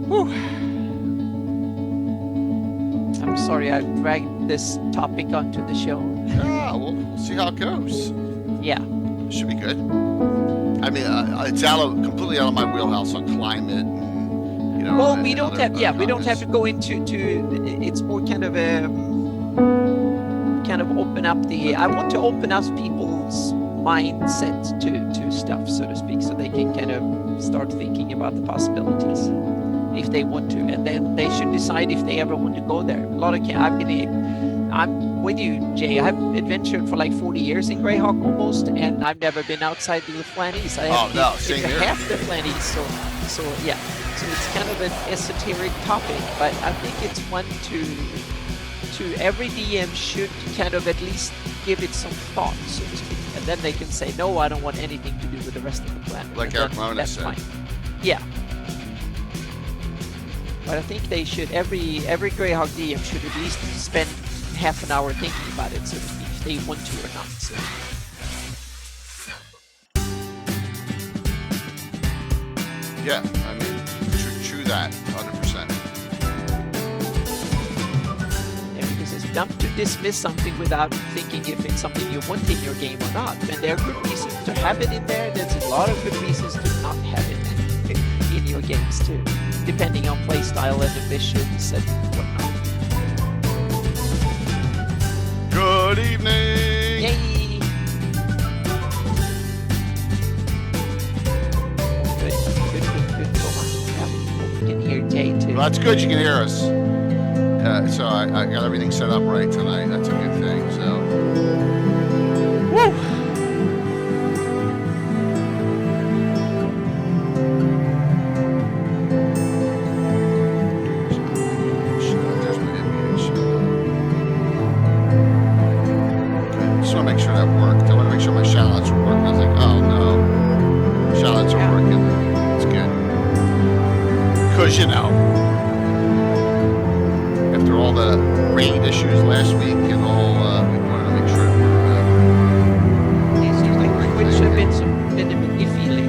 Whew. I'm sorry I dragged this topic onto the show. Yeah, we'll see how it goes. Yeah. It should be good. I mean, it's completely out of my wheelhouse on climate. And, well, we don't have. Yeah, we don't have to go into. It's more kind of open up the. I want to open up people's mindset to stuff, so to speak, so they can kind of start thinking about the possibilities if they want to, and then they should decide if they ever want to go there. A lot of I'm with you, Jay. I've adventured for like 40 years in Greyhawk almost, and I've never been outside the Flannies. I haven't been to half the Flannies, so yeah. So it's kind of an esoteric topic, but I think it's one to every DM should kind of at least give it some thought, so to speak, and then they can say, no, I don't want anything to do with the rest of the planet. Like Eric Mona said. Fine. Yeah. But I think they should, every Greyhawk DM should at least spend half an hour thinking about it, so to speak, if they want to or not. So. Yeah, I mean, true that, 100%. Yeah, because it's dumb to dismiss something without thinking if it's something you want in your game or not. And there are good reasons to have it in there. There's a lot of good reasons to not have it in your games too, depending on playstyle and ambitions and whatnot. Good evening! Yay! Good. Yeah, we can hear Jay too. Well, that's good, you can hear us. So I got everything set up right tonight. That's a good thing, so. Woo! There's my image. Okay, just want to make sure that worked. I want to make sure my shoutouts were working. I was like, oh no. Shoutouts are working. It's good. Because, after all the rain issues last week and all, we wanted to make sure it worked. It seems like Twitch have been a bit iffy lately.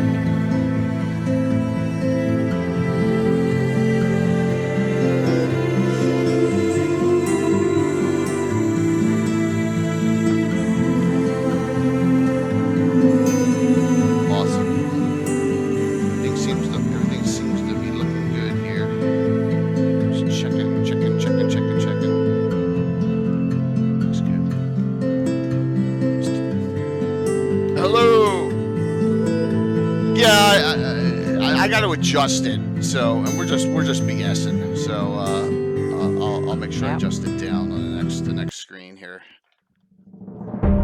Awesome. Everything seems to be looking good here. Just checking. Looks good. Hello. Yeah, I got to adjust it. So, and we're just BSing. So, I'll make sure I adjust it down on the next screen here.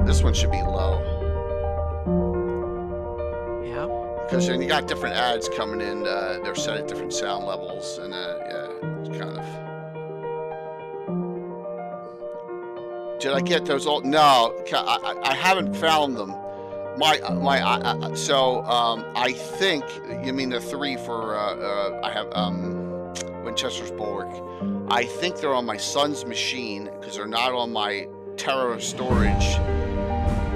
This one should be low. Yeah. Because then you got different ads coming in. They're set at different sound levels, and yeah, it's kind of. Did I get those all? No, I haven't found them. I think you mean the 3 for I have Winchester's Bulwark. I think they're on my son's machine because they're not on my Terra storage.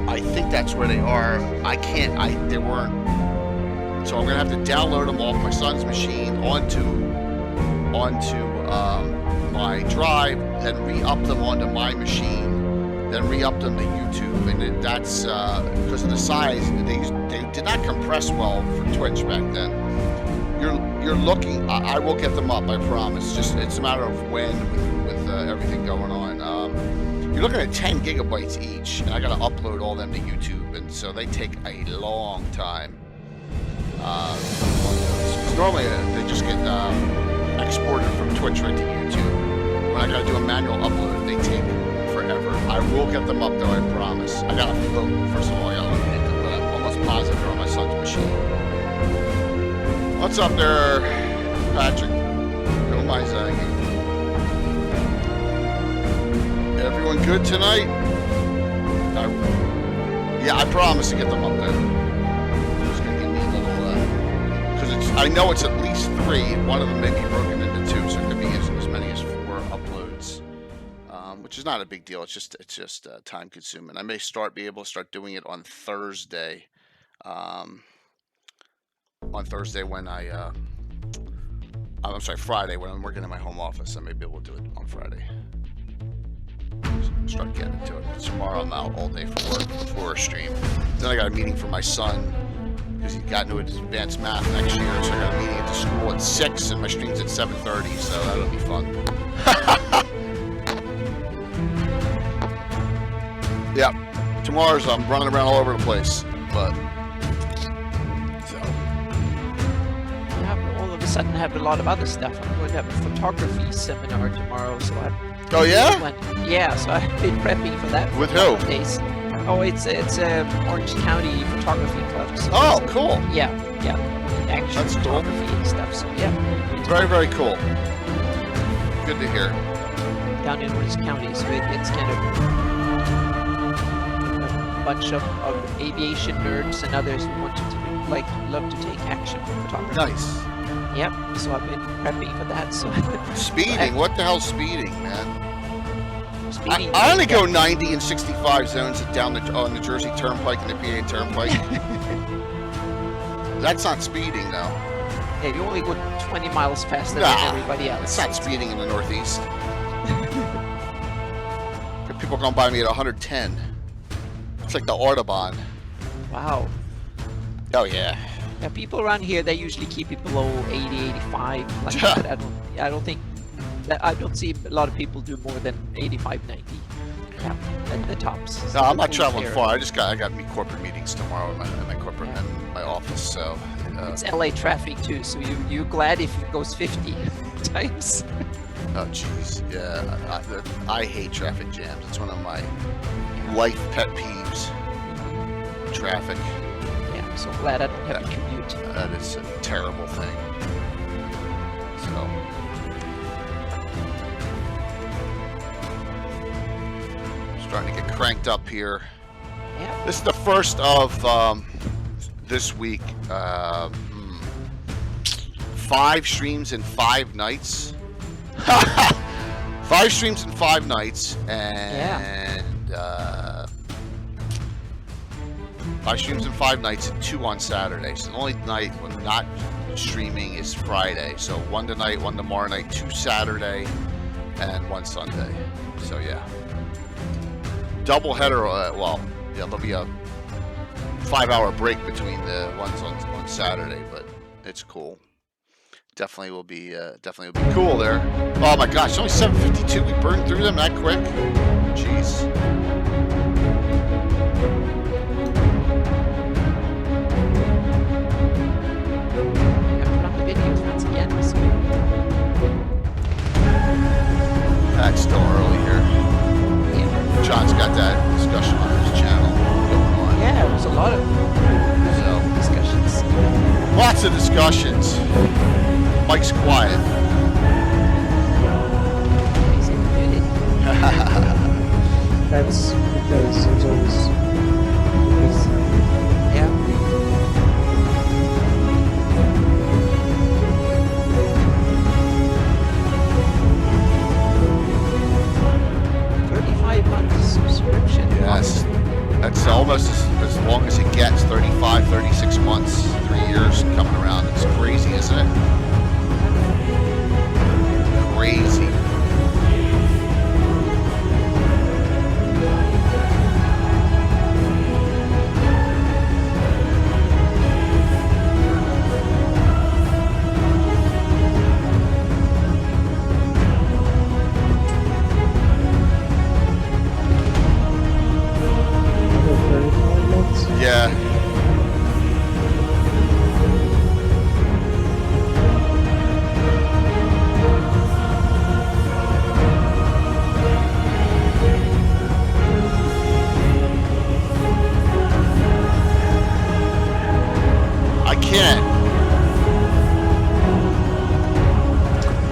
I think that's where they are. They weren't. So I'm gonna have to download them off my son's machine onto my drive, then re-up them onto my machine, then re-up them to YouTube, and that's because of the size. They did not compress well for Twitch back then. You're looking. I will get them up. I promise. It's a matter of when with everything going on. You're looking at 10 gigabytes each, and I gotta upload all them to YouTube, and so they take a long time. Normally they just get exported from Twitch right to YouTube. When I gotta do a manual upload, they take forever. I will get them up though, I promise. I gotta vote. First of all, I gotta look at them, but I'm almost positive they're on my son's machine. What's up there, Patrick? No my zagging. Everyone good tonight? Yeah, I promise to get them up there. Just gonna give me a little, because I know it's at least 3. One of them may be broken into 2, so it could be as many as 4 uploads, which is not a big deal. It's just time consuming. I may be able to start doing it on Thursday. On Thursday when I I'm sorry, Friday when I'm working in my home office. So maybe we'll do it on Friday. Start getting into it. But tomorrow I'm out all day for work before a stream. Then I got a meeting for my son because he got into advanced math next year. So I got a meeting at the school at 6 and my stream's at 7:30. So that'll be fun. Yeah. Tomorrow's I'm running around all over the place, but so All of a sudden, I have a lot of other stuff. I'm going to have a photography seminar tomorrow, so I. Oh yeah? Yeah, so I've been prepping for that. For With a couple who? of days. Oh, it's Orange County Photography Club. So Oh, cool. Yeah, action That's cool. photography and stuff. So yeah, it's Very, very cool. Good to hear. down in Orange County, so it's kind of a bunch of aviation nerds and others who wanted to love to take action photography. Nice. Yep. So I've been prepping for that. So Speeding? What the hell's speeding, man? speeding. I only go 90 and 65 zones down on the Jersey Turnpike and the PA Turnpike. That's not speeding, though. Yeah, you only go 20 miles faster Nah, than everybody else. It's not speeding in the Northeast. People going by me at 110. It's like the Autobahn. Wow. Oh, yeah. Yeah, people around here, they usually keep it below 80, 85. Like that. I don't think that I don't see a lot of people do more than 85, 90. Yeah, at the tops. No, I'm not Cool traveling here. far. I got me corporate meetings tomorrow in my corporate in my office. So It's LA traffic too, so you're glad if it goes 50 times. oh jeez, yeah. I hate traffic jams. It's one of my life pet peeves. Traffic. Yeah, I'm so glad I don't have to commute. That is a terrible thing. So. Starting to get cranked up here. Yeah. This is the first of this week. 5 streams in 5 nights. 5 streams in 5 nights, and 5 streams in 5 nights and 2 on Saturday. So the only night when not streaming is Friday. So 1 tonight, 1 tomorrow night, 2 Saturday, and 1 Sunday. So yeah. Double header, well, yeah, there'll be a 5-hour break between the ones on Saturday, but it's cool. Definitely will be cool there. Oh my gosh, only 7:52. We burned through them that quick. Jeez. Yeah, put on the videos once again. So That's still early here. yeah. John's got that discussion on his channel going on. Yeah, there was a lot of discussions. Lots of discussions. Mike's quiet. He's muted. That's because there's always Yeah. $35 subscription. Yes. That's almost as long as it gets. 35, 36 months, 3 years coming around. It's crazy, isn't it? Crazy. another 35 months. Yeah. I can't.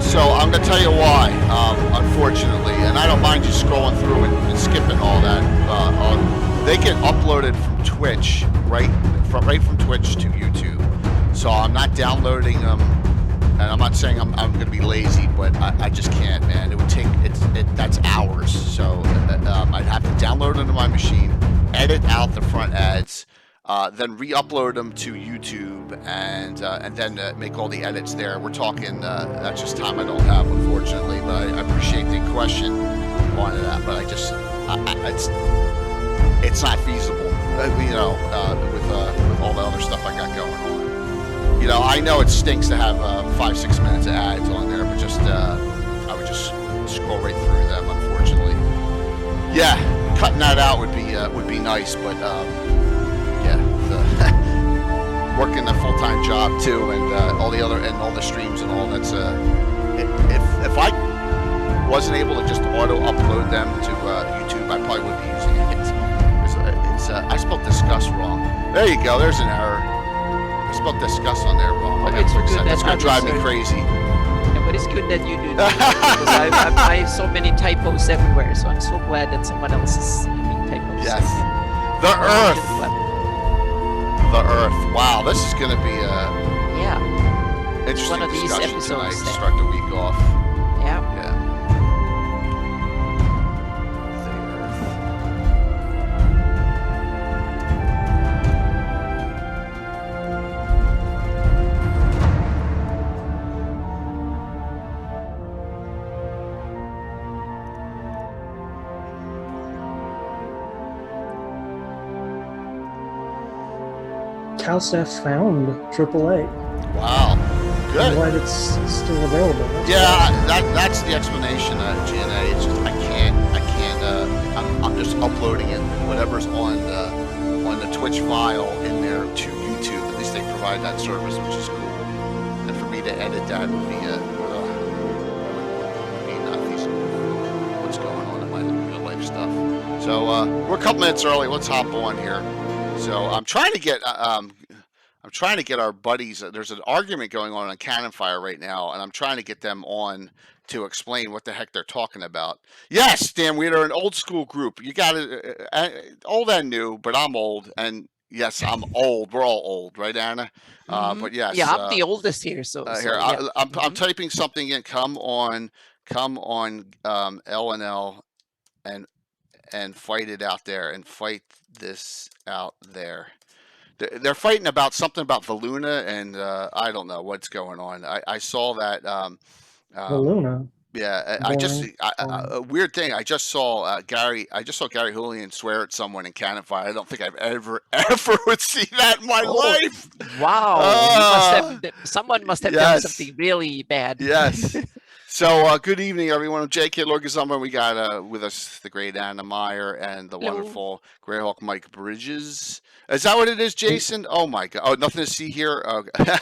So I'm gonna tell you why, unfortunately, and I don't mind you scrolling through and skipping all that. They get uploaded from Twitch, right from Twitch to YouTube. So I'm not downloading them, and I'm not saying I'm gonna be lazy, but I just can't, man. It would take that's hours. So I'd have to download it onto my machine, edit out the front ads. then re-upload them to YouTube, and then make all the edits there. We're talking that's just time I don't have, unfortunately. But I appreciate the question on that. But it's not feasible, with all the other stuff I got going on. I know it stinks to have 5-6 minutes of ads on there, but just I would just scroll right through them, unfortunately. Yeah, cutting that out would be nice, but working a full-time job too, and all the streams and all that's if I wasn't able to just auto-upload them to YouTube, I probably would be using it. I spelled discuss wrong. There you go. There's an error. I spelled discuss on there wrong. I gotta fix that. That's gonna drive me crazy. Yeah, but it's good that you do that because I have so many typos everywhere. So I'm so glad that someone else is having typos. Yes. The Earth. The Earth. Wow, this is gonna be interesting one of these discussion episodes tonight to start the week off. Yeah. Yeah. CalStaff found AAA. Wow. Good. I'm glad it's still available. That's the explanation, GNA. It's just I can't. I'm just uploading it, whatever's on the Twitch file in there to YouTube. At least they provide that service, which is cool. And for me to edit that would be not feasible. What's going on in my real life stuff? So we're a couple minutes early. Let's hop on here. So I'm trying to get our buddies. There's an argument going on Cannon Fire right now, and I'm trying to get them on to explain what the heck they're talking about. Yes, Dan, we are an old school group. You got it, old and new, but I'm old, and yes, I'm old. We're all old, right, Anna? But yes, yeah, I'm the oldest here. So here yeah. I'm typing something in. Come on, L&L, and fight it out there, and fight this out there. They're fighting about something about Valuna, and I don't know what's going on. I saw that. Valuna. Yeah, a weird thing. I just saw Gary Julian swear at someone in Cannon Fire. I don't think I've ever would see that in my life. Wow! Someone must have done something really bad. Yes. So good evening, everyone. I'm J. Kid Lorgazummer. We got with us the great Anna Meyer and the wonderful Greyhawk Mike Bridges. Is that what it is, Jason? Oh my God! Oh, nothing to see here. Okay.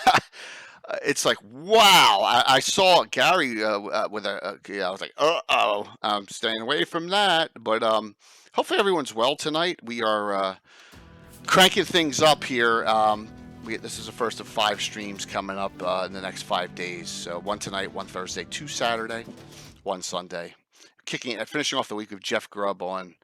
It's like, wow. I saw Gary with I was like, uh-oh. I'm staying away from that. But hopefully everyone's well tonight. We are cranking things up here. This is the first of 5 streams coming up in the next 5 days. So 1 tonight, 1 Thursday, 2 Saturday, 1 Sunday. Finishing off the week with Jeff Grubb on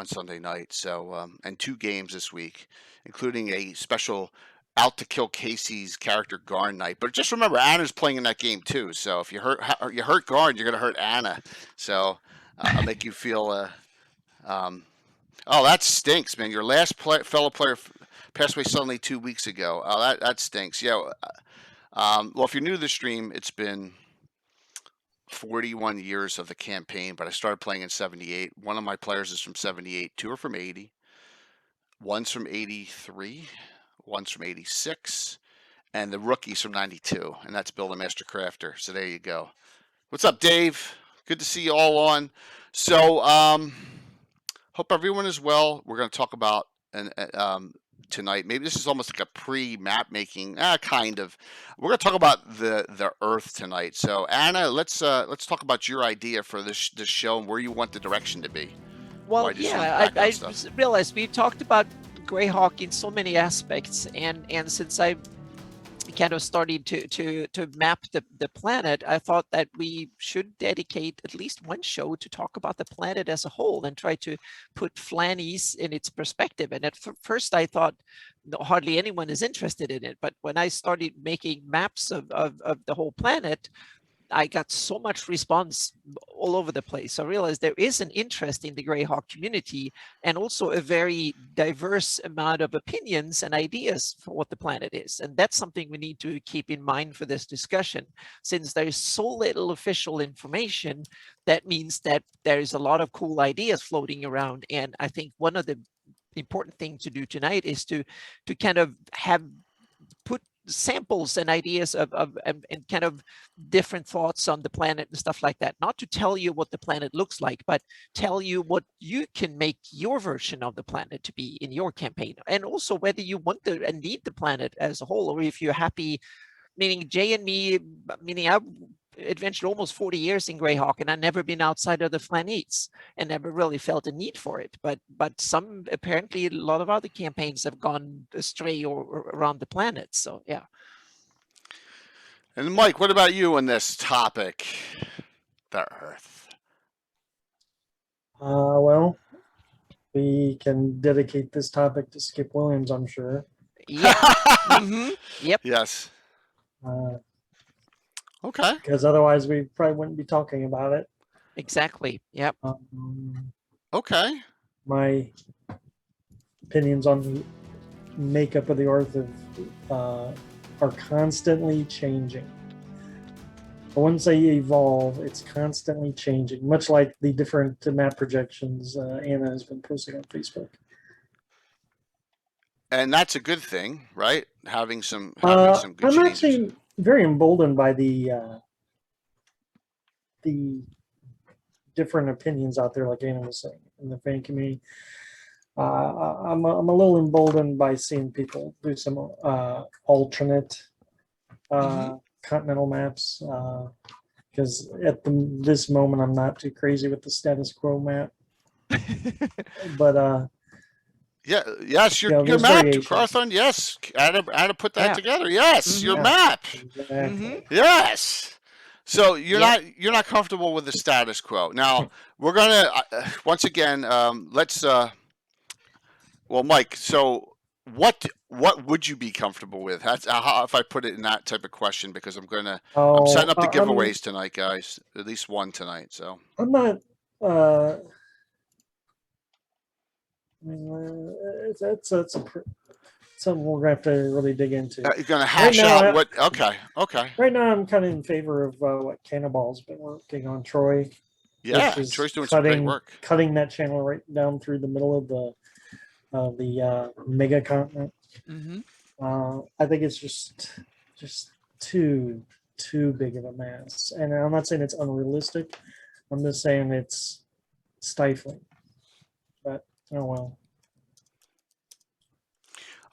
Sunday night. So and 2 games this week, including a special Out to Kill Casey's character Garn night. But just remember, Anna's playing in that game too. So if you hurt Garn, you're gonna hurt Anna. So I'll make you feel. Oh, that stinks, man. Your last fellow player passed away suddenly 2 weeks ago. Oh, that stinks. Yeah. Well, if you're new to the stream, it's been 41 years of the campaign, but I started playing in 78. One of my players is from 78. 2 are from 80. One's from 83. One's from 86. And the rookie's from 92. And that's Bill the Master Crafter. So there you go. What's up, Dave? Good to see you all on. So, hope everyone is well. We're going to talk about tonight. Maybe this is almost like a pre-map making, kind of. We're going to talk about the Earth tonight. So Anna, let's talk about your idea for this show and where you want the direction to be. Well, yeah, I realized we talked about Greyhawk in so many aspects, and since I kind of started to map the planet, I thought that we should dedicate at least one show to talk about the planet as a whole and try to put Flannies in its perspective. And at first I thought hardly anyone is interested in it, but when I started making maps of the whole planet, I got so much response all over the place. I realized there is an interest in the Greyhawk community, and also a very diverse amount of opinions and ideas for what the planet is. And that's something we need to keep in mind for this discussion. Since there is so little official information, that means that there is a lot of cool ideas floating around. And I think one of the important things to do tonight is to kind of put samples and ideas of and kind of different thoughts on the planet and stuff like that. Not to tell you what the planet looks like, but tell you what you can make your version of the planet to be in your campaign, and also whether you want to and need the planet as a whole, or if you're happy. Meaning Jay and me, meaning I've adventured almost 40 years in Greyhawk, and I've never been outside of the Flanites and never really felt a need for it. But some, apparently a lot of other campaigns have gone astray or around the planet. So yeah. And Mike, what about you on this topic, the Earth? Well, we can dedicate this topic to Skip Williams, I'm sure. Yeah. Yep. Yes. Okay. Because otherwise we probably wouldn't be talking about it. Exactly. Yep. Okay. My opinions on the makeup of the Earth are constantly changing. I wouldn't say evolve, it's constantly changing, much like the different map projections Anna has been posting on Facebook. And that's a good thing, right? Having some good I'm changes. actually very emboldened by the different opinions out there, like Anna was saying, in the fan community. I'm a little emboldened by seeing people do some alternate continental maps, because at this moment I'm not too crazy with the status quo map. But yeah, yes, your there's map, variation. Carthon. Yes, I'd have put that together. Yes, your map. Exactly. Yes. So you're not comfortable with the status quo. Now we're gonna once again let's. Well, Mike. So what would you be comfortable with? That's if I put it in that type of question, because I'm setting up the giveaways tonight, guys. At least one tonight. So I'm not. I mean, that's something we're gonna have to really dig into. you're gonna hash out what? Okay. Right now, I'm kind of in favor of what Cannonball's been working on, Troy. Yeah, Troy's doing some great work. Cutting that channel right down through the middle of the mega continent. I think it's just too big of a mess, and I'm not saying it's unrealistic. I'm just saying it's stifling. But oh well.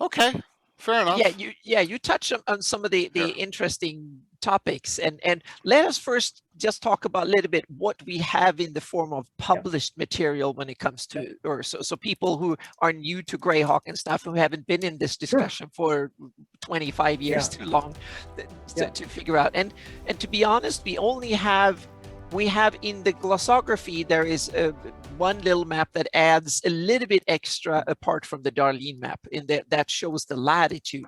Okay, fair enough. You touch on some of the interesting topics, and let us first just talk about a little bit what we have in the form of published material when it comes to Earth. So people who are new to Greyhawk and stuff, who haven't been in this discussion for 25 years too long to figure out. And to be honest, we have in the glossography, there is one little map that adds a little bit extra apart from the Darlene map, in that shows the latitude.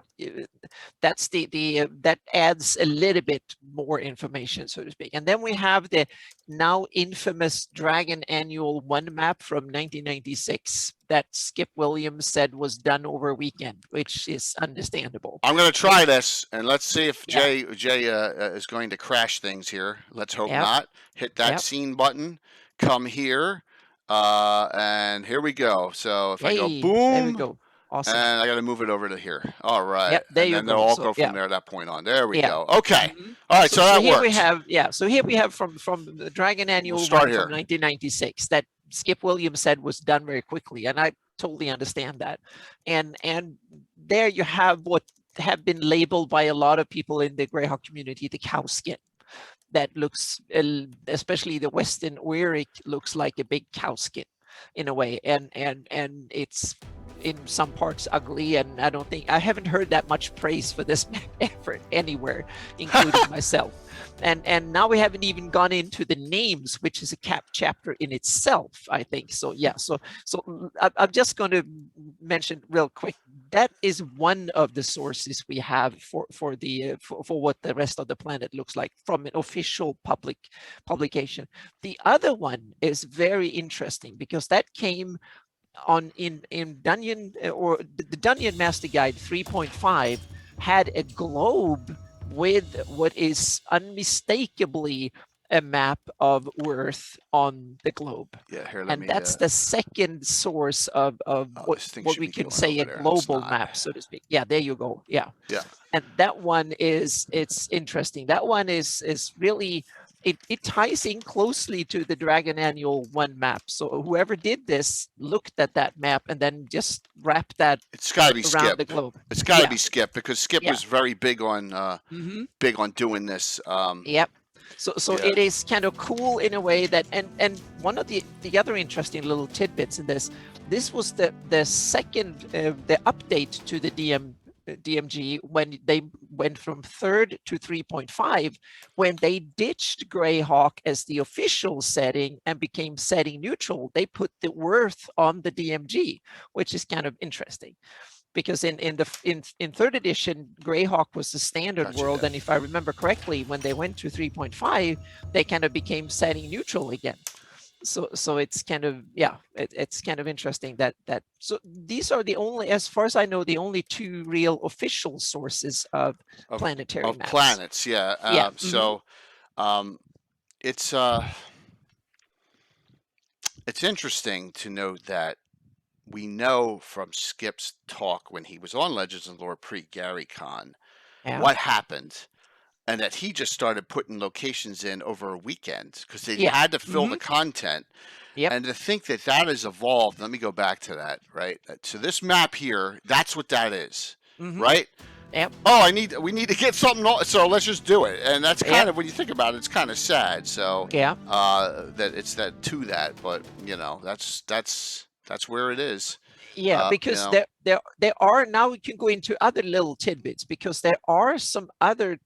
That's that adds a little bit more information, so to speak. And then we have the now infamous Dragon Annual 1 map from 1996 that Skip Williams said was done over a weekend, which is understandable. I'm going to try this, and let's see if Jay is going to crash things here. Let's hope not. Hit that scene button. Come here. And here we go. So if I go boom, there we go. Awesome. And I got to move it over to here. All right. Yep, there and you then go. they'll all So, go from there, that point on. There we go. Okay. All right. So that here works. We have, So here we have from the Dragon Annual We'll from here. 1996 that Skip Williams said was done very quickly, and I totally understand that. And there you have what have been labeled by a lot of people in the Greyhawk community the cow skin. That looks, especially the Western Oerth, looks like a big cow skin in a way, and it's in some parts ugly, and I haven't heard that much praise for this effort anywhere, including myself. And now we haven't even gone into the names, which is a chapter in itself, I think. So yeah, so I'm just going to mention real quick that is one of the sources we have for what the rest of the planet looks like from an official publication. The other one is very interesting because that came on in Dunyan, or the Dunyan Master Guide 3.5 had a globe with what is unmistakably a map of Oerth on the globe. Yeah, here, And that's the second source of what we can say a global map, so to speak. Yeah, there you go. Yeah. Yeah. And that one it's interesting. That one is really, it ties in closely to the Dragon Annual 1 map. So whoever did this looked at that map and then just wrapped that it's got to be around Skip. the globe. It's got to be Skip, because Skip was very big on doing this. Yep. So it is kind of cool in a way that, and one of the other interesting little tidbits in this was the second the update to the DMG when they went from 3rd to 3.5, when they ditched Greyhawk as the official setting and became setting neutral. They put the Oerth on the DMG, which is kind of interesting. Because in 3rd edition, Greyhawk was the standard world, and if I remember correctly, when they went to 3.5, they kind of became setting neutral again. So it's kind of, it's kind of interesting that so these are the only, as far as I know, the only 2 real official sources of planetary maps. Planets. So it's interesting to note that we know from Skip's talk when he was on Legends and Lore pre-Gary Con what happened, and that he just started putting locations in over a weekend because they had to fill the content. And to think that has evolved. Let me go back to that, right? So this map here, that's what that is, right? Yep. Oh, we need to get something, so let's just do it. And that's kind of, when you think about it, it's kind of sad. So that it's that, but that's where it is. Yeah, because there are, now we can go into other little tidbits, because there are some other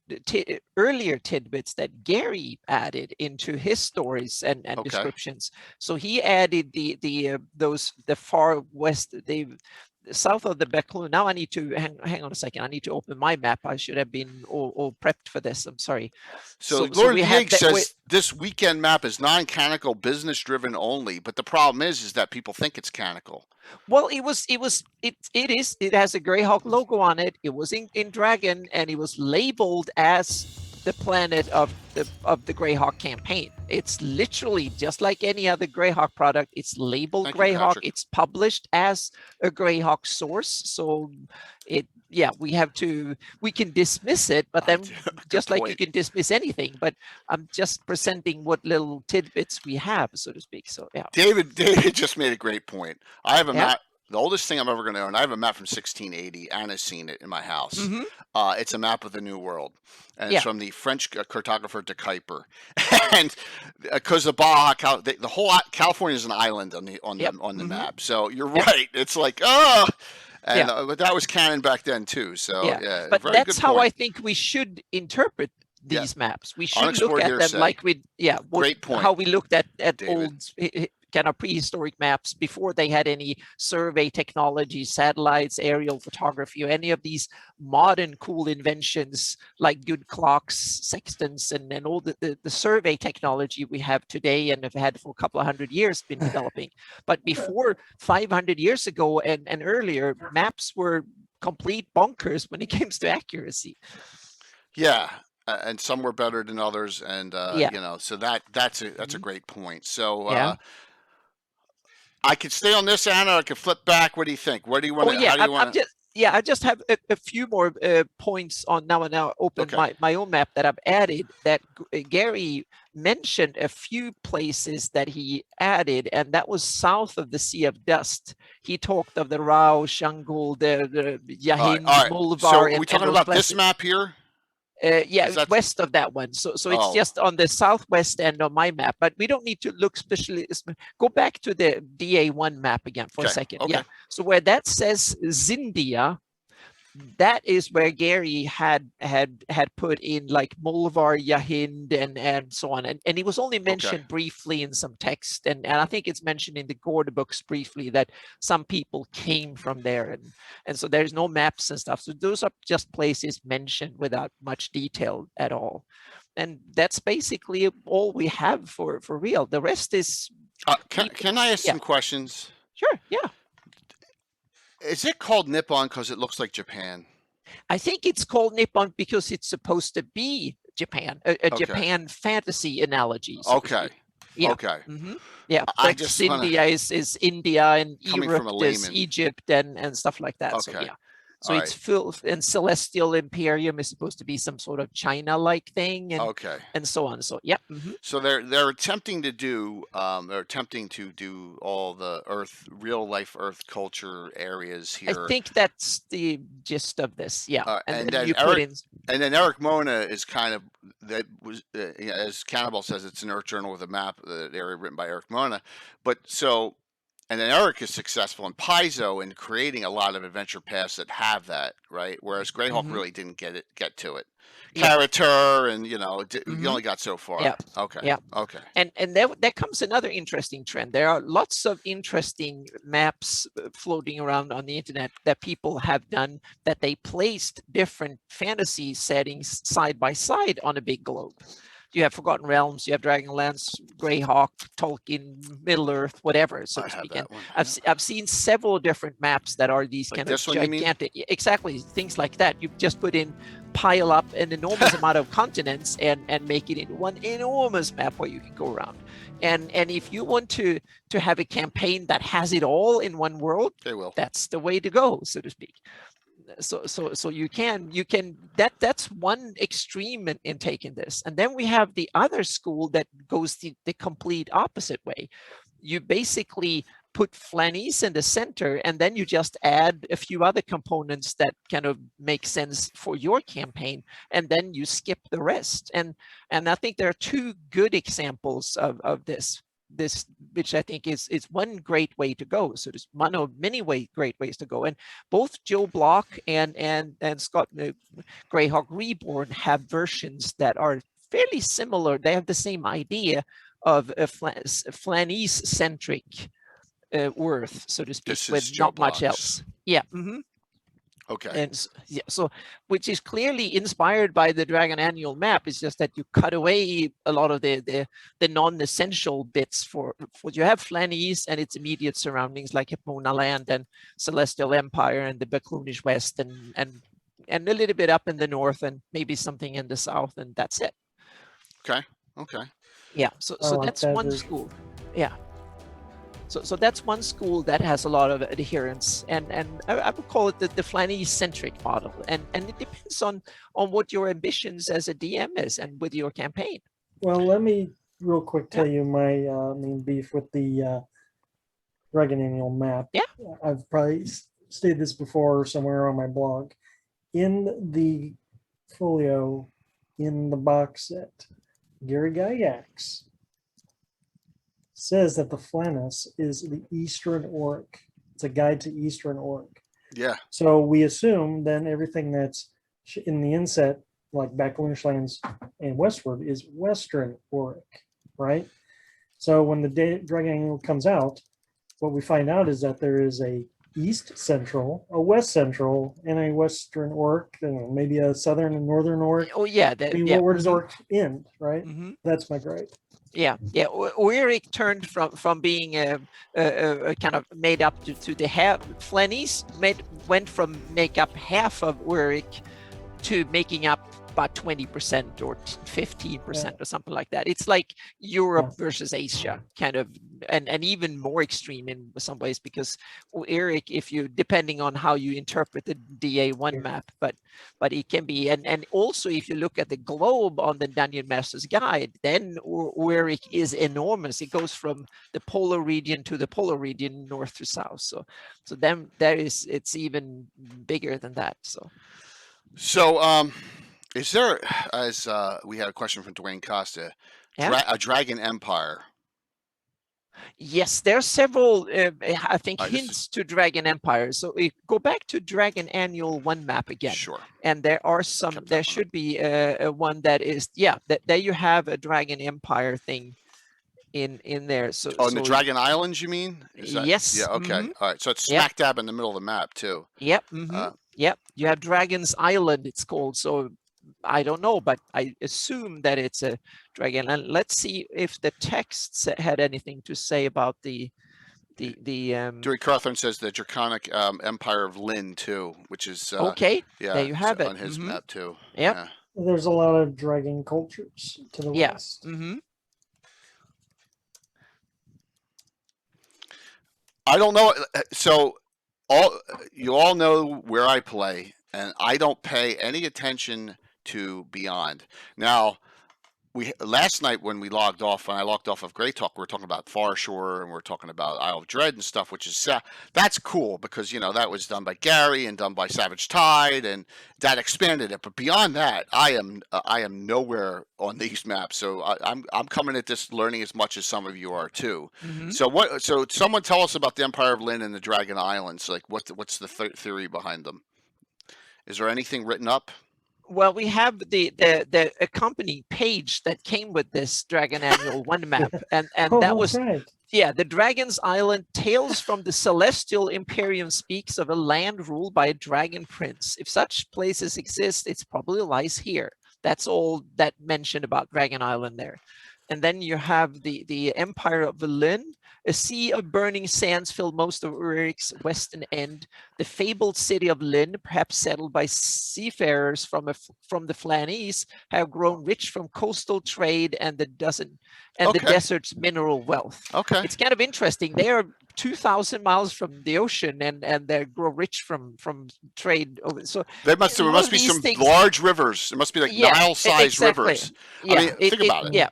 earlier tidbits that Gary added into his stories and descriptions. So he added the far west, south of the Becklun. Now I need to hang on a second. I need to open my map. I should have been all prepped for this. I'm sorry. So Lord Vieg says this weekend map is non-canonical, business-driven only. But the problem is that people think it's canonical. Well, it is. It has a Greyhawk logo on it. It was in Dragon, and it was labeled as the planet of the Greyhawk campaign. It's literally just like any other Greyhawk product. It's labeled Greyhawk. It's published as a Greyhawk source. So we can dismiss it, but then just like you can dismiss anything. But I'm just presenting what little tidbits we have, so to speak. So yeah. David just made a great point. I have a map. The oldest thing I'm ever going to own. I have a map from 1680. Anna's seen it in my house. It's a map of the New World, and it's from the French cartographer de Kuiper. And because the Baja, the whole California is an island on the map. So you're right. It's like but that was canon back then too. So but that's how I think we should interpret these maps. We should look at them like great point. How we looked at old kind of prehistoric maps before they had any survey technology, satellites, aerial photography, or any of these modern cool inventions like good clocks, sextants, and all the survey technology we have today and have had for a couple of 100 years been developing. But before 500 years ago and earlier, maps were complete bonkers when it comes to accuracy. Yeah. And some were better than others, and so that's a great point. So I could stay on this, Anna. Or I could flip back. What do you think? Where do you want to? How do you want to? I just have a few more points on now. And now open my own map that I've added. That Gary mentioned a few places that he added, and that was south of the Sea of Dust. He talked of the Rao, Shangul, the Yahin, Mulvar. So are we talking about this map here? West of that one. So it's just on the southwest end of my map, but we don't need to look specially. Go back to the DA1 map again for a second. So where that says Zindia, that is where Gary had put in like Molvar, Yahind, and so on, and he was only mentioned briefly in some text, and I think it's mentioned in the Gorda books briefly that some people came from there, and so there's no maps and stuff. So those are just places mentioned without much detail at all, and that's basically all we have for real. The rest is. Can I ask some questions? Sure. Yeah. Is it called Nippon because it looks like Japan? I think it's called Nippon because it's supposed to be Japan, a Japan fantasy analogy. So okay. Yeah. Okay. Yeah. Brex India is India, and Europe is Egypt, and stuff like that. So yeah. So it's full, and Celestial Imperium is supposed to be some sort of China-like thing, and so on. So yeah. So they're attempting to do all the real life Earth culture areas here. I think that's the gist of this. Yeah. And then Eric Mona is kind of as Cannibal says, it's an Earth journal with a map of the area written by Eric Mona, but so. And then Eric is successful in Paizo in creating a lot of adventure paths that have that, right? Whereas Greyhawk really didn't get to it. Character, and you only got so far. Yeah. Okay. Yeah. Okay. And there comes another interesting trend. There are lots of interesting maps floating around on the internet that people have done, that they placed different fantasy settings side by side on a big globe. You have Forgotten Realms, you have Dragonlance, Greyhawk, Tolkien, Middle Earth, whatever, so to speak. And I've seen several different maps that are these kind of gigantic, exactly, things like that. You just pile up an enormous amount of continents and make it into one enormous map where you can go around. And if you want to have a campaign that has it all in one world, that's the way to go, so to speak. So you can that's one extreme in taking this. And then we have the other school that goes the complete opposite way. You basically put Flanies in the center, and then you just add a few other components that kind of make sense for your campaign, and then you skip the rest. And I think there are two good examples of this, which I think is one great way to go. So there's one of many great ways to go. And both Joe Block and Scott Greyhawk Reborn have versions that are fairly similar. They have the same idea of a Flanies-centric Oerth, so to speak, with not much else. Yeah. Okay. And yeah, so which is clearly inspired by the Dragon Annual map. It's just that you cut away a lot of the non-essential bits for you have Flanies and its immediate surroundings like Hipmona Land and Celestial Empire and the Baclunish West and a little bit up in the north and maybe something in the south, and that's it. Okay. Yeah. So that's one school. Yeah. So that's one school that has a lot of adherence, and I would call it the Flanies-centric model, and it depends on what your ambitions as a DM is and with your campaign. Well, let me real quick tell you my main beef with the Dragon Annual map. Yeah, I've probably stated this before somewhere on my blog. In the folio, in the box set, Gary Gygax says that the Flannis is the Eastern Orc. It's a guide to Eastern Orc. Yeah. So we assume then everything that's in the inset, like Backlunish Lands and Westward, is Western Orc, right? So when the Dragon Annual comes out, what we find out is that there is a East Central, a West Central, and a Western Orc, and maybe a Southern and Northern Orc. Oh yeah. Where does Orc end, right? That's my gripe. Yeah. Oerth turned from being a kind of made up to the half. Flanies went from make up half of Oerth to making up about 20% or 15% or something like that. It's like Europe versus Asia, kind of, and even more extreme in some ways, because Oerth, if you, depending on how you interpret the DA1 map, but it can be, and also if you look at the globe on the Dungeon Master's Guide, then Oerth is enormous. It goes from the polar region to the polar region, north to south. So then it's even bigger than that. So is there, as we had a question from Dwayne Costa, a Dragon Empire? Yes, there are several, I think, All right, this hints to Dragon Empire. So go back to Dragon Annual 1 map again. Sure. And there are some, kept that there one should be a one that is, yeah, there you have a Dragon Empire thing in there. So, Oh, and the so Dragon Islands, you mean? Is that, yes. Yeah. Okay. Mhm. All right. So it's Yep. smack dab in the middle of the map too. Yep. Yep. You have Dragon's Island, it's called. So I don't know, but I assume that it's a dragon. And let's see if the text had anything to say about the Dewey Cawthorne says the Draconic Empire of Lynn too, which is okay. yeah, There you have it on his map too. Yep. Yeah. There's a lot of dragon cultures to the west. I don't know. So you all know where I play, and I don't pay any attention to Beyond. Now, last night when I logged off of Grey Talk, we were talking about Far Shore and we're talking about Isle of Dread and stuff, which is that's cool because that was done by Gary and done by Savage Tide, and that expanded it. But beyond that, I am nowhere on these maps, so I'm coming at this learning as much as some of you are too. So someone tell us about the Empire of Lynn and the Dragon Islands. Like what's the theory behind them? Is there anything written up? Well, we have the accompanying page that came with this Dragon Annual 1 map, and that was right. Yeah, the Dragon's Island. Tales from the Celestial Imperium speaks of a land ruled by a dragon prince. If such places exist, it probably lies here. That's all that mentioned about Dragon Island there. And then you have the Empire of Lynn. A sea of burning sands filled most of Oerth's western end. The fabled city of Lynn, perhaps settled by seafarers from the Flanese, have grown rich from coastal trade and the desert's mineral wealth. Okay. It's kind of interesting. They are 2,000 miles from the ocean, and they grow rich from trade. So there must be some large rivers. There must be like Nile-sized rivers. Yeah, I mean, think about it. Yeah.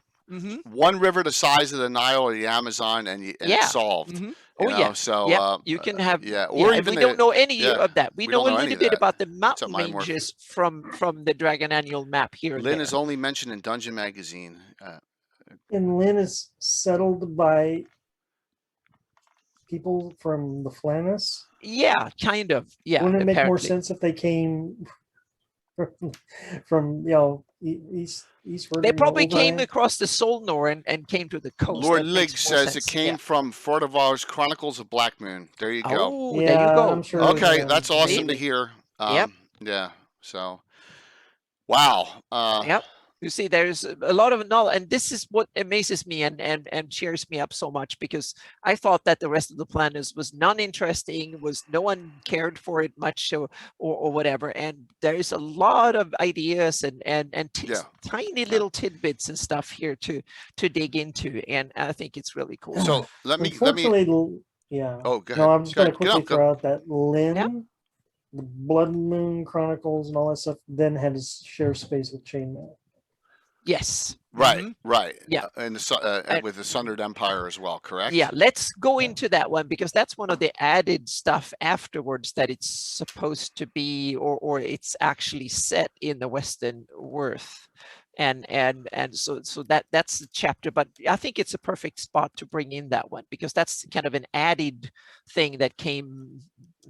One river the size of the Nile or the Amazon, and it's solved. So you can have. Or even we don't know any of that. We know a little bit about the mountain ranges ranges from the Dragon Annual map here. Lynn is only mentioned in Dungeon Magazine. And Lynn is settled by people from the Flannis. Yeah, kind of. Yeah. Wouldn't it make more sense if they came from eastward? They probably came across the Solnor and came to the coast. Lord Ligg says it came from Fortivar's Chronicles of Black Moon. There you go. Oh, there you go. I'm sure okay, that's awesome to hear. Yeah. So, wow. Yep. You see, there's a lot of knowledge, and this is what amazes me and cheers me up so much, because I thought that the rest of the planet was non-interesting, no one cared for it much or whatever. And there's a lot of ideas and tiny little tidbits and stuff here to dig into, and I think it's really cool. So let me. Yeah. Oh, go ahead. No, I'm just going to quickly throw out that Lynn, the Blood Moon Chronicles, and all that stuff, then had to share space with Chainmail. Yes. Right. Yeah. And with the Sundered Empire as well, correct? Yeah. Let's go into that one, because that's one of the added stuff afterwards that it's supposed to be, or it's actually set in the Western Oerth. And so that's the chapter, but I think it's a perfect spot to bring in that one, because that's kind of an added thing that came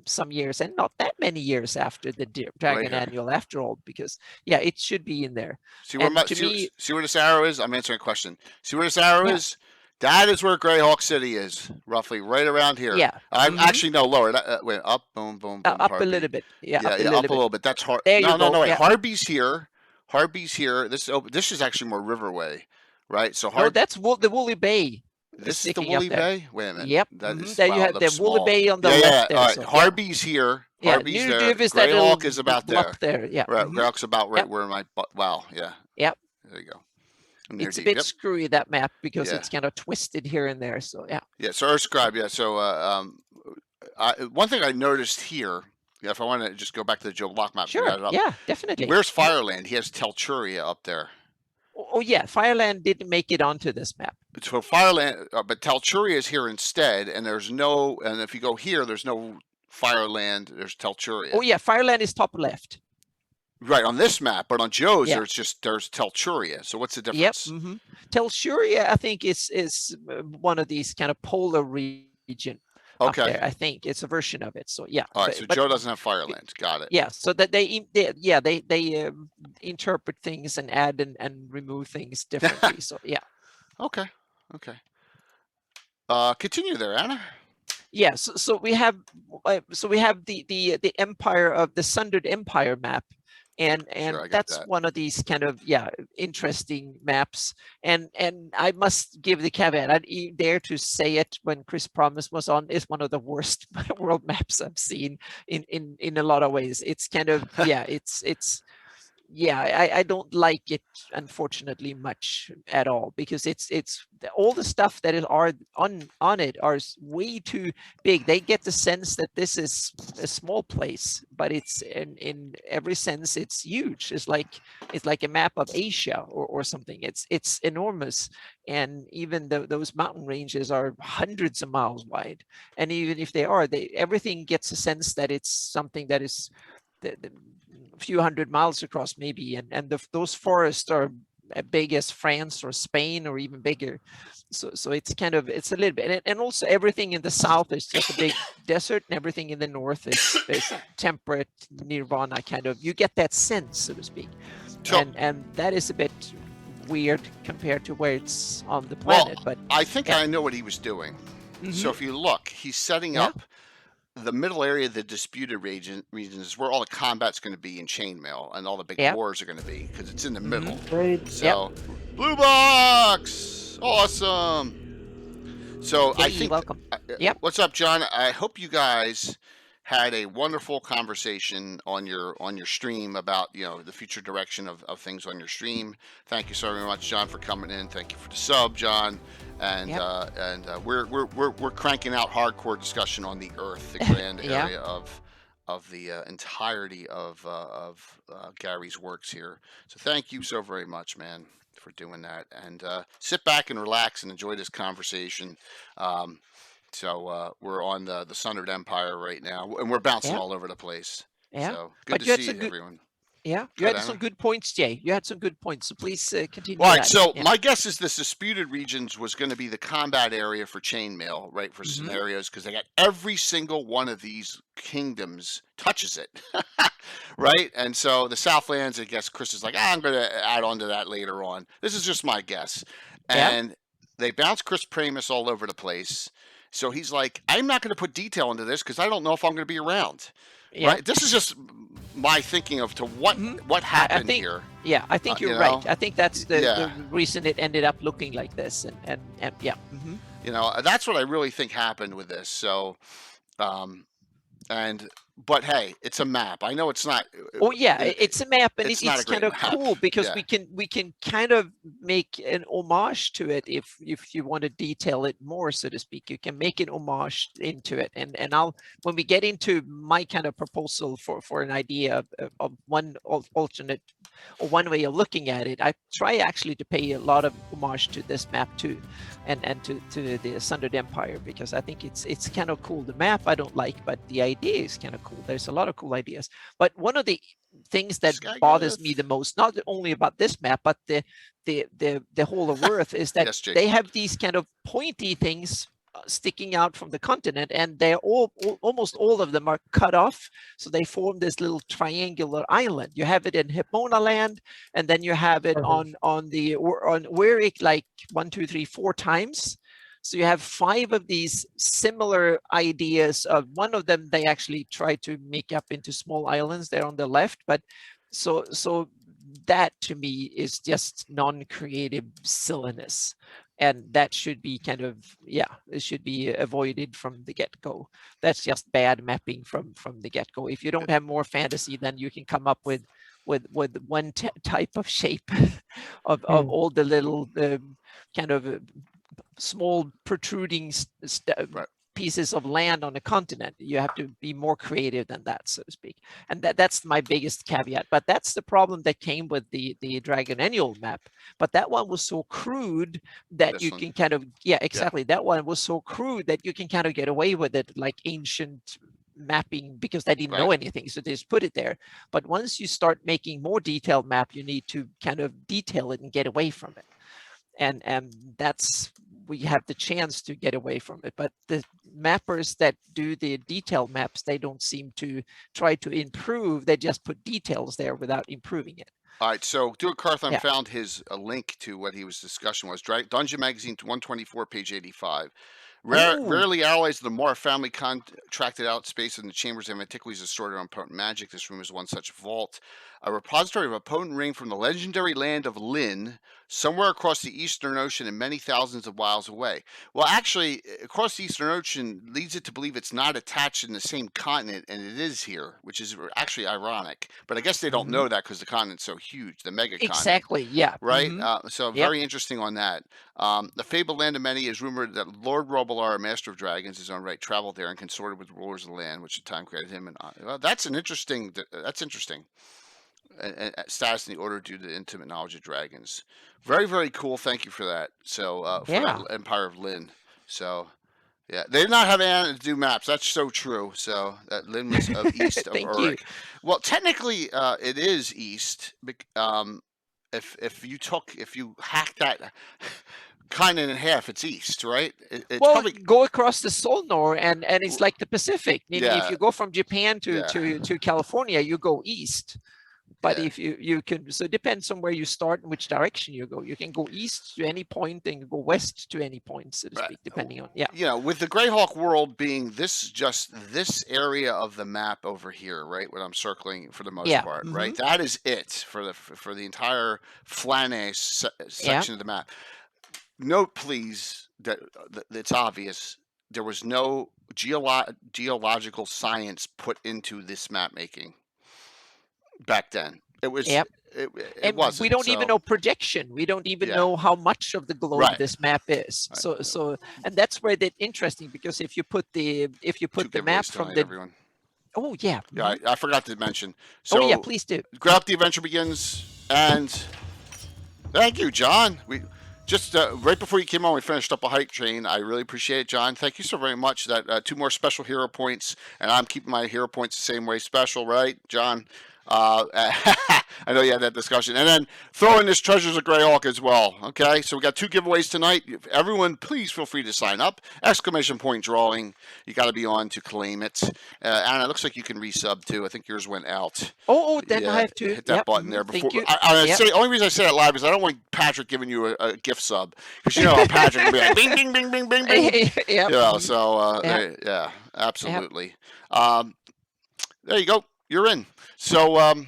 some years, and not that many years after the Dragon Annual after all, because it should be in there. See where this arrow is? I'm answering a question. See where this arrow is? That is where Greyhawk City is, roughly right around here. Yeah. I'm actually no lower. Wait, up, boom, boom, boom. Up a little bit. Up a little bit. That's hard. No. Wait. Harby's here. This is actually more Riverway, right? So that's the Woolly Bay. This is the Woolly Bay? Wait a minute. Yep. There you have the Woolly Bay on the left there. All right. Harby's here. Harby's there. Greyhawk is about there. Yeah. Right. Greyhawk's about right where my... Wow. Yeah. Yep. There you go. It's a bit screwy, that map, because it's kind of twisted here and there. So, yeah. Yeah. So Earthscribe, So one thing I noticed here, if I want to just go back to the Joe Block map. Sure. Yeah, definitely. Where's Fireland? He has Telchuria up there. Oh, yeah. Fireland didn't make it onto this map. So Fireland, but Telchuria is here instead, and and if you go here, there's no Fireland, there's Telchuria. Oh, yeah. Fireland is top left. Right, on this map, but on Joe's, Yeah. there's Telchuria. So what's the Yep. difference? Telchuria, I think, is one of these kind of polar region up Okay. there. I think it's a version of it. So yeah. All right. So but Joe doesn't have Firelands. Got it. yeah, so that they interpret things and add and remove things differently. So yeah. Okay. Okay. Continue there, Anna. Yeah, so we have the empire of the Sundered Empire map, and Sure, I got that's that. one of these kind of interesting maps. And I must give the caveat, I didn't dare to say it when Chris Promise was on, is one of the worst world maps I've seen in a lot of ways. It's kind of it's yeah, I don't like it, unfortunately, much at all, because it's all the stuff that is are on it are way too big. They get the sense that this is a small place, but it's in every sense it's huge. It's like a map of Asia or something. It's enormous, and even though those mountain ranges are hundreds of miles wide, and even if they are, everything gets a sense that it's something that is the few hundred miles across maybe, and those forests are as big as France or Spain or even bigger. So it's kind of, it's a little bit, and also everything in the south is just a big desert, and everything in the north is temperate nirvana kind of. You get that sense, so to speak, So, and that is a bit weird compared to where it's on the planet. well, But I think yeah. I know what he was doing. So Mhm. if you look, he's setting Yeah. up the middle area of the disputed regions is where all the combat's going to be in chainmail and all the big Yeah. wars are going to be, because it's in the Mhm. middle. Great. So, blue box, awesome. So I Hey, think, welcome. Yep. what's up, John? I hope you guys had a wonderful conversation on your stream about, the future direction of things on your stream. Thank you so very much, John, for coming in. Thank you for the sub, John. And Yep. we're cranking out hardcore discussion on the Earth, the grand Yeah. area of the entirety of Gary's works here. So thank you so very much, man, for doing that. And sit back and relax and enjoy this conversation. So we're on the Sundered Empire right now, and we're bouncing Yeah. all over the place. Yeah. So good But to you had see some good, everyone. yeah, you Good, had some Anna. good points, Jay. You had some good points. So please continue All right, that. so Yeah. my guess is this disputed regions was going to be the combat area for chainmail, right? For Mhm. scenarios, because they got every single one of these kingdoms touches it, right? And so the Southlands, I guess Chris is like, I'm going to add on to that later on. This is just my guess. Yeah. And they bounce Chris Pramus all over the place. So he's like, I'm not going to put detail into this because I don't know if I'm going to be around. Yeah. Right? This is just my thinking of what Mhm. what I happened think, here. yeah, I think You you're know? right. I think that's the Yeah. reason it ended up looking like this. And yeah. Mhm. That's what I really think happened with this. So, um, but hey, it's a map. I know it's not. Oh yeah, it's a map, and It's not a it's kind great of map. cool because Yeah. we can kind of make an homage to it if you want to detail it more, so to speak. You can make an homage into it, and I'll, when we get into my kind of proposal for an idea of one alternate or one way of looking at it, I try actually to pay a lot of homage to this map too, and to the Sundered Empire, because I think it's kind of cool. The map I don't like, but the idea is kind of cool. There's a lot of cool ideas. But one of the things that bothers me the most, not only about this map, but the whole of Earth, is that Yes, Jake. they have these kind of pointy things sticking out from the continent, and they're almost all of them are cut off, so they form this little triangular island. You have it in Hipmona land, and then you have it on Oerth, like 1, 2, 3, 4 times. So you have 5 of these similar ideas. Of one of them they actually try to make up into small islands there on the left, but so that to me is just non-creative silliness, and that should be kind of, it should be avoided from the get-go. That's just bad mapping from the get-go. If you don't have more fantasy, then you can come up with one type of shape of all the little kind of small protruding Right. pieces of land on a continent. You have to be more creative than that, so to speak. And that's my biggest caveat. But that's the problem that came with the Dragon Annual map. But that one was so crude that This you one. can kind of, exactly. That one was so crude that you can kind of get away with it, like ancient mapping because they didn't know anything, so they just put it there. But once you start making more detailed map, you need to kind of detail it and get away from it. And that's, we have the chance to get away from it. But the mappers that do the detailed maps, they don't seem to try to improve. They just put details there without improving it. All right, so Stuart Carthon found his link to what he was discussing was Dungeon Magazine 124, page 85. Rarely allies of the Moore family contracted out space in the chambers of antiquities are stored on potent magic. This room is one such vault. A repository of a potent ring from the legendary land of Lynn, somewhere across the Eastern Ocean and many thousands of miles away. Well, actually, across the Eastern Ocean leads it to believe it's not attached in the same continent, and it is here, which is actually ironic. But I guess they don't know that because the continent's so huge, the mega continent. Exactly, yeah. Right? So very interesting on that. The fabled land of many is rumored that Lord Robilar, master of dragons, his own right, traveled there and consorted with rulers of the land, which at the time created him. And well, that's interesting. Status in the order due to intimate knowledge of dragons. Very, very cool. Thank you for that. So for that Empire of Lynn. So yeah, they did not have Anna to do maps. That's so true. So that Lynn was east of Oerth. Well, technically, it is east. If you hack that continent in half, it's east, right? It's well, probably... go across the Solnor, and it's like the Pacific. If you go from Japan to California, you go east. But if you can, so it depends on where you start and which direction you go. You can go east to any point and go west to any point, so to speak, depending on, with the Greyhawk world being this area of the map over here, right? What I'm circling for the most part, right? That is it for the entire Flanace section of the map. Note, please, that it's obvious there was no geological science put into this map making. Back then, it was. It wasn't. We don't even know projection. We don't even know how much of the globe this map is. So, and that's where it's interesting, because if you put the map from the everyone. Oh yeah. Yeah, I forgot to mention. So, oh yeah, please do. Grab Up the Adventure Begins, and thank you, John. We just right before you came on, we finished up a hype train. I really appreciate it, John. Thank you so very much. That 2 more special hero points, and I'm keeping my hero points the same way special, right, John? I know you had that discussion. And then throw in this Treasures of Greyhawk as well. Okay, so we got 2 giveaways tonight. Everyone, please feel free to sign up. Exclamation point drawing. You got to be on to claim it. And it looks like you can resub too. I think yours went out. Then I have to hit that button there before. Thank you. The only reason I say that live is I don't want Patrick giving you a gift sub, because you know how Patrick will be like bing bing bing bing bing bing. Absolutely. There you go. You're in. So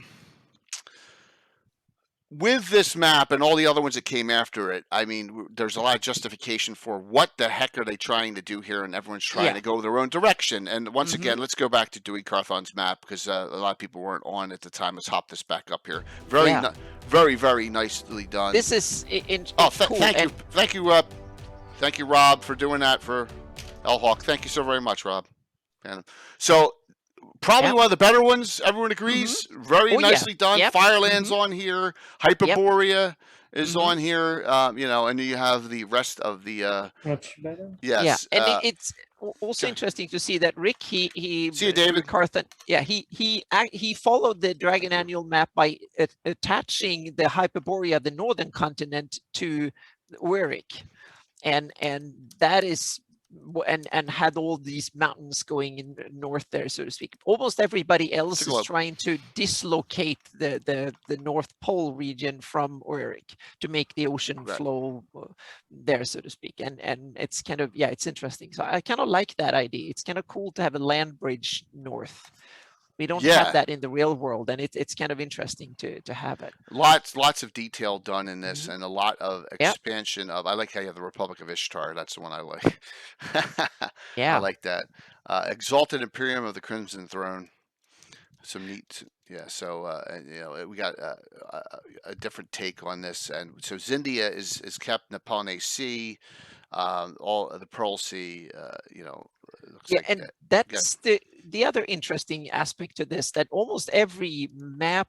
with this map and all the other ones that came after it, I mean, there's a lot of justification for what the heck are they trying to do here, and everyone's trying to go their own direction. And once again, let's go back to Dewey Carthon's map, because a lot of people weren't on at the time. Let's hop this back up here. Very, very nicely done. This is cool. Thank you, Rob, for doing that for El Hawk. Thank you so very much, Rob. And so. Probably one of the better ones. Everyone agrees. Very nicely done. Fireland's on here. Hyperborea is on here. And you have the rest of the. Much better. Yes. Yeah, and it's also interesting to see that Rick. He see you, David Carthon. Yeah, he followed the Dragon Annual map by attaching the Hyperborea, the northern continent, to Oerth, and that is. And had all these mountains going in north there, so to speak. Almost everybody else is trying to dislocate the North Pole region from Oerth to make the ocean flow there, so to speak. And it's kind of, it's interesting. So I kind of like that idea. It's kind of cool to have a land bridge north. We don't have that in the real world, and it's kind of interesting to have it. Lots of detail done in this, and a lot of expansion of. I like how you have the Republic of Ishtar. That's the one I like. I like that. Exalted Imperium of the Crimson Throne. Some neat. Yeah. So we got a different take on this, and so Zindia is kept in the Polynesia Sea. All the Pearl Sea. That's the other interesting aspect to this, that almost every map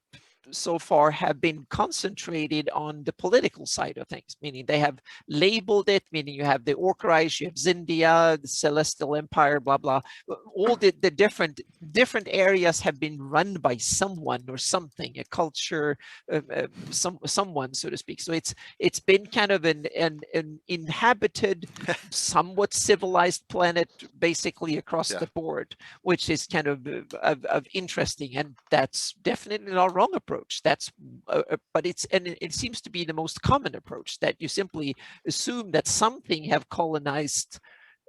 so far have been concentrated on the political side of things, meaning they have labeled it, meaning you have the Orkreich, you have Zindia, the Celestial Empire, blah, blah. All the different areas have been run by someone or something, a culture, someone, so to speak. So it's been kind of an inhabited, somewhat civilized planet, basically across the board, which is kind of interesting, and that's definitely not a wrong approach. That's but it seems to be the most common approach, that you simply assume that something have colonized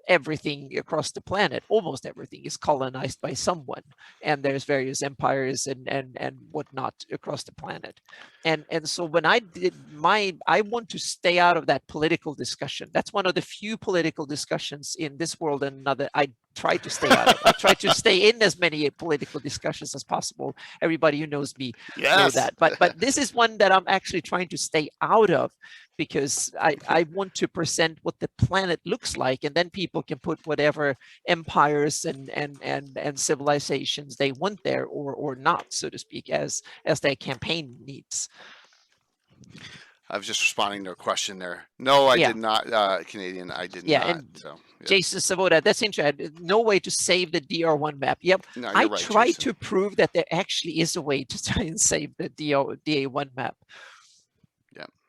everything across the planet. Almost everything is colonized by someone, and there's various empires and whatnot across the planet. And so when I did I want to stay out of that political discussion. That's one of the few political discussions in this world, and another I try to stay out of. I try to stay in as many political discussions as possible. Everybody who knows me know that. But this is one that I'm actually trying to stay out of, because I want to present what the planet looks like, and then people can put whatever empires and civilizations they want there, or not, so to speak, as their campaign needs. I was just responding to a question there. No, I did not, Canadian. I did not. And Jason Savoda, that's interesting. No way to save the DR1 map. Yep. No, I right, tried Jason. to prove that there actually is a way to try and save the DA1 map.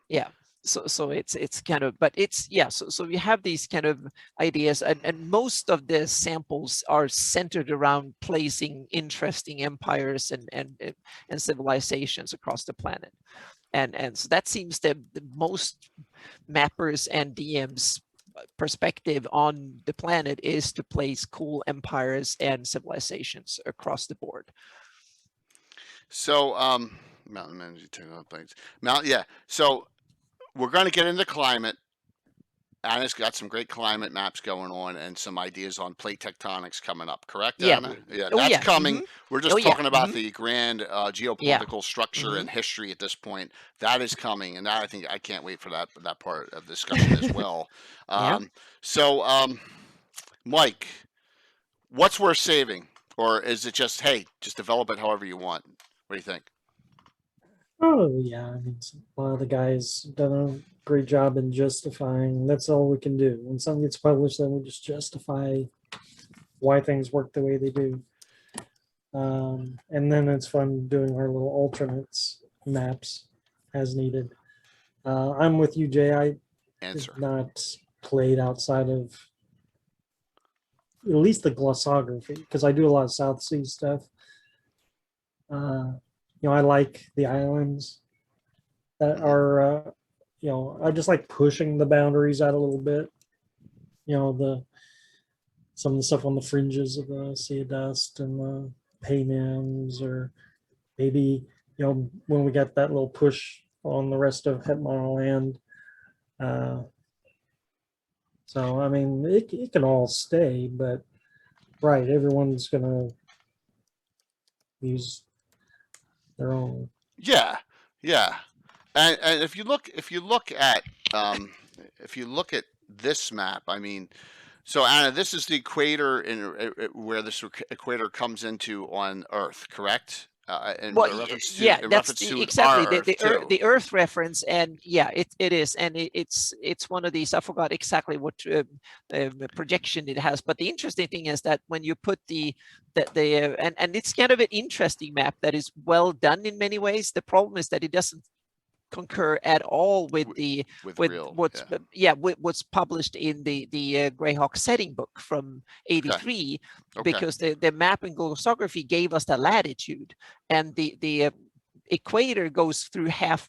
Yeah. So it's kind of, but it's, so we have these kind of ideas, and most of the samples are centered around placing interesting empires and civilizations across the planet. And so that seems the most mappers and DMs perspective on the planet is to place cool empires and civilizations across the board. So mountain energy planes. So we're going to get into climate. Anna's got some great climate maps going on and some ideas on plate tectonics coming up, correct, Anna? That's coming. We're just talking about the grand geopolitical structure and history at this point. That is coming, and that, I think, I can't wait for that part of the discussion as well. So, Mike, what's worth saving? Or is it just, hey, just develop it however you want? What do you think? Oh, yeah. I mean, a lot of the guys done a great job in justifying. That's all we can do. When something gets published, then we just justify why things work the way they do. And then it's fun doing our little alternates maps as needed. I'm with you, Jay. I have not played outside of at least the glossography, because I do a lot of South Sea stuff. I like the islands that are, I just like pushing the boundaries out a little bit. Some of the stuff on the fringes of the Sea of Dust and the Paynims, or maybe, when we get that little push on the rest of Hetman land. So, I mean, it can all stay, but right, everyone's going to use their own. Yeah. And if you look at this map, I mean, so Anna, this is the equator where this equator comes into on Earth, correct? Exactly the Earth reference, and it is, and it's one of these. I forgot exactly what projection it has, but the interesting thing is that when you put and it's kind of an interesting map that is well done in many ways. The problem is that it doesn't concur at all with what's published in the Greyhawk setting book from '83, because the map and glossography gave us the latitude, and the equator goes through halfway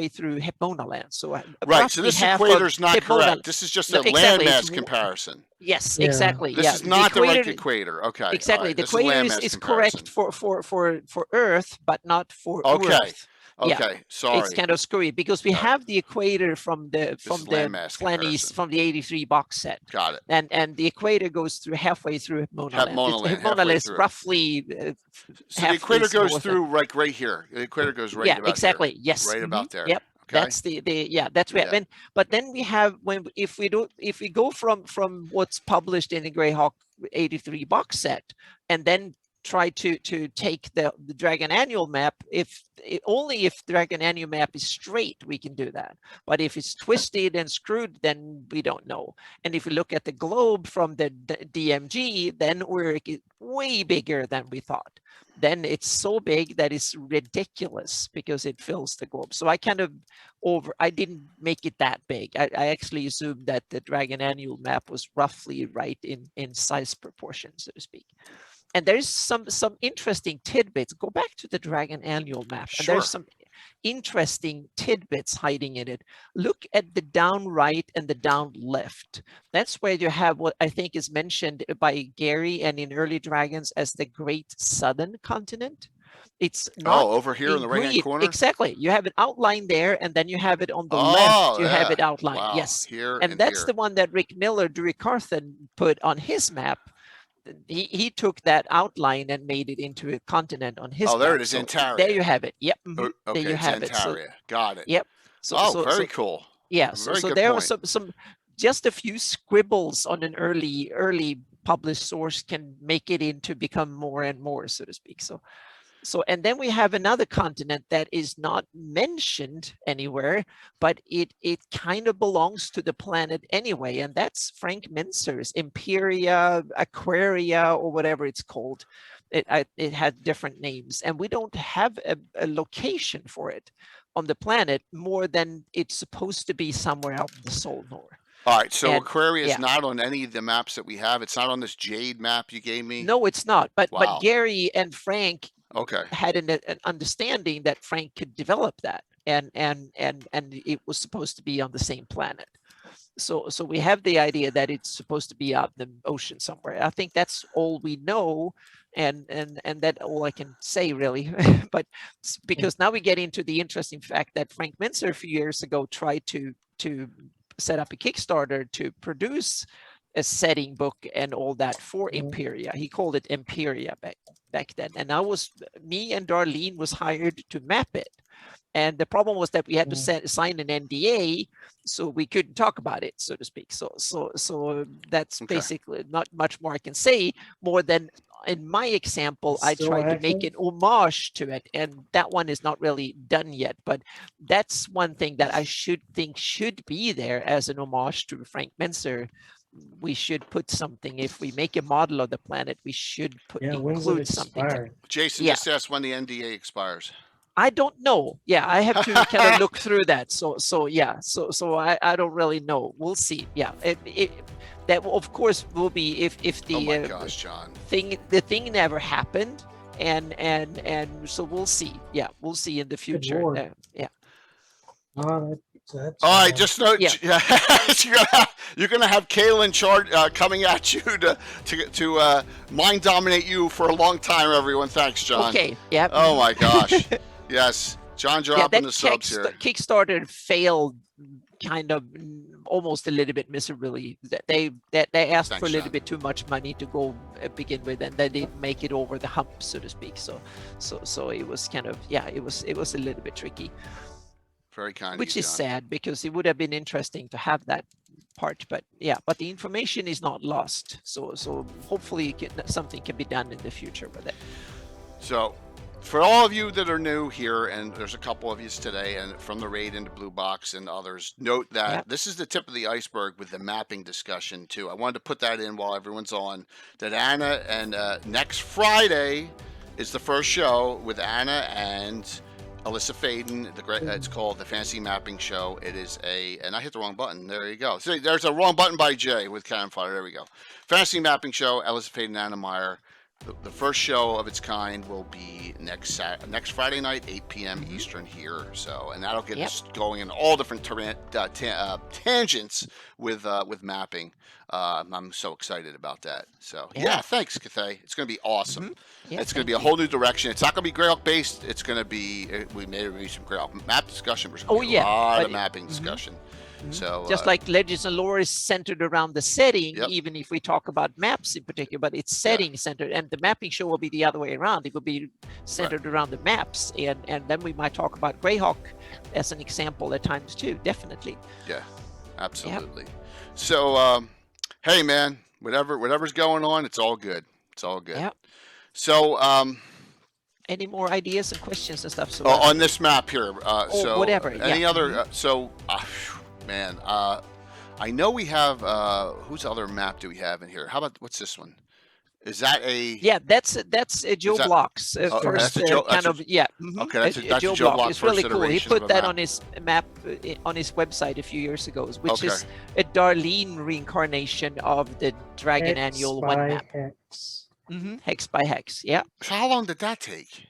through Hepmona land. So so this equator is not correct. This is just a landmass comparison. Yes, exactly. This is not the right equator. Okay. Exactly. The equator is correct for Earth, but not for Oerth. Okay, sorry. It's kind of screwy because we have the equator from the Flannies from the '83 box set. Got it. And the equator goes through halfway through Hepmona land. Hepmona is roughly. So the equator goes through right here. The equator goes right about exactly. there. Yes. Right about there. Yep. Okay. That's that's where. Yeah. But then we have if we go from what's published in the Greyhawk '83 box set, and then try to take the Dragon Annual map. Only if Dragon Annual map is straight, we can do that. But if it's twisted and screwed, then we don't know. And if we look at the globe from the DMG, then we're way bigger than we thought. Then it's so big that it's ridiculous because it fills the globe. So I kind of I didn't make it that big. I actually assumed that the Dragon Annual map was roughly right in size proportion, so to speak. And there's some interesting tidbits. Go back to the Dragon Annual map, and there's some interesting tidbits hiding in it. Look at the down right and the down left. That's where you have what I think is mentioned by Gary and in early Dragons as the Great Southern Continent. It's not over here in the right-hand corner? Exactly. You have an outline there, and then you have it on the left. You have it outlined. Wow. Yes. Here and that's here. the one that Rick Miller, Drew Carthen, put on his map. He took that outline and made it into a continent on his map. There it is, Antaria. There you have it. Yep. Okay, there you have it. So, got it. Yep. Very cool. Yeah. So there was some just a few scribbles on an early published source can make it into become more and more, so to speak. So and then we have another continent that is not mentioned anywhere, but it kind of belongs to the planet anyway, and that's Frank Mincer's Imperia, Aquaria, or whatever it's called. It had different names, and we don't have a location for it on the planet more than it's supposed to be somewhere out in the Solnor. All right, so Aquaria is not on any of the maps that we have. It's not on this Jade map you gave me. No, it's not. But Gary and Frank had an understanding that Frank could develop that, and it was supposed to be on the same planet. So we have the idea that it's supposed to be out in the ocean somewhere. I think that's all we know, and that all I can say really. But because now we get into the interesting fact that Frank Mincer a few years ago tried to set up a Kickstarter to produce a setting book and all that for Imperia. He called it Imperia back then. And me and Darlene was hired to map it. And the problem was that we had to sign an NDA, so we couldn't talk about it, so to speak. So that's basically not much more I can say, more than in my example, I tried to make an homage to it, and that one is not really done yet. But that's one thing that I should be there as an homage to Frank Mincer. We should put something. If we make a model of the planet, we should include something. Jason just asked when the NDA expires. I don't know. Yeah, I have to kind of look through that. So I don't really know. We'll see. Yeah, that of course will be if the oh my gosh, John, the thing never happened, and so we'll see. Yeah, we'll see in the future. Yeah. That's all right, just note, you're gonna have Kaylin coming at you to mind dominate you for a long time. Everyone, thanks, John. Okay. Yeah. Oh my gosh. Yes, John dropping the subs here. Kickstarter failed, kind of almost a little bit miserably. They asked for a little bit too much money to go begin with, and they didn't make it over the hump, so to speak. So it was kind of it was a little bit tricky. Very kind. Which is sad, because it would have been interesting to have that part, but the information is not lost. So hopefully something can be done in the future with it. So for all of you that are new here, and there's a couple of you today, and from the raid into Blue Box and others, note that this is the tip of the iceberg with the mapping discussion too. I wanted to put that in while everyone's on. That Anna and next Friday is the first show with Anna and Alyssa Faden. It's called the Fantasy Mapping Show. It is and I hit the wrong button. There you go. So there's a wrong button by Jay with Cannon Fire. There we go. Fantasy Mapping Show, Alyssa Faden and Anna Meyer. The first show of its kind will be next Friday night, 8 p.m. Eastern here. So, and that'll get us going in all different tangents with mapping. I'm so excited about that. So, thanks, Cathay. It's going to be awesome. It's going to be a whole new direction. It's not going to be Greyhawk based. It's going to be, we may be some Greyhawk map discussion. There's going to be a lot of mapping discussion. So just like Legends and Lore is centered around the setting, even if we talk about maps in particular, but it's setting centered, and the mapping show will be the other way around. It will be centered around the maps, and then we might talk about Greyhawk as an example at times too. Definitely. Yeah, absolutely. So, hey man, whatever's going on, it's all good. It's all good. Yep. So Any more ideas and questions and stuff? So on this map here. So whatever, Any yeah. other? Man. I know we have. Whose other map do we have in here? How about what's this one? Is that a? Yeah, that's Joe that- Block's Oh, first that's a Joe- kind that's of mhm, Okay, that's a Joe Joe Block. Block It's really first cool. He iteration of put a that map. on his map on his website a few years ago, which Okay. is a Darlene reincarnation of the Dragon Hex Annual by one map. hex. Hex by hex. Yeah, So how long did that take?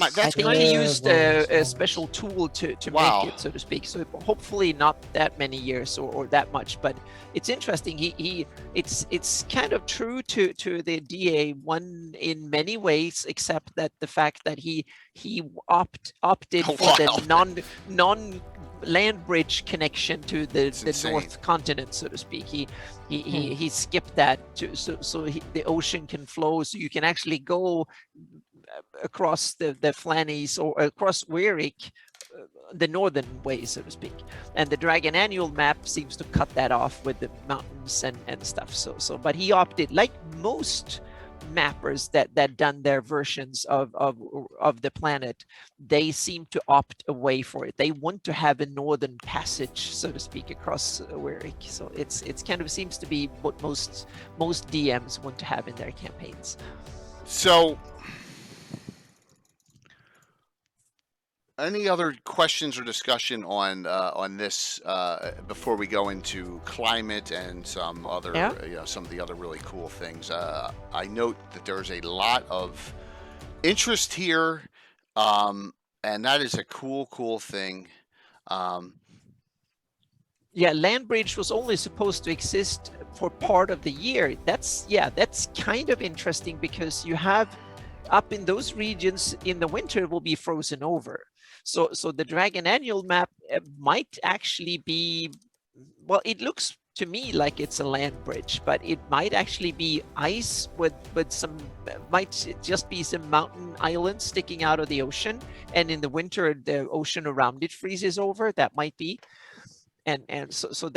I That's think kind he of, used Several a months. special tool to Wow. make it, so to speak. So hopefully not that many years or that much, but it's interesting. It's kind of true to the DA1 in many ways, except that the fact that he opted for the Wild. non land bridge connection to the insane. North continent, so to speak. He skipped that so the ocean can flow, so you can actually go across the Flannies or across Weirich, the northern way, so to speak. And the Dragon Annual map seems to cut that off with the mountains and stuff. So but he opted, like most mappers that done their versions of the planet, they seem to opt away for it. They want to have a northern passage, so to speak, across Weirich. So it's kind of seems to be what most DMs want to have in their campaigns. So, any other questions or discussion on this before we go into climate and some other, some of the other really cool things? I note that there's a lot of interest here, and that is a cool thing. Yeah, land bridge was only supposed to exist for part of the year. That's kind of interesting, because you have up in those regions in the winter will be frozen over. So the Dragon Annual map might actually be, well, it looks to me like it's a land bridge, but it might actually be ice with some, might just be some mountain islands sticking out of the ocean, and in the winter the ocean around it freezes over. That might be. And so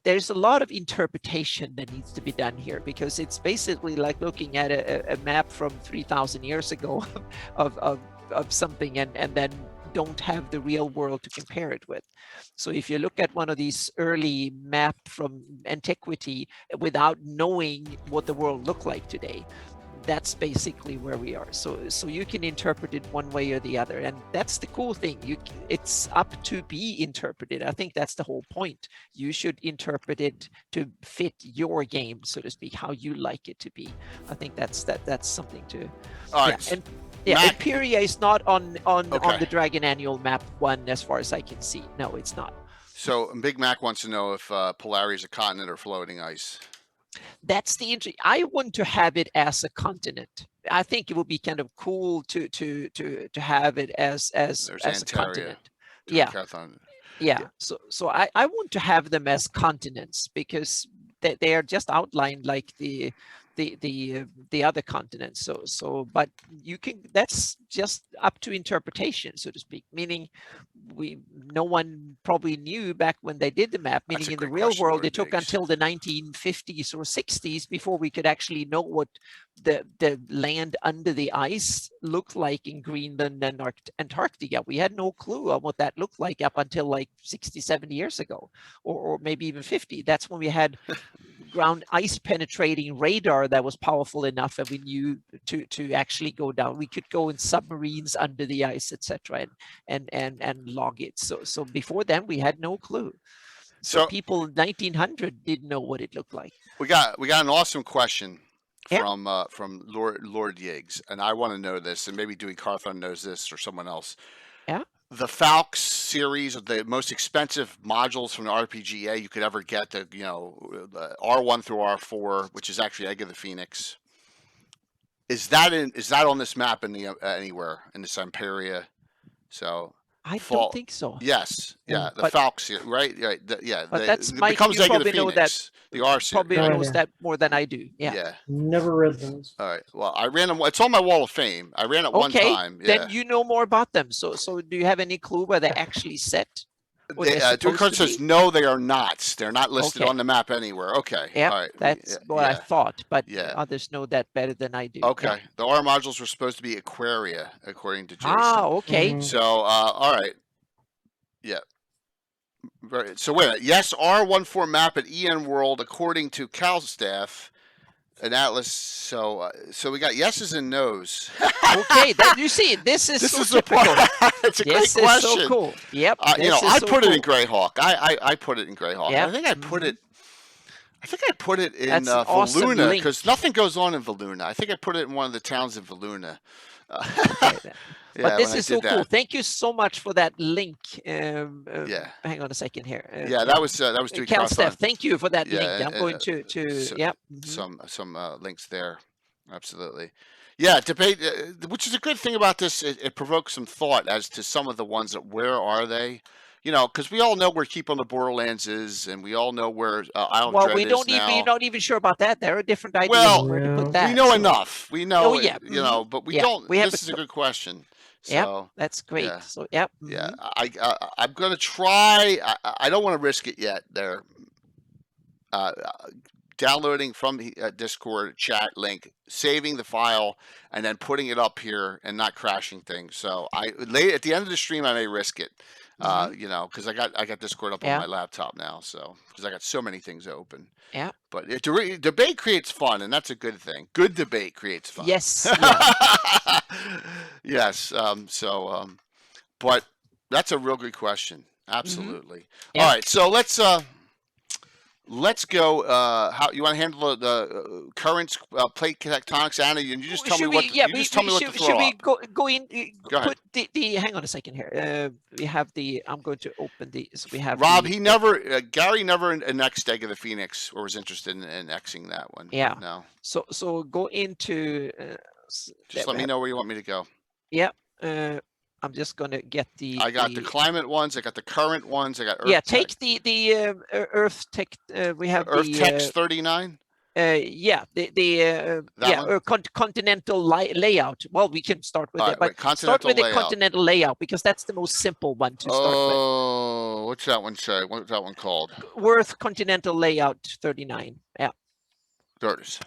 there's a lot of interpretation that needs to be done here, because it's basically like looking at a map from 3,000 years ago of something, and then don't have the real world to compare it with. So if you look at one of these early map from antiquity without knowing what the world looked like today, that's basically where we are. So you can interpret it one way or the other, and that's the cool thing. It's up to be interpreted. I think that's the whole point. You should interpret it to fit your game, so to speak, how you like it to be. I think that's something to. All right. And Imperia is not on the Dragon Annual map 1, as far as I can see. No, it's not. So Big Mac wants to know if Polari is a continent or floating ice. That's the interest. I want to have it as a continent. I think it would be kind of cool to have it as a continent. Yeah. So I want to have them as continents, because they are just outlined like the other continents. So but you can, that's just up to interpretation, so to speak, meaning no one probably knew back when they did the map, meaning in the real world it took until the 1950s or 60s before we could actually know what the land under the ice looked like in Greenland and Antarctica. We had no clue on what that looked like up until like 60, 70 years ago, or maybe even 50. That's when we had ground ice penetrating radar that was powerful enough, and we knew to actually go down. We could go in submarines under the ice, etc., and log it. So before then we had no clue. So people in 1900 didn't know what it looked like. We got an awesome question from Lord Yiggs, and I want to know this, and maybe Dewey Carthon knows this, or someone else. Yeah. The Falx series of the most expensive modules from the RPGA you could ever get, the R1 through R4, which is actually Egg of the Phoenix. Is that on this map anywhere in this Imperia? So I don't think so. Yes, yeah, the Falx, right? Yeah, but that's it becomes Egg of the Phoenix. The R series probably knows that more than I do. Yeah. Never read those. All right. Well, I ran them. It's on my wall of fame. I ran it one time. Then you know more about them. So do you have any clue where they're actually set? Or they're Dewey supposed Carson to says be? no, they are not. They're not listed Okay. on the map anywhere. Okay. Yeah, All right. that's what I thought, but Yeah. others know that better than I do. Okay. Yeah. The R modules were supposed to be Aquaria, according to Jason. Ah, okay. Mhm. So, all right. Yeah. Right. So wait a minute. Yes, R14 map at EN World, according to CalStaff, an atlas. So, so we got yeses and nos. Okay, you see, this is so the typical. part. It's a This great is question. so cool. Yep. You know, this is I so put it in cool. Greyhawk. I put it in Greyhawk. Yep. I think I put it. I think I put it in That's an awesome Valuna link. because nothing goes on in Valuna. I think I put it in one of the towns in Valuna. Okay, then. Yeah, But this when I is so did cool. that. Thank you so much for that link. Yeah. Hang on a second here. Yeah, that was Dewey Cal Carson. Steph, thank you for that Yeah, link. I'm going to so- yep. some links there. Absolutely. Yeah, debate, which is a good thing about this. It provokes some thought as to some of the ones that where are they? You know, because we all know where Keep on the Borderlands is, and we all know where Isle of Well, Dread we is don't now. we're not even sure about that. There are different ideas Well, of where to yeah. put that. we know so- enough. We know, Oh, yeah, you know, but we yeah, don't. we have This is a good question. Yep, So, that's great. yeah. So yep. yeah, I'm gonna try. I don't want to risk it yet. There, downloading from the Discord chat link, saving the file, and then putting it up here and not crashing things. So at the end of the stream, I may risk it. You know, because I got Discord up on Yeah. my laptop now. So because I got so many things open. Yeah. But debate creates fun, and that's a good thing. Good debate creates fun. Yes. yes. Yes. But that's a real good question. Absolutely. Yeah. All right. So let's go. How you want to handle the current plate tectonics, Anna? And you just tell me what. Tell me what to throw should we up. go in? Go ahead. Put the. Hang on a second here. We have the. I'm going to open the. So we have. Rob, Gary never annexed Egg of the Phoenix or was interested in annexing that one. Yeah. No. So go into. Just let me know where you want me to go. Yeah. I'm just going to get the. I got the climate ones. I got the current ones. I got Earth. Yeah. Take the Earth tech. We have Earth the Text 39. Yeah, continental layout. Well, we can start with it, but start with the continental layout because that's the most simple one to start with. Oh, what's that one say? What's that one called? Oerth Continental Layout 39. Yeah. There it is.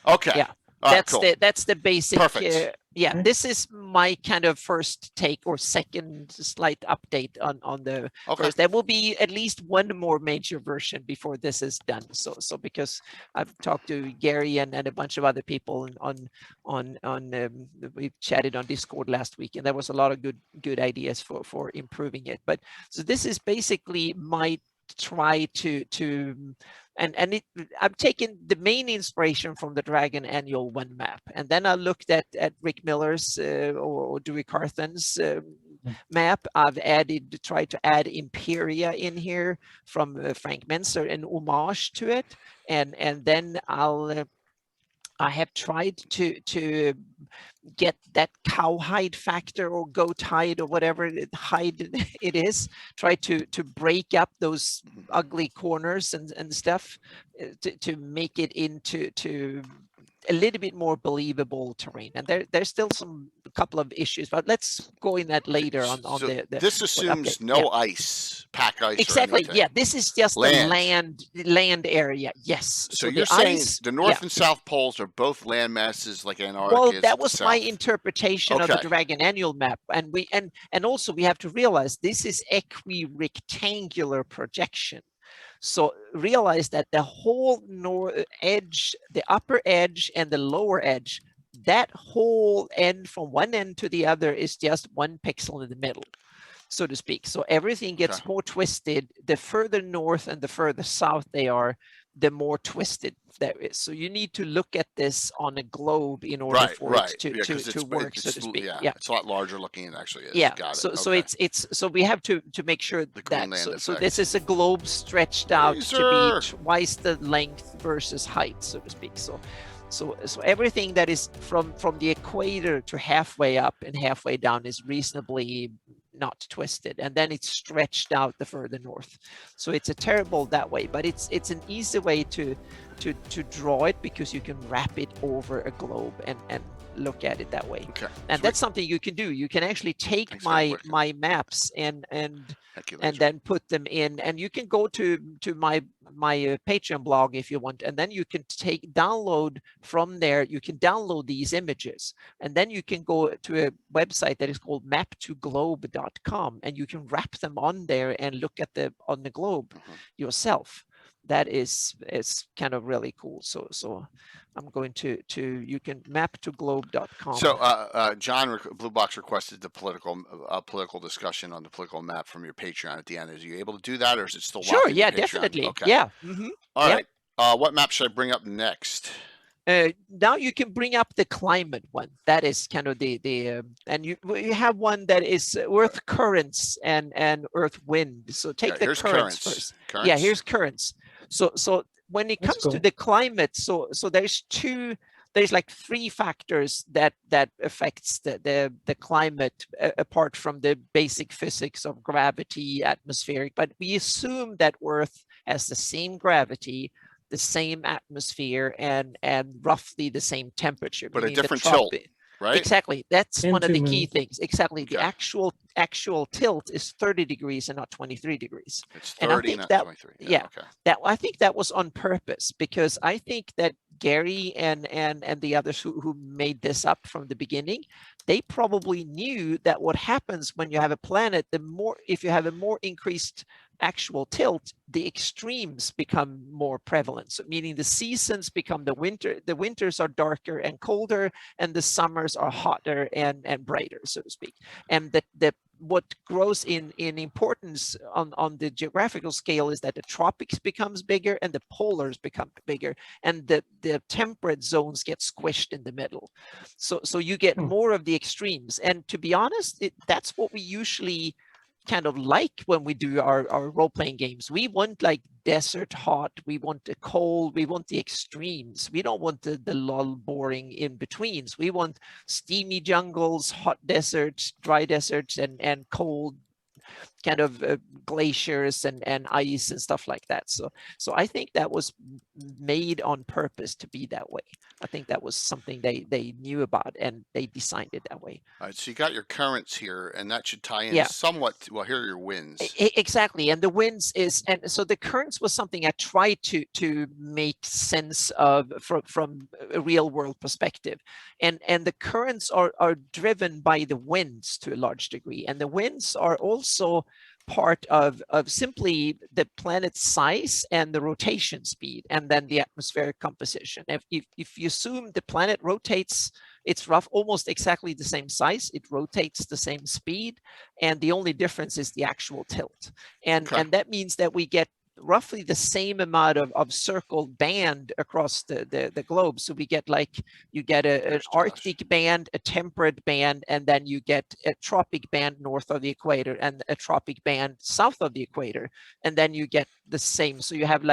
Okay. Yeah. That's the basic. Perfect. Yeah, this is my kind of first take or second slight update on the first. There will be at least one more major version before this is done. So because I've talked to Gary and a bunch of other people we chatted on Discord last week, and there was a lot of good ideas for improving it. But so this is basically my try to I've taken the main inspiration from the Dragon Annual 1 map, and then I looked at Rick Miller's or Dewey Carson's map. I've tried to add Imperia in here from Frank Menser, an homage to it, and then I have tried to get that cowhide factor or goat hide or whatever hide it is. Try to break up those ugly corners and stuff to make it into a little bit more believable terrain. And there's still a couple of issues, but let's go in that later on the this assumes ice, pack ice. Exactly. Yeah, this is just the land area. Yes. So you're saying the north and south poles are both land masses like Antarctica. Well, that was my interpretation of the Dragon Annual map, and also we have to realize this is equi-rectangular projection. So realize that the whole north edge, the upper edge and the lower edge, that whole end from one end to the other is just one pixel in the middle, so to speak. So everything gets more twisted. The further north and the further south they are, the more twisted there is. So you need to look at this on a globe in order for it to work, so to speak. Yeah, it's a lot larger looking it actually is. Yeah. Got it. So so we have to make sure that so this is a globe stretched out to be twice the length versus height, so to speak. So everything that is from the equator to halfway up and halfway down is reasonably not twisted, and then it's stretched out the further north. So it's a terrible that way, but it's an easy way to draw it because you can wrap it over a globe and look at it that way. Okay. And Sweet. that's something you can do. You can actually take Thanks for my working. my maps and Heck you, Laser. then put them in, and you can go to my Patreon blog if you want, and then you can download from there. You can download these images, and then you can go to a website that is called map2globe.com, and you can wrap them on there and look at on the globe yourself. That is kind of really cool. So I'm going to you can map2globe.com. So John Blue Box requested the political discussion on the political map from your Patreon at the end. Is you able to do that, or is it still Sure, locked in your yeah, Patreon? definitely. Okay. Yeah. All right. What map should I bring up next? Now you can bring up the climate one. That is kind of and you have one that is Earth currents and Earth wind. So take the currents first. Yeah, here's currents. So when it comes to the climate, so there's like three factors that affects the climate apart from the basic physics of gravity, atmospheric. But we assume that Earth has the same gravity, the same atmosphere, and roughly the same temperature. But a different tilt, right? Exactly. That's one of the key things. Exactly. Okay. The actual tilt is 30 degrees and not 23 degrees. It's 30, and I think not 23. Yeah. Okay. I think that was on purpose, because I think that Gary and the others who made this up from the beginning, they probably knew that what happens when you have a planet, if you have a more increased actual tilt, the extremes become more prevalent. So meaning the seasons become the winters are darker and colder, and the summers are hotter and brighter, so to speak. And what grows in importance on the geographical scale is that the tropics becomes bigger and the polars become bigger, and the temperate zones get squished in the middle. So you get more of the extremes. And to be honest, that's what we usually kind of like when we do our role-playing games. We want like desert hot, we want the cold, we want the extremes. We don't want the lull boring in betweens. We want steamy jungles, hot deserts, dry deserts, and cold kind of glaciers and ice and stuff like that. So I think that was made on purpose to be that way. I think that was something they knew about, and they designed it that way. All right, so you got your currents here, and that should tie in somewhat. Well, here are your winds. Exactly, and the winds and so the currents was something I tried to make sense of from a real world perspective, and the currents are driven by the winds to a large degree, and the winds are also part of simply the planet's size and the rotation speed, and then the atmospheric composition. If you assume the planet rotates, it's almost exactly the same size, it rotates the same speed, and the only difference is the actual tilt. And that means that we get roughly the same amount of circled band across the globe. So we get you get an Arctic band, a temperate band, and then you get a tropic band north of the equator and a tropic band south of the equator. And then you get the same. So you have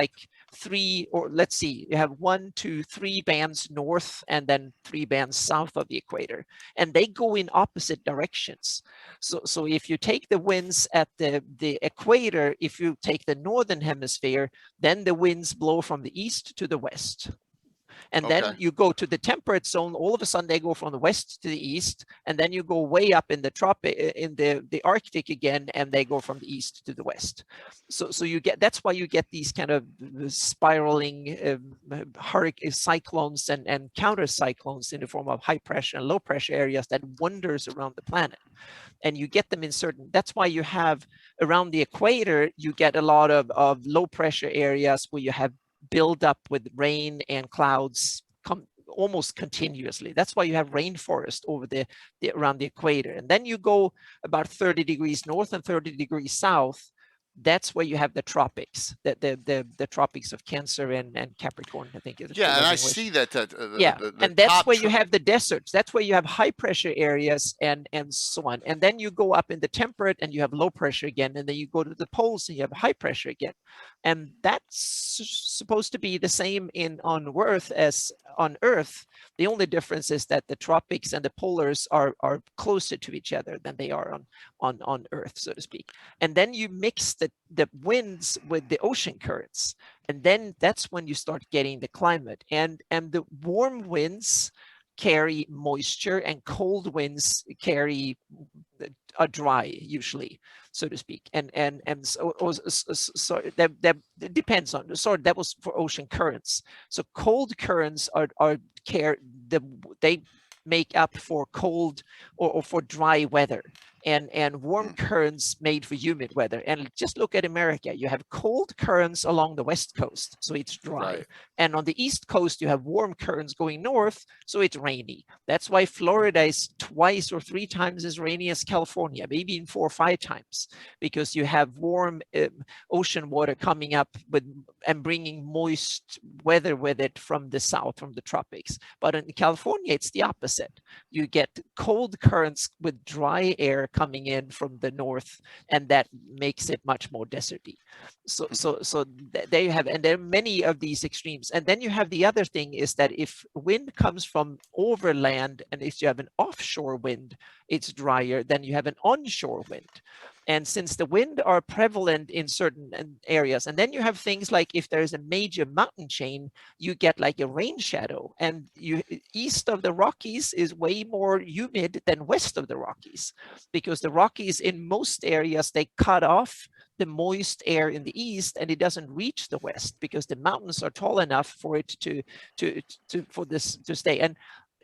you have 1, 2, 3 bands north and then 3 bands south of the equator, and they go in opposite directions. So if you take the winds at the equator, if you take the northern hemisphere, then the winds blow from the east to the west. And then you go to the temperate zone, all of a sudden they go from the west to the east, and then you go way up in the the Arctic again, and they go from the east to the west. So you get, that's why you get these kind of spiraling hurricane cyclones and counter cyclones in the form of high pressure and low pressure areas that wanders around the planet. And you get them in that's why you have around the equator, you get a lot of low pressure areas where you have build up with rain and clouds almost continuously. That's why you have rainforest over around the equator. And then you go about 30 degrees north and 30 degrees south. That's where you have the tropics, the tropics of Cancer and Capricorn, I think. And I see that. And that's where you have the deserts. That's where you have high pressure areas and so on. And then you go up in the temperate and you have low pressure again. And then you go to the poles and you have high pressure again. And that's supposed to be the same on Earth as on Earth. The only difference is that the tropics and the polars are closer to each other than they are on Earth, so to speak. And then you mix the winds with the ocean currents, and then that's when you start getting the climate. And the warm winds carry moisture, and cold winds carry a dry, usually, so to speak. And so that depends on, sorry, that was for ocean currents. So cold currents they make up for cold or for dry weather, and warm currents made for humid weather. And just look at America. You have cold currents along the west coast, so it's dry. Right. And on the east coast, you have warm currents going north, so it's rainy. That's why Florida is twice or three times as rainy as California, maybe even 4 or 5 times, because you have warm ocean water coming up and bringing moist weather with it from the south, from the tropics. But in California, it's the opposite. You get cold currents with dry air coming in from the north, and that makes it much more deserty. So there you have, and there are many of these extremes. And then you have the other thing is that if wind comes from overland, and if you have an offshore wind, it's drier than you have an onshore wind. And since the wind are prevalent in certain areas, and then you have things like if there's a major mountain chain, you get like a rain shadow, and east of the Rockies is way more humid than west of the Rockies, because the Rockies in most areas, they cut off the moist air in the east, and it doesn't reach the west because the mountains are tall enough for it for this to stay. And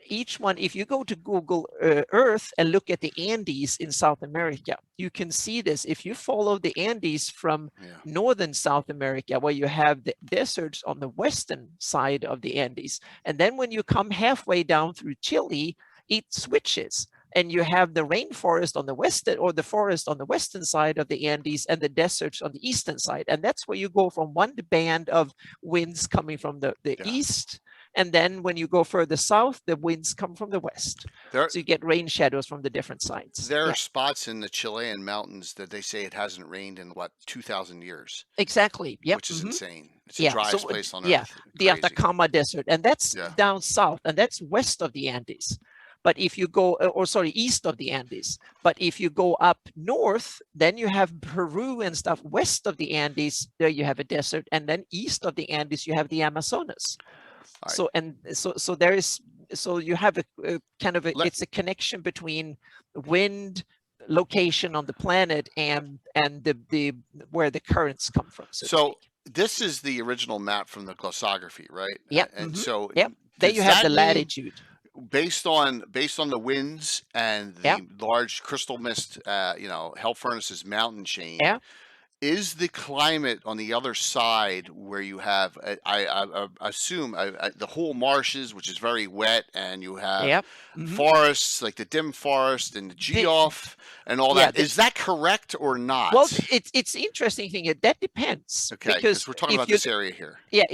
each one, if you go to Google Earth and look at the Andes in South America, you can see this. If you follow the Andes from northern South America, where you have the deserts on the western side of the Andes, and then when you come halfway down through Chile, it switches. And you have the rainforest on the western, or the forest on the western side of the Andes, and the deserts on the eastern side. And that's where you go from one band of winds coming from the east. And then when you go further south, the winds come from the west. So you get rain shadows from the different sides. There are spots in the Chilean mountains that they say it hasn't rained in, 2,000 years? Exactly. Yep. Which is insane. It's the driest place on Earth. Yeah, the Crazy. Atacama Desert. And that's down south, and that's west of the Andes. But if you go, east of the Andes. But if you go up north, then you have Peru and stuff. West of the Andes, there you have a desert. And then east of the Andes, you have the Amazonas. Right. So there is, so you have a kind of it's a connection between wind, location on the planet, and the where the currents come from. So this is the original map from the glossography, right? Yeah. And so there you have the latitude. Based on the winds and the large crystal mist, hell furnaces mountain chain. Yeah. Is the climate on the other side where you have, I assume, the whole marshes, which is very wet, and you have forests like the dim forest and the geoff and all that? Is that correct or not? Well, it's interesting thing. That depends. Okay, because we're talking about this area here. Yeah,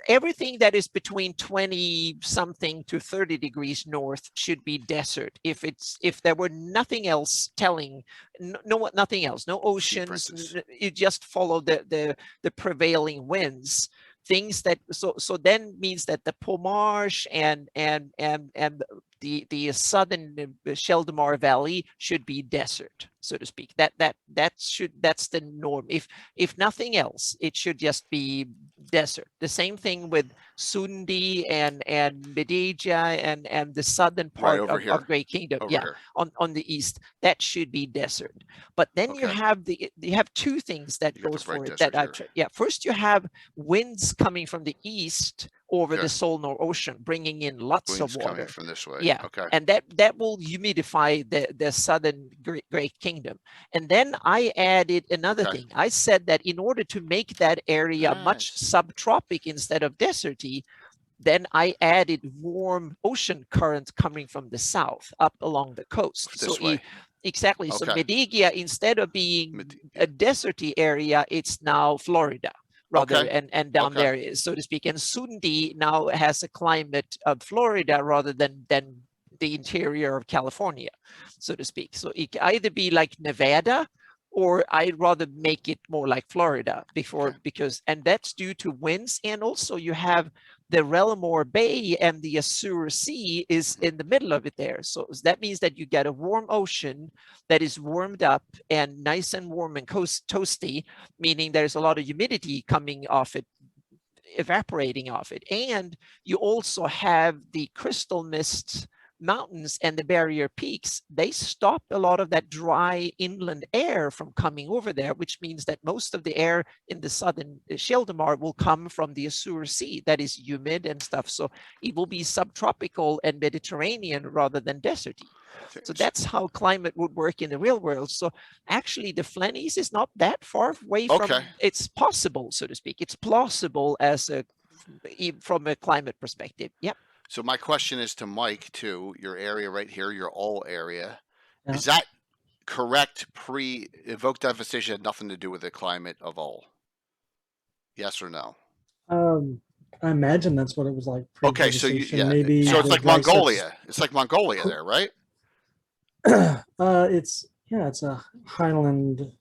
everything that is between 20 something to 30 degrees north should be desert. If there were nothing else telling, nothing else, no oceans, you just follow the prevailing winds. Things that so then means that the Pomarche and the southern Sheldamar Valley should be desert, so to speak. That's the norm. If nothing else, it should just be desert. The same thing with Sundi and Medeja and the southern part of Great Kingdom. On the east, that should be desert. But then you have two things that goes for it. First you have winds coming from the east over the Solnor Ocean, bringing in lots of water coming from this way. Yeah, and that will humidify the southern Great Kingdom. And then I added another thing. I said that in order to make that area much subtropic instead of deserty, then I added warm ocean currents coming from the south up along the coast. Exactly. So Medegia, instead of being a deserty area, it's now Florida. Rather and down there, so to speak. And Sundi now has a climate of Florida rather than the interior of California, so to speak. So it can either be like Nevada, or I'd rather make it more like Florida because that's due to winds, and also you have the Rellamore Bay and the Azure Sea is in the middle of it there. So that means that you get a warm ocean that is warmed up and nice and warm and toasty, meaning there's a lot of humidity coming off it, evaporating off it. And you also have the crystal mist mountains and the barrier peaks, they stopped a lot of that dry inland air from coming over there, which means that most of the air in the southern Scheldemar will come from the Azure Sea that is humid and stuff. So it will be subtropical and Mediterranean rather than deserty. So that's how climate would work in the real world. So actually the Flenies is not that far away from, it's possible, so to speak. It's plausible as from a climate perspective. Yeah. So my question is to Mike too, your area right here, your all area. Yeah. Is that correct evoked devastation had nothing to do with the climate of all? Yes or no? I imagine that's what it was like. Okay, so maybe so it's like Mongolia. It's like Mongolia there, right? It's a highland.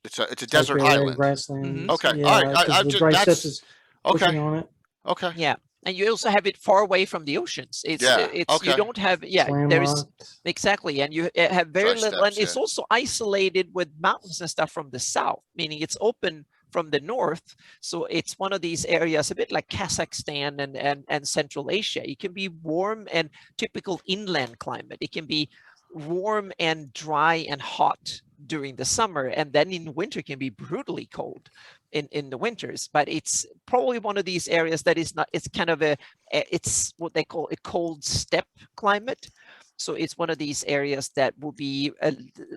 It's a desert highland. Grassland. Okay, Yeah, all right. the dry steppe is pushing on it. Okay. Yeah. And you also have it far away from the oceans. You don't have, there is, exactly. And you have very little, and it's also isolated with mountains and stuff from the south, meaning it's open from the north. So it's one of these areas, a bit like Kazakhstan and Central Asia. It can be warm and typical inland climate. It can be warm and dry and hot during the summer, and then in winter can be brutally cold in the winters. But it's probably one of these areas that is not, it's kind of it's what they call a cold steppe climate. So it's one of these areas that will be a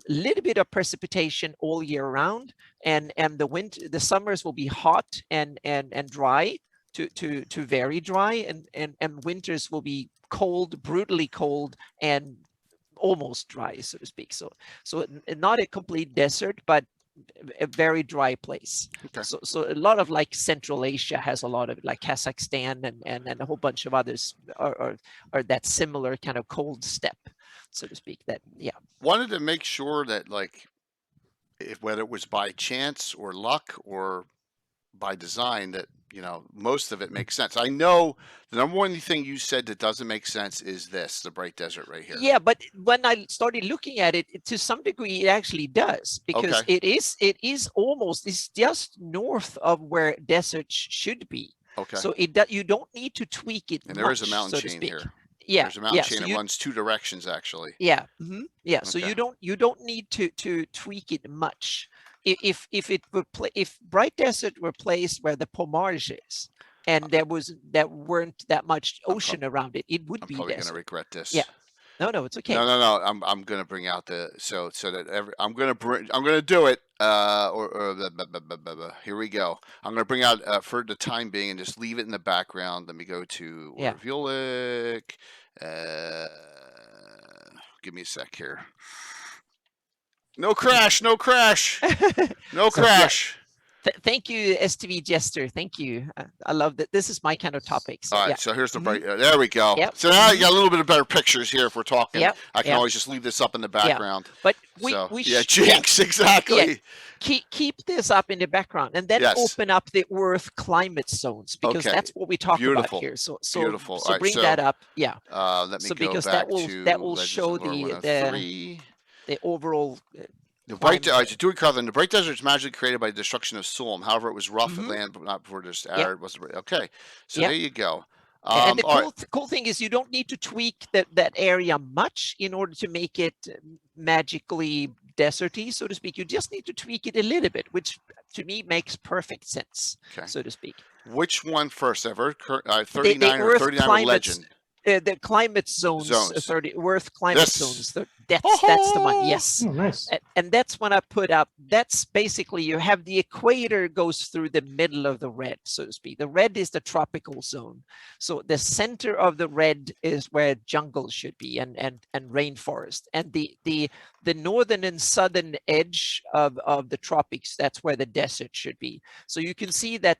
little bit of precipitation all year round, and the summers will be hot and dry to very dry, and winters will be cold, brutally cold, and almost dry, so to speak. So not a complete desert, but a very dry place. Okay. So a lot of like Central Asia has a lot of like Kazakhstan and a whole bunch of others are that similar kind of cold steppe, so to speak. That wanted to make sure that like whether it was by chance or luck or by design that most of it makes sense. I know the number one thing you said that doesn't make sense is the bright desert right here. Yeah, but when I started looking at it, to some degree, it actually does, because it is almost, it's just north of where desert should be. Okay. So you don't need to tweak it. And there is a mountain chain here. Yeah, there's a mountain chain that runs two directions actually. Yeah, yeah. Okay. So you don't need to tweak it much. If Bright Desert were placed where the Pomarge is, and there weren't that much ocean around it, it would be desert. I'm probably gonna regret this. Yeah. No, it's okay. No. I'm gonna bring out so that I'm gonna do it. Here we go. I'm gonna bring out for the time being and just leave it in the background. Let me go to Orvulic. Give me a sec here. No crash. No crash. Thank you, STV Jester. Thank you. I love that. This is my kind of topic. So, all right. So here's the bright. There we go. Yep. So now you got a little bit of better pictures here if we're talking. Yep. I can always just leave this up in the background. But we jinx exactly. Yeah. Keep this up in the background, and then open up the Oerth climate zones, because that's what we talk about here. So beautiful. So bring that up. Yeah. Let me go back to that will show the overall. The bright desert is magically created by the destruction of Sulm. However, it was rough land, but not before just arid. Okay, so there you go. And the cool thing is you don't need to tweak that area much in order to make it magically deserty, so to speak. You just need to tweak it a little bit, which to me makes perfect sense, so to speak. Which one first? Ever 39 or 39 Legend? The climate zones. 30 Oerth climate zones. That's the one. Yes. Oh, nice. And that's when I put up. That's basically you have the equator goes through the middle of the red, so to speak. The red is the tropical zone. So the center of the red is where jungle should be and rainforest. And the northern and southern edge of the tropics, that's where the desert should be. So you can see that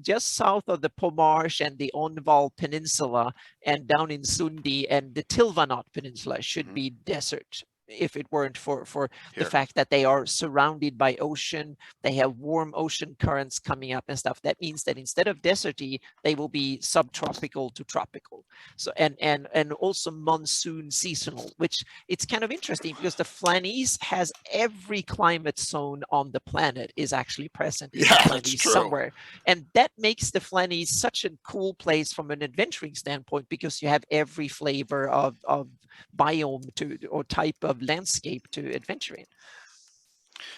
just south of the Pomarge and the Onval Peninsula and down in Sundi and the Tilvanot Peninsula should be desert. if it weren't for the Here. fact that they are surrounded by ocean. They have warm ocean currents coming up and stuff. That means that instead of deserty, they will be subtropical to tropical. So and also monsoon seasonal, which it's kind of interesting because the Flanies has every climate zone on the planet is actually present in the Yeah, that's Flanies true. somewhere. And that makes the Flanies such a cool place from an adventuring standpoint, because you have every flavor of biome to or type of landscape to adventure in.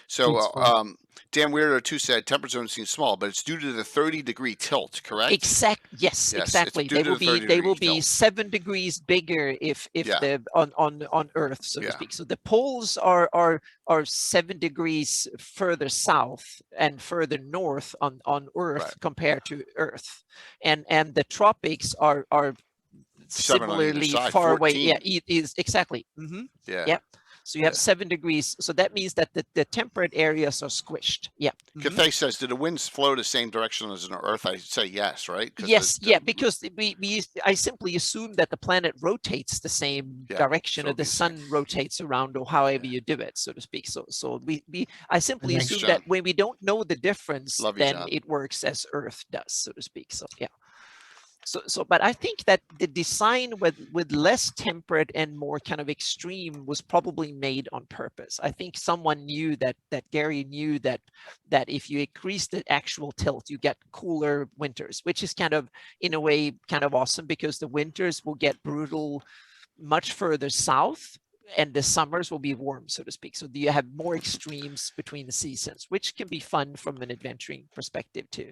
So, It's fun. Dan Weirdo 2 said temperature zone seems small, but it's due to the 30-degree tilt, correct? Yes, Yes, exactly. it's due to the 30 They will degree be tilt. 7 degrees bigger if Yeah. the on Earth, so to Yeah. speak. So the poles are 7 degrees further south and further north on Earth Right. compared to Earth, and the tropics are 7 on either similarly side, far away. 14. Yeah, it is exactly. Yeah. Yep. So you have Yeah. 7 degrees. So that means that the temperate areas are squished. Yeah. Cathay says, "Do the winds flow the same direction as on Earth?" I say yes, right? Yes, yeah, because I simply assume that the planet rotates the same Yeah, direction, so or it'd be the the sun same. rotates around, or however Yeah. you do it, so to speak. So I simply Thanks, assume John. that when we don't know the difference, Love you, then John. it works as Earth does, so to speak. So yeah. But I think that the design with less temperate and more kind of extreme was probably made on purpose. I think someone knew that Gary knew that if you increase the actual tilt, you get cooler winters, which is kind of in a way kind of awesome, because the winters will get brutal much further south and the summers will be warm, so to speak. So you have more extremes between the seasons, which can be fun from an adventuring perspective too.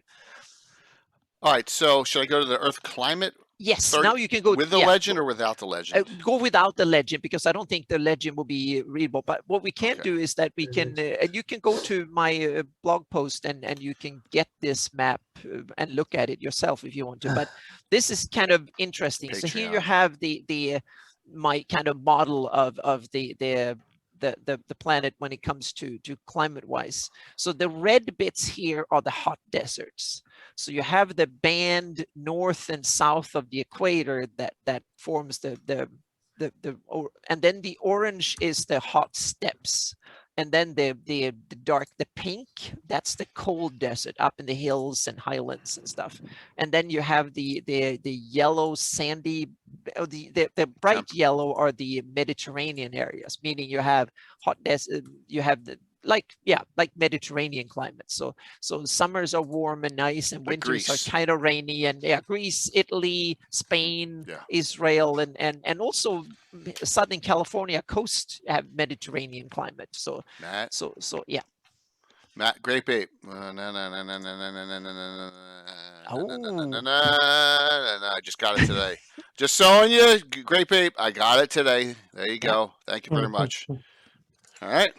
All right, so should I go to the Earth climate? Yes, now you can go with the legend or without the legend? Go without the legend, because I don't think the legend will be readable. But what we can do is that we can, and you can go to my blog post and you can get this map and look at it yourself if you want to. But this is kind of interesting. Patreon. So here you have the my kind of model of the planet when it comes to climate wise. So the red bits here are the hot deserts. So you have the band north and south of the equator that forms and then the orange is the hot steppes. And then the dark, the pink, that's the cold desert up in the hills and highlands and stuff. And then you have the yellow sandy, the bright yellow are the Mediterranean areas, meaning you have hot desert, you have the like Mediterranean climate. So summers are warm and nice, and winters are kind of rainy. And Greece, Italy, Spain, Israel, and also Southern California coast have Mediterranean climate. So Matt. Yeah. Matt, grape ape. I just got it today. Just showing you, grape ape. I got it today. There you go. Thank you very much. All right.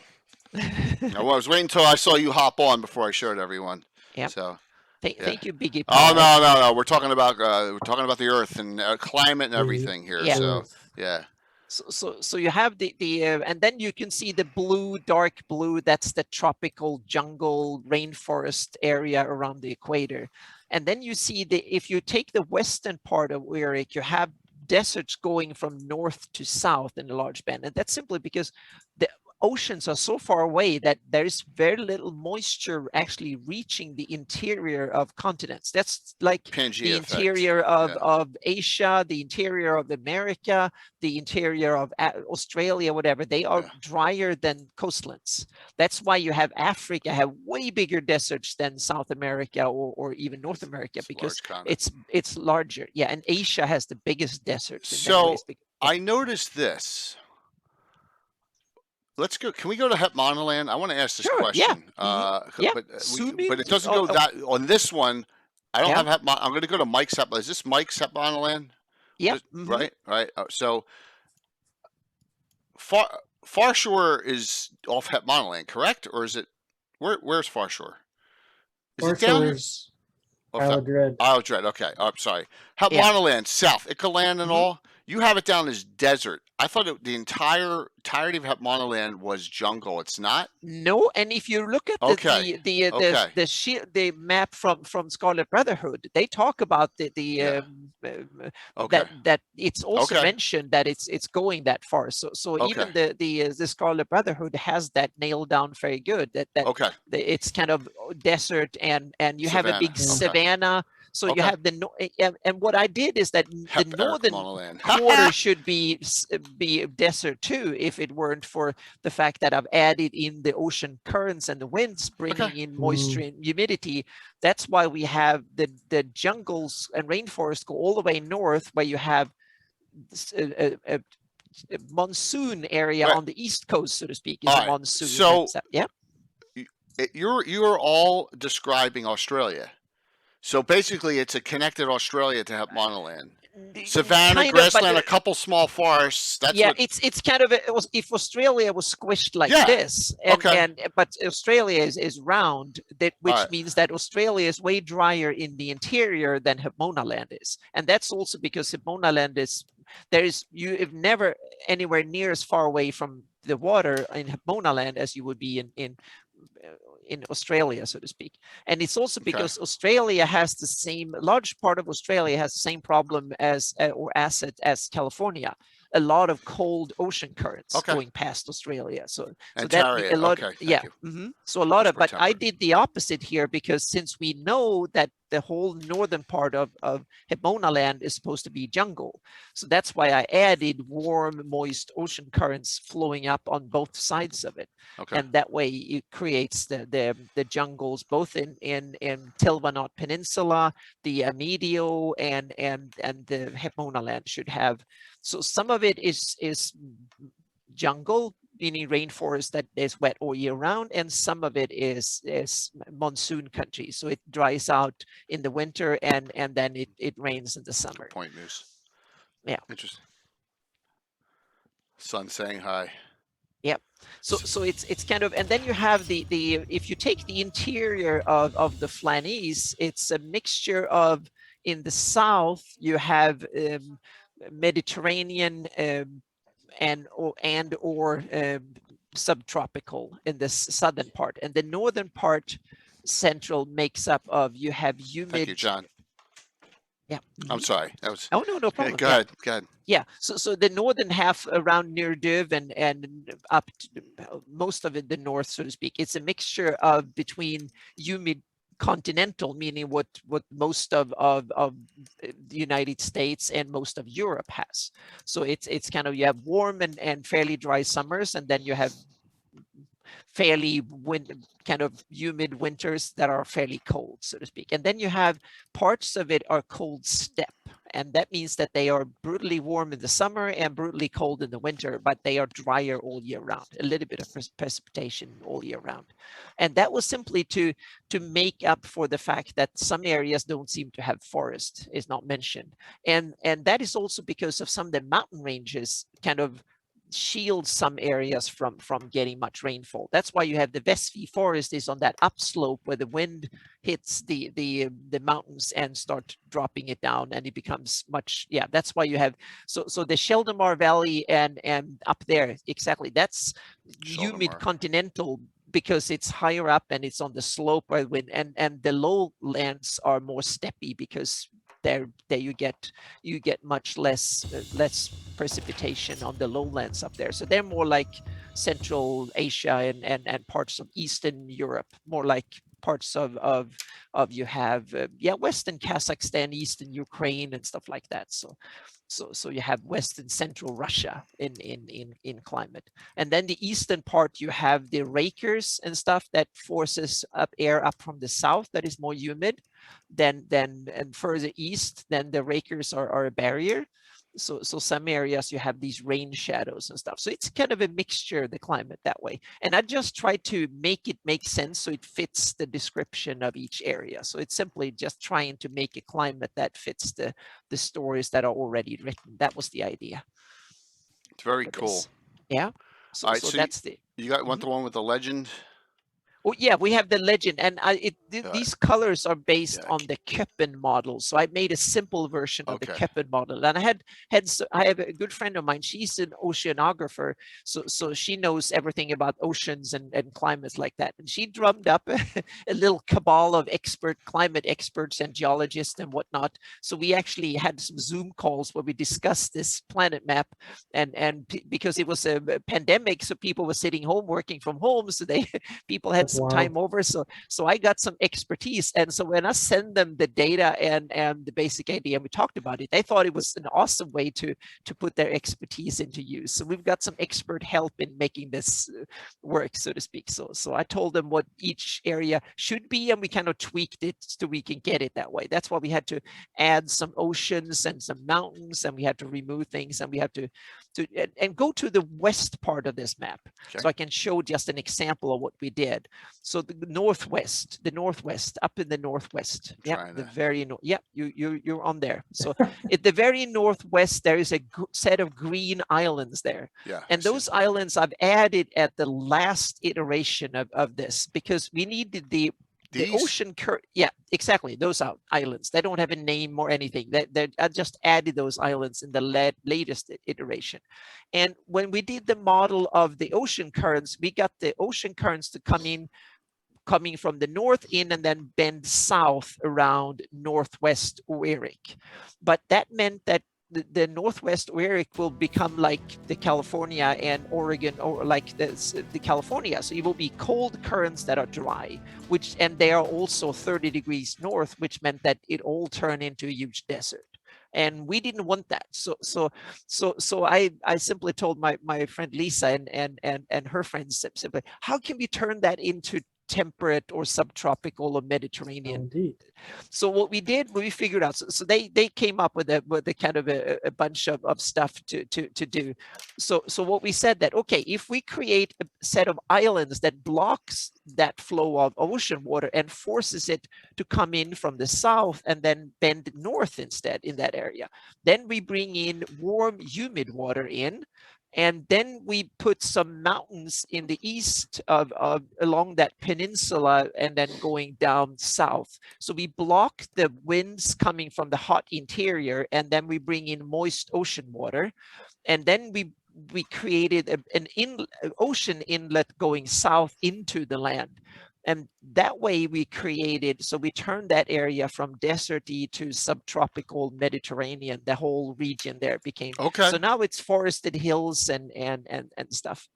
I was waiting until I saw you hop on before I showed everyone. Yeah. So. Thank you, Biggie. Oh no! We're talking about the Earth and climate and everything here. Yeah. So yeah. So you have the and then you can see the blue, dark blue. That's the tropical jungle rainforest area around the equator. And then you see if you take the western part of Oerth, you have deserts going from north to south in a large band, and that's simply because the oceans are so far away that there is very little moisture actually reaching the interior of continents. That's like Pangea the effect. interior of Asia, the interior of America, the interior of Australia, whatever. They are drier than coastlands. That's why you have Africa have way bigger deserts than South America or even North America, because it's larger. Yeah, and Asia has the biggest deserts. So I noticed this. Let's go. Can we go to Hetmonaland? I want to ask this question. But it doesn't go that on this one. I don't have Hetmon. I'm going to go to Mike's Hetmonaland. Is this Mike's Hetmonaland? Yeah. Right. So Far Shore is off Hetmonaland, correct? Or is it where's Far Shore? Is it down here? Isle of Dread. Isle of Dread. Okay. Oh, I'm sorry. Hetmonaland, south. Ikaland and all. You have it down as desert. I thought the entirety of Hepmonaland was jungle. It's not? No, and if you look at Okay. Okay. the map from Scarlet Brotherhood, they talk about Yeah. Okay. that it's also Okay. mentioned that it's going that far. So even the Scarlet Brotherhood has that nailed down very good. That Okay. it's kind of desert and you have a big Savanna. Okay. savanna. So you Okay. have and what I did is that the northern Hepmonaland. quarter should be desert too, if it weren't for the fact that I've added in the ocean currents and the winds bringing in moisture and humidity. That's why we have the jungles and rainforests go all the way north, where you have a monsoon area on the east coast, so to speak, is a monsoon. So yeah, you're all describing Australia. So basically, it's a connected Australia to Hepmonaland. Savannah, kind grassland, a couple small forests. That's it's kind of if Australia was squished like this, but Australia is round, which means that Australia is way drier in the interior than Hepmonaland is, and that's also because Hepmonaland you've never anywhere near as far away from the water in Hepmonaland as you would be in Australia, so to speak. And it's also because Australia has large part of Australia has the same problem or asset as California. A lot of cold ocean currents going past Australia. So that a lot, So a lot of, but I did the opposite here, because since we know that the whole northern part of Hepmonaland is supposed to be jungle, so that's why I added warm, moist ocean currents flowing up on both sides of it, and that way it creates the jungles both in Tilvanot Peninsula, the Amedio, and the Hepmonaland should have. So some of it is jungle, meaning rainforest that is wet all year round, and some of it is monsoon country. So it dries out in the winter and then it rains in the summer. Point news. Yeah. Interesting. Sun saying hi. Yep. So it's kind of, and then you have the if you take the interior of the Flanies, it's a mixture of, in the south you have Mediterranean and or subtropical in the southern part, and the northern part, central, makes up of, you have humid. Thank you, John. Yeah. I'm sorry. That was. Oh, no problem. Go ahead. Go ahead. Yeah. So the northern half around near Duv and up to most of it, the north, so to speak, it's a mixture of between humid continental, meaning what most of the United States and most of Europe has. So it's kind of, you have warm and fairly dry summers, and then you have fairly kind of humid winters that are fairly cold, so to speak. And then you have parts of it are cold steppe, and that means that they are brutally warm in the summer and brutally cold in the winter, but they are drier all year round, a little bit of precipitation all year round. And that was simply to make up for the fact that some areas don't seem to have forest, is not mentioned. And that is also because of some of the mountain ranges kind of shield some areas from getting much rainfall. That's why you have the Vestvi forest is on that upslope where the wind hits the mountains and start dropping it down, and it becomes much, that's why you have, so the Sheldamar Valley and up there, exactly, that's humid continental, because it's higher up and it's on the slope where wind, and the lowlands are more steppy, because there you get much less precipitation on the lowlands up there. So they're more like Central Asia and parts of Eastern Europe, more like parts of you have Western Kazakhstan, Eastern Ukraine, and stuff like that. So you have Western Central Russia in climate. And then the eastern part, you have the rakers and stuff that forces air up from the south that is more humid. And further east, then the rakers are a barrier. So some areas you have these rain shadows and stuff. So it's kind of a mixture, the climate, that way. And I just try to make it make sense so it fits the description of each area. So it's simply just trying to make a climate that fits the stories that are already written. That was the idea. It's very cool. Yeah. So All right, that's you want the one with the legend? Oh, yeah, we have the legend, and these colors are based Yeah. on the Köppen model. So I made a simple version of the Okay. Köppen model, and I have a good friend of mine. She's an oceanographer, so she knows everything about oceans and climates like that. And she drummed up a little cabal of climate experts and geologists and whatnot. So we actually had some Zoom calls where we discussed this planet map, and because it was a pandemic, so people were sitting home working from home, so people had some time over. So I got some expertise. And so when I send them the data and the basic idea, and we talked about it, they thought it was an awesome way to put their expertise into use. So we've got some expert help in making this work, so to speak. So I told them what each area should be, and we kind of tweaked it so we can get it that way. That's why we had to add some oceans and some mountains, and we had to remove things, and we had to and go to the west part of this map. Okay. So I can show just an example of what we did. So the northwest, up in the northwest. Yeah, the very north. Yeah, you're on there. So at the very northwest, there is a set of green islands there. Yeah. And those islands I've added at the last iteration of this, because we needed the ocean current. Yeah, exactly. Those are islands. They don't have a name or anything. I just added those islands in the latest iteration. And when we did the model of the ocean currents, we got the ocean currents to coming from the north in and then bend south around northwest Oerth. But that meant that the northwest Oerth will become like the California and Oregon, or like the California. So it will be cold currents that are dry, and they are also 30 degrees north, which meant that it all turned into a huge desert. And we didn't want that. So I simply told my friend Lisa and her friends simply, how can we turn that into temperate or subtropical or Mediterranean? Indeed. So what we did, we figured out, so they came up with a kind of a bunch of stuff to do. So what we said that, okay, if we create a set of islands that blocks that flow of ocean water and forces it to come in from the south and then bend north instead in that area, then we bring in warm, humid water in. And then we put some mountains in the east along that peninsula and then going down south. So we block the winds coming from the hot interior, and then we bring in moist ocean water. And then we created an ocean inlet going south into the land. And that way we turned that area from deserty to subtropical Mediterranean. The whole region there became, okay. So now it's forested hills and stuff.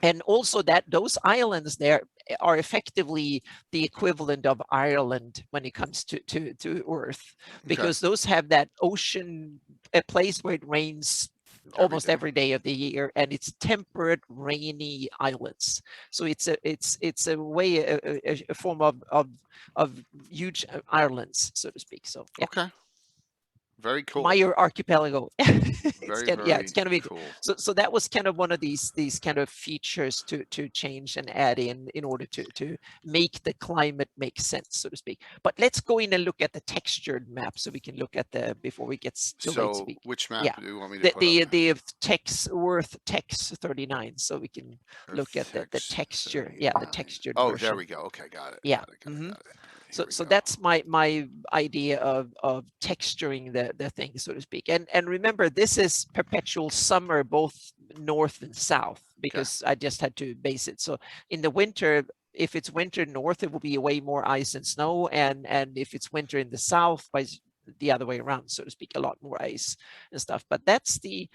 And also those islands there are effectively the equivalent of Ireland when it comes to Oerth, because those have that ocean, a place where it rains almost every day of the year, and it's temperate, rainy islands. So it's a way, a form of huge islands, so to speak. So yeah. Okay. Very cool. Meyer Archipelago. It's kind of cool. So that was kind of one of these kind of features to change and add in order to make the climate make sense, so to speak. But let's go in and look at the textured map, so we can look at before we get to late speak. Which map do you want me to put up? The Oerth Text 39, so we can look at the texture. 39. Yeah, the textured version. There we go. Okay, got it. Yeah. Got it. So that's my idea of texturing the thing, so to speak. And remember, this is perpetual summer, both north and south, because I just had to base it. So in the winter, if it's winter north, it will be way more ice and snow. And if it's winter in the south, by the other way around, so to speak, a lot more ice and stuff. But that's a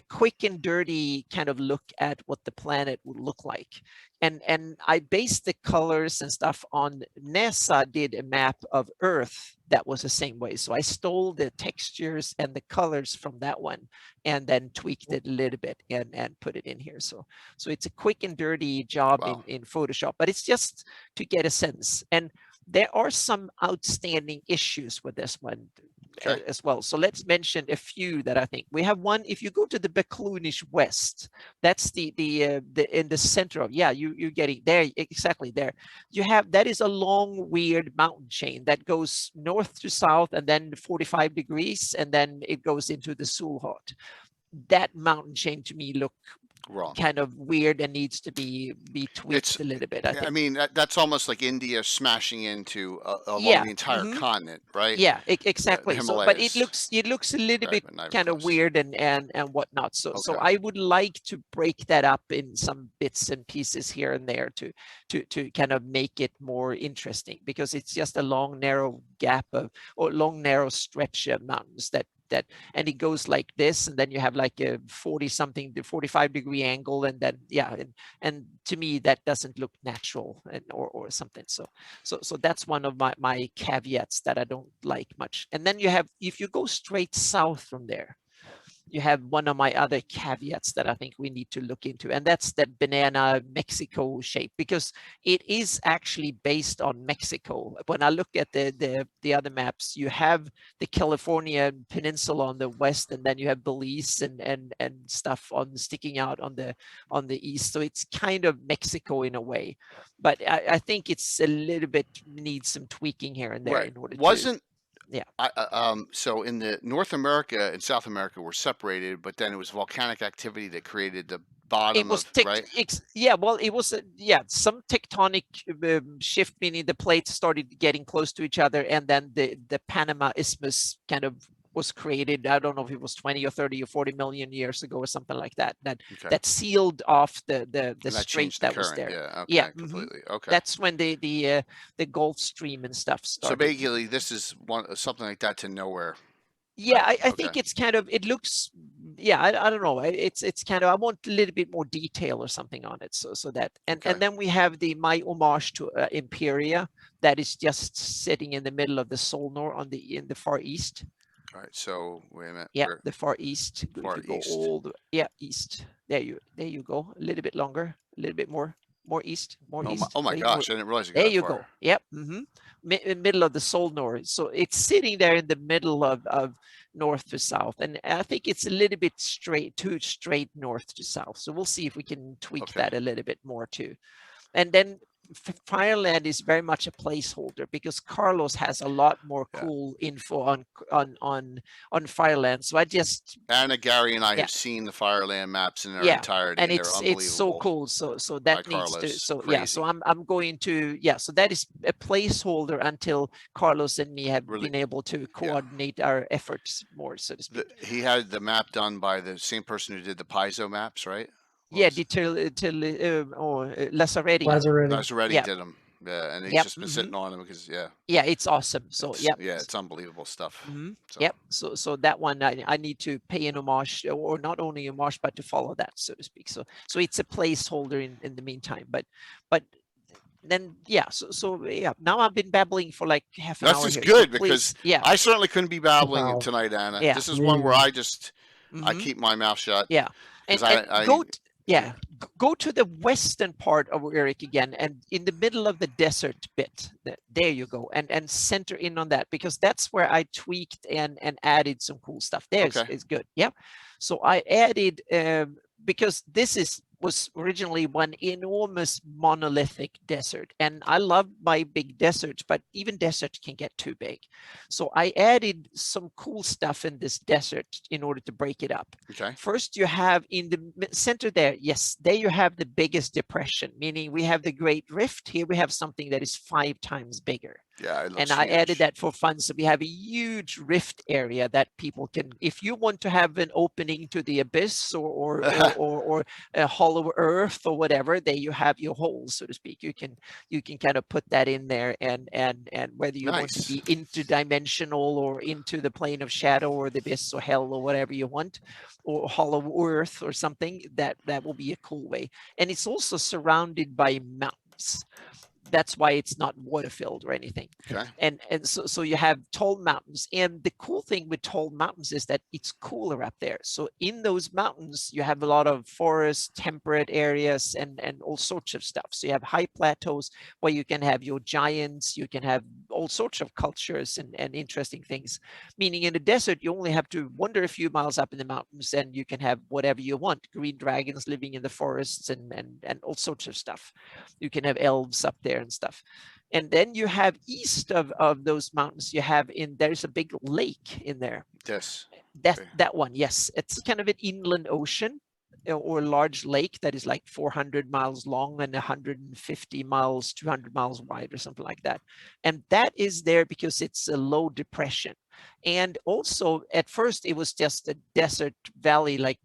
quick and dirty kind of look at what the planet would look like. And I based the colors and stuff on NASA did a map of Earth that was the same way. So I stole the textures and the colors from that one and then tweaked it a little bit and put it in here. So it's a quick and dirty job in Photoshop, but it's just to get a sense. And there are some outstanding issues with this one as well. So let's mention a few that I think we have. One, if you go to the Beclunish West, that's the in the center of, you're getting there, exactly there. You have, that is a long, weird mountain chain that goes north to south and then 45 degrees, and then it goes into the Sulhot. That mountain chain to me look Wrong. kind of weird and needs to be tweaked It's. a little bit, I I think. mean, that's almost like India smashing into along Yeah. the entire continent, right? Yeah, The exactly. So, but it Himalayas. looks a little Right, bit but not even kind of close. weird and whatnot. So Okay. I would like to break that up in some bits and pieces here and there to kind of make it more interesting, because it's just a long narrow gap of, or long narrow stretch of mountains that and it goes like this, and then you have like a 40 something to 45-degree angle, and then and to me that doesn't look natural, and or something. So that's one of my caveats that I don't like much. And then you have, if you go straight south from there, you have one of my other caveats that I think we need to look into, and that's that banana Mexico shape, because it is actually based on Mexico. When I look at the other maps, you have the California peninsula on the west, and then you have Belize and stuff on sticking out on the east. So it's kind of Mexico in a way, but I think it's a little bit needs some tweaking here and there Right. in order Wasn't. yeah. So in the North America and South America were separated, but then it was volcanic activity that created the It bottom was of, right? yeah, well, it was some tectonic shift, meaning the plates started getting close to each other, and then the Panama Isthmus kind of was created. I don't know if it was 20 or 30 or 40 million years ago or something like that. Okay. That sealed off the And that strait changed the that was current. there. Yeah. Okay. Yeah, Completely. Okay. that's when the Gulf Stream and stuff So started. basically, this is something like that to nowhere. Yeah, Right. I Okay. think it's kind of, it looks, yeah, I don't know. It's kind of, I want a little bit more detail or something on it. So that, and Okay. then we have my homage to Imperia that is just sitting in the middle of the Solnor in the far east. All right. So wait a minute. Yeah, the far east. Far If you go east. all the, yeah, east. There you go. A little bit longer, a little bit more east, more east. Oh my Right? gosh! I didn't realize it got There that you far. go. Yep. Middle of the Solnor. So it's sitting there in the middle of north to south. And I think it's a little bit too straight north to south. So we'll see if we can tweak that a little bit more too. And then Fireland is very much a placeholder, because Carlos has a lot more cool info on Fireland. So I just, Anna, Gary, and I have seen the Fireland maps in their entirety, and they're unbelievable. it's so cool. So that needs Carlos. to, so Crazy. yeah. So I'm going to, yeah. So that is a placeholder until Carlos and me have been able to coordinate our efforts more, so to speak. He had the map done by the same person who did the Paizo maps, right? Yeah, Lazzaretti. Lazzaretti did them. Yeah, and he's just been sitting on them because yeah, it's awesome. So it's unbelievable stuff. So. Yep. So that one I need to pay an homage, or not only homage, but to follow that, so to speak. So it's a placeholder in the meantime. But then so yeah. Now I've been babbling for like half an hour. That's here, good, so because yeah, I certainly couldn't be babbling tonight, Anna. Yeah. This is one where I just I keep my mouth shut. Yeah, and go. Yeah, go to the western part of Oerth again, and in the middle of the desert bit, there you go, and center in on that, because that's where I tweaked and added some cool stuff. There's is good. Yeah, so I added because this was originally one enormous monolithic desert, and I love my big deserts, but even deserts can get too big. So I added some cool stuff in this desert in order to break it up. Okay. First, you have in the center there, there you have the biggest depression, meaning we have the Great Rift. Here we have something that is 5 times bigger. Yeah, it looks and I huge. added that for fun. So we have a huge rift area that people can, if you want to have an opening to the abyss or a hollow earth or whatever, there you have your holes, so to speak. You can kind of put that in there, and whether you want to be interdimensional or into the plane of shadow or the abyss or hell or whatever you want, or hollow earth or something, that will be a cool way. And it's also surrounded by mountains. That's why it's not water filled or anything. Okay. And so you have tall mountains, and the cool thing with tall mountains is that it's cooler up there. So in those mountains you have a lot of forest, temperate areas, and all sorts of stuff. So you have high plateaus where you can have your giants, you can have all sorts of cultures and interesting things. Meaning in the desert you only have to wander a few miles up in the mountains, and you can have whatever you want. Green dragons living in the forests and all sorts of stuff. You can have elves up there and stuff. And then you have east of those mountains, you have there's a big lake in there. Yes. That one, yes. It's kind of an inland ocean. or large lake that is like 400 miles long and 150 miles, 200 miles wide or something like that. And that is there because it's a low depression. And also at first it was just a desert valley, like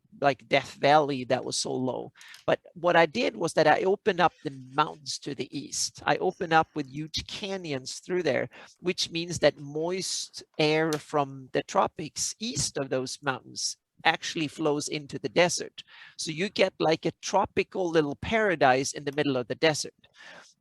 Death Valley, that was so low. But what I did was that I opened up the mountains to the east. I opened up with huge canyons through there, which means that moist air from the tropics east of those mountains actually flows into the desert. So you get like a tropical little paradise in the middle of the desert.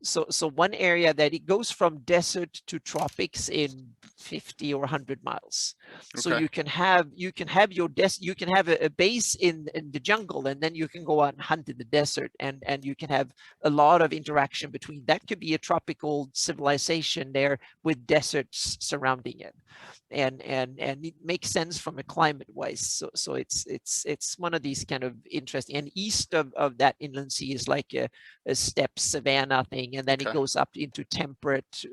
So one area that it goes from desert to tropics in 50 or 100 miles. So Okay. you can have you can have a base in the jungle, and then you can go out and hunt in the desert, and you can have a lot of interaction between. That could be a tropical civilization there with deserts surrounding it. And it makes sense from a climate wise. So it's one of these kind of interesting. And east of that inland sea is like a steppe savanna thing, and then it goes up into temperate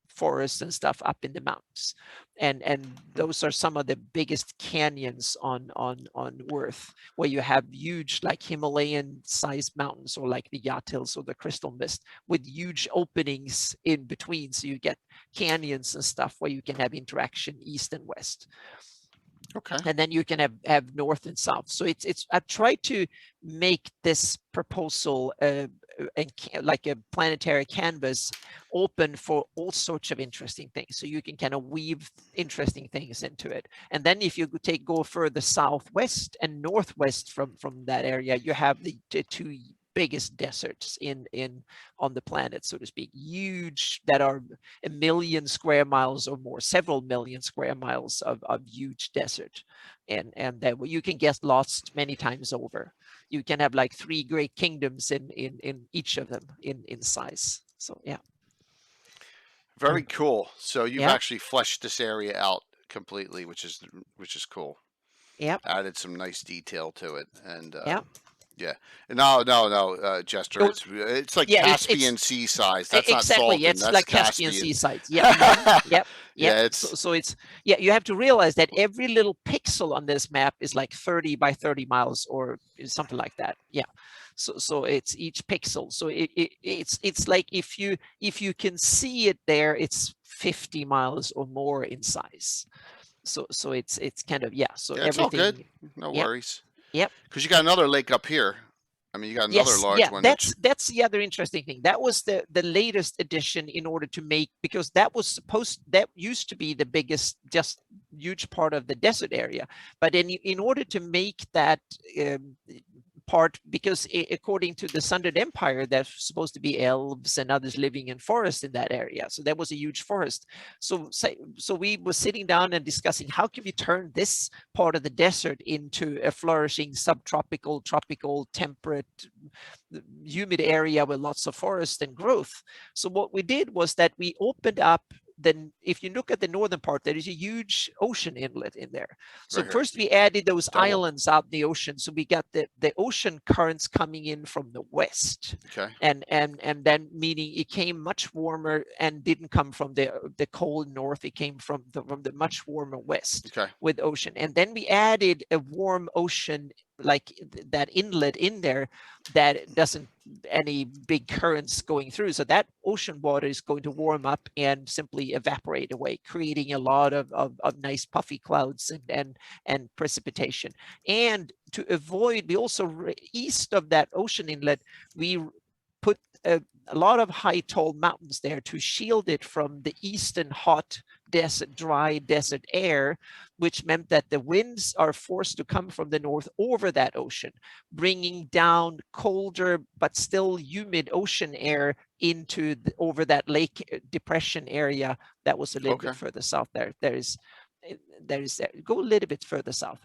forests and stuff up in the mountains. And those are some of the biggest canyons on Oerth, where you have huge like Himalayan sized mountains, or like the Yacht Hills or the Crystal Mist, with huge openings in between. So you get canyons and stuff where you can have interaction east and west. Okay. And then you can have north and south. So it's I've tried to make this proposal like a planetary canvas open for all sorts of interesting things. So you can kind of weave interesting things into it. And then if you go further southwest and northwest from that area, you have the two biggest deserts on the planet, so to speak, huge, that are 1 million square miles or more, several million square miles of huge desert, and that you can get lost many times over. You can have like 3 great kingdoms in each of them in size. So yeah. Very cool. So you've Yeah. actually fleshed this area out completely, which is cool. Yeah. Added some nice detail to it, and Yeah. yeah. No, Jester. Oh, It's like yeah, Caspian Sea size. That's not exactly. Salton. It's That's like Caspian Caspian. Sea sites. Yeah. Mhm. Yep. Yep. Yeah, So it's, yeah, you have to realize that every little pixel on this map is like 30 by 30 miles or something like that. Yeah. So it's each pixel. So it's like if you can see it there, it's 50 miles or more in size. So it's kind of, yeah. So yeah, it's all good. everything. No Yep. worries. Yep. Because you got another lake up here. I mean, you got another Yes, large yeah, one. that's the other interesting thing. That was the latest addition in order to make, because that used to be the biggest, just huge part of the desert area. But in order to make that part, because according to the Sundered Empire, there's supposed to be elves and others living in forests in that area. So there was a huge forest. So we were sitting down and discussing, how can we turn this part of the desert into a flourishing subtropical, tropical, temperate, humid area with lots of forest and growth. So what we did was that we opened up. Then if you look at the northern part, there is a huge ocean inlet in there. So Right here. first we added those Double. islands out in the ocean. So we got the ocean currents coming in from the west. Okay. And then meaning it came much warmer and didn't come from the cold north. It came from the much warmer west. Okay. With ocean. And then we added a warm ocean, like that inlet in there, that doesn't any big currents going through. So that ocean water is going to warm up and simply evaporate away, creating a lot of nice puffy clouds and precipitation. And to avoid, we also, east of that ocean inlet, we put a lot of high tall mountains there to shield it from the eastern hot desert, dry desert air, which meant that the winds are forced to come from the north over that ocean, bringing down colder but still humid ocean air into over that lake depression area that was a little bit further south. There is go a little bit further south.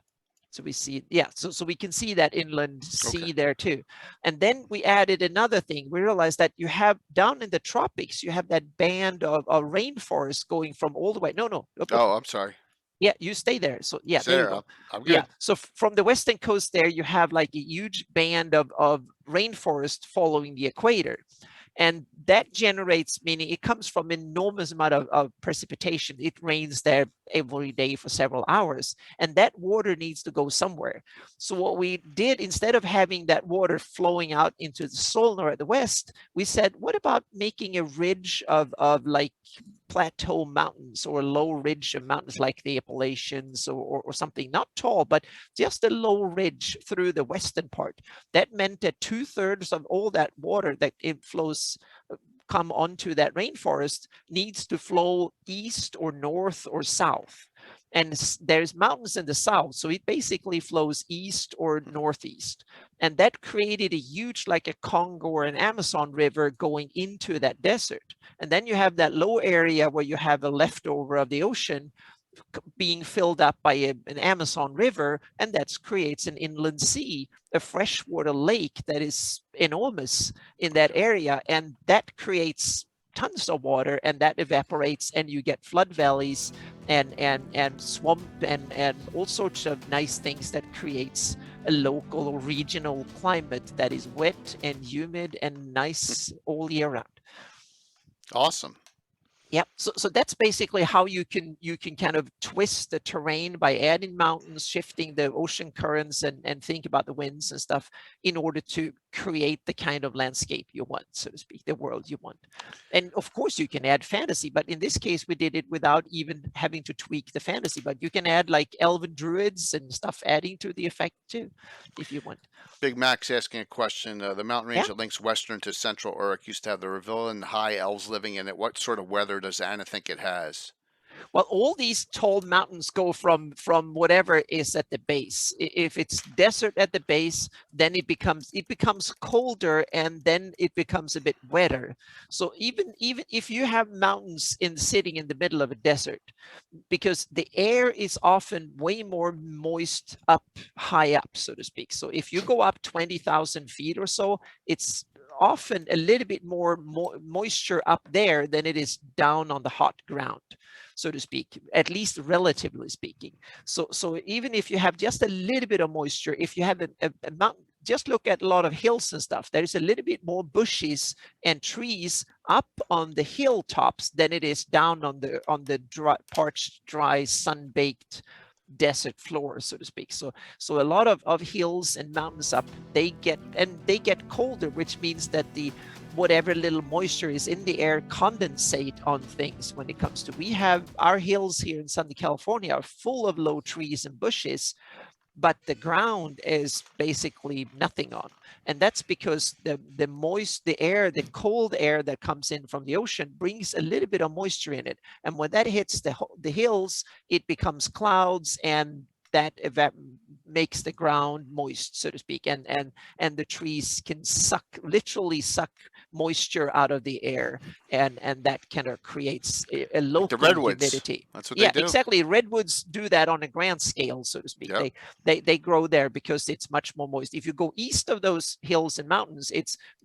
So we see, yeah, so we can see that inland sea there too. And then we added another thing. We realized that you have down in the tropics, you have that band of rainforest going from all the way. No. Oh, I'm sorry. Yeah, you stay there. So yeah, there you go. I'm good. Yeah, so from the western coast there, you have like a huge band of rainforest following the equator. And that generates, meaning it comes from enormous amount of precipitation. It rains there every day for several hours, and that water needs to go somewhere. So what we did, instead of having that water flowing out into the Solnar at the west, we said, what about making a ridge of like plateau mountains or a low ridge of mountains like the Appalachians or something, not tall, but just a low ridge through the western part. That meant that 2/3 of all that water that it flows come onto that rainforest needs to flow east or north or south. And there's mountains in the south, so it basically flows east or northeast. And that created a huge, like a Congo or an Amazon river going into that desert. And then you have that low area where you have a leftover of the ocean being filled up by an Amazon river, and that creates an inland sea, a freshwater lake that is enormous in that area, and that creates tons of water, and that evaporates, and you get flood valleys and swamp and all sorts of nice things that creates a local or regional climate that is wet and humid and nice all year round. Awesome. Yep. So that's basically how you can kind of twist the terrain by adding mountains, shifting the ocean currents, and think about the winds and stuff in order to create the kind of landscape you want, so to speak, the world you want. And of course you can add fantasy, but in this case we did it without even having to tweak the fantasy. But you can add like elven druids and stuff adding to the effect too, if you want. Big Mac's asking a question. The mountain range Yeah. that links western to central Oerth used to have the Revillan high elves living in it. What sort of weather does Anna think it has? Well, all these tall mountains go from whatever is at the base. If it's desert at the base, then it becomes colder, and then it becomes a bit wetter. So even if you have mountains sitting in the middle of a desert, because the air is often way more moist up high up, so to speak. So if you go up 20,000 feet or so, it's often a little bit more moisture up there than it is down on the hot ground, so to speak, at least relatively speaking. So even if you have just a little bit of moisture, if you have a mountain, just look at a lot of hills and stuff, there's a little bit more bushes and trees up on the hilltops than it is down on the dry, parched, dry, sun-baked desert floor, so to speak. So a lot of hills and mountains up, they get colder, which means that the whatever little moisture is in the air condensate on things. When it comes to, we have our hills here in Southern California are full of low trees and bushes, but the ground is basically nothing on. And that's because the cold air that comes in from the ocean brings a little bit of moisture in it. And when that hits the hills, it becomes clouds, and that makes the ground moist, so to speak, and the trees can literally suck moisture out of the air, and that kind of creates a local humidity. That's what they do. Exactly. Redwoods do that on a grand scale, so to speak. Yep. They grow there because it's much more moist. If you go east of those hills and mountains,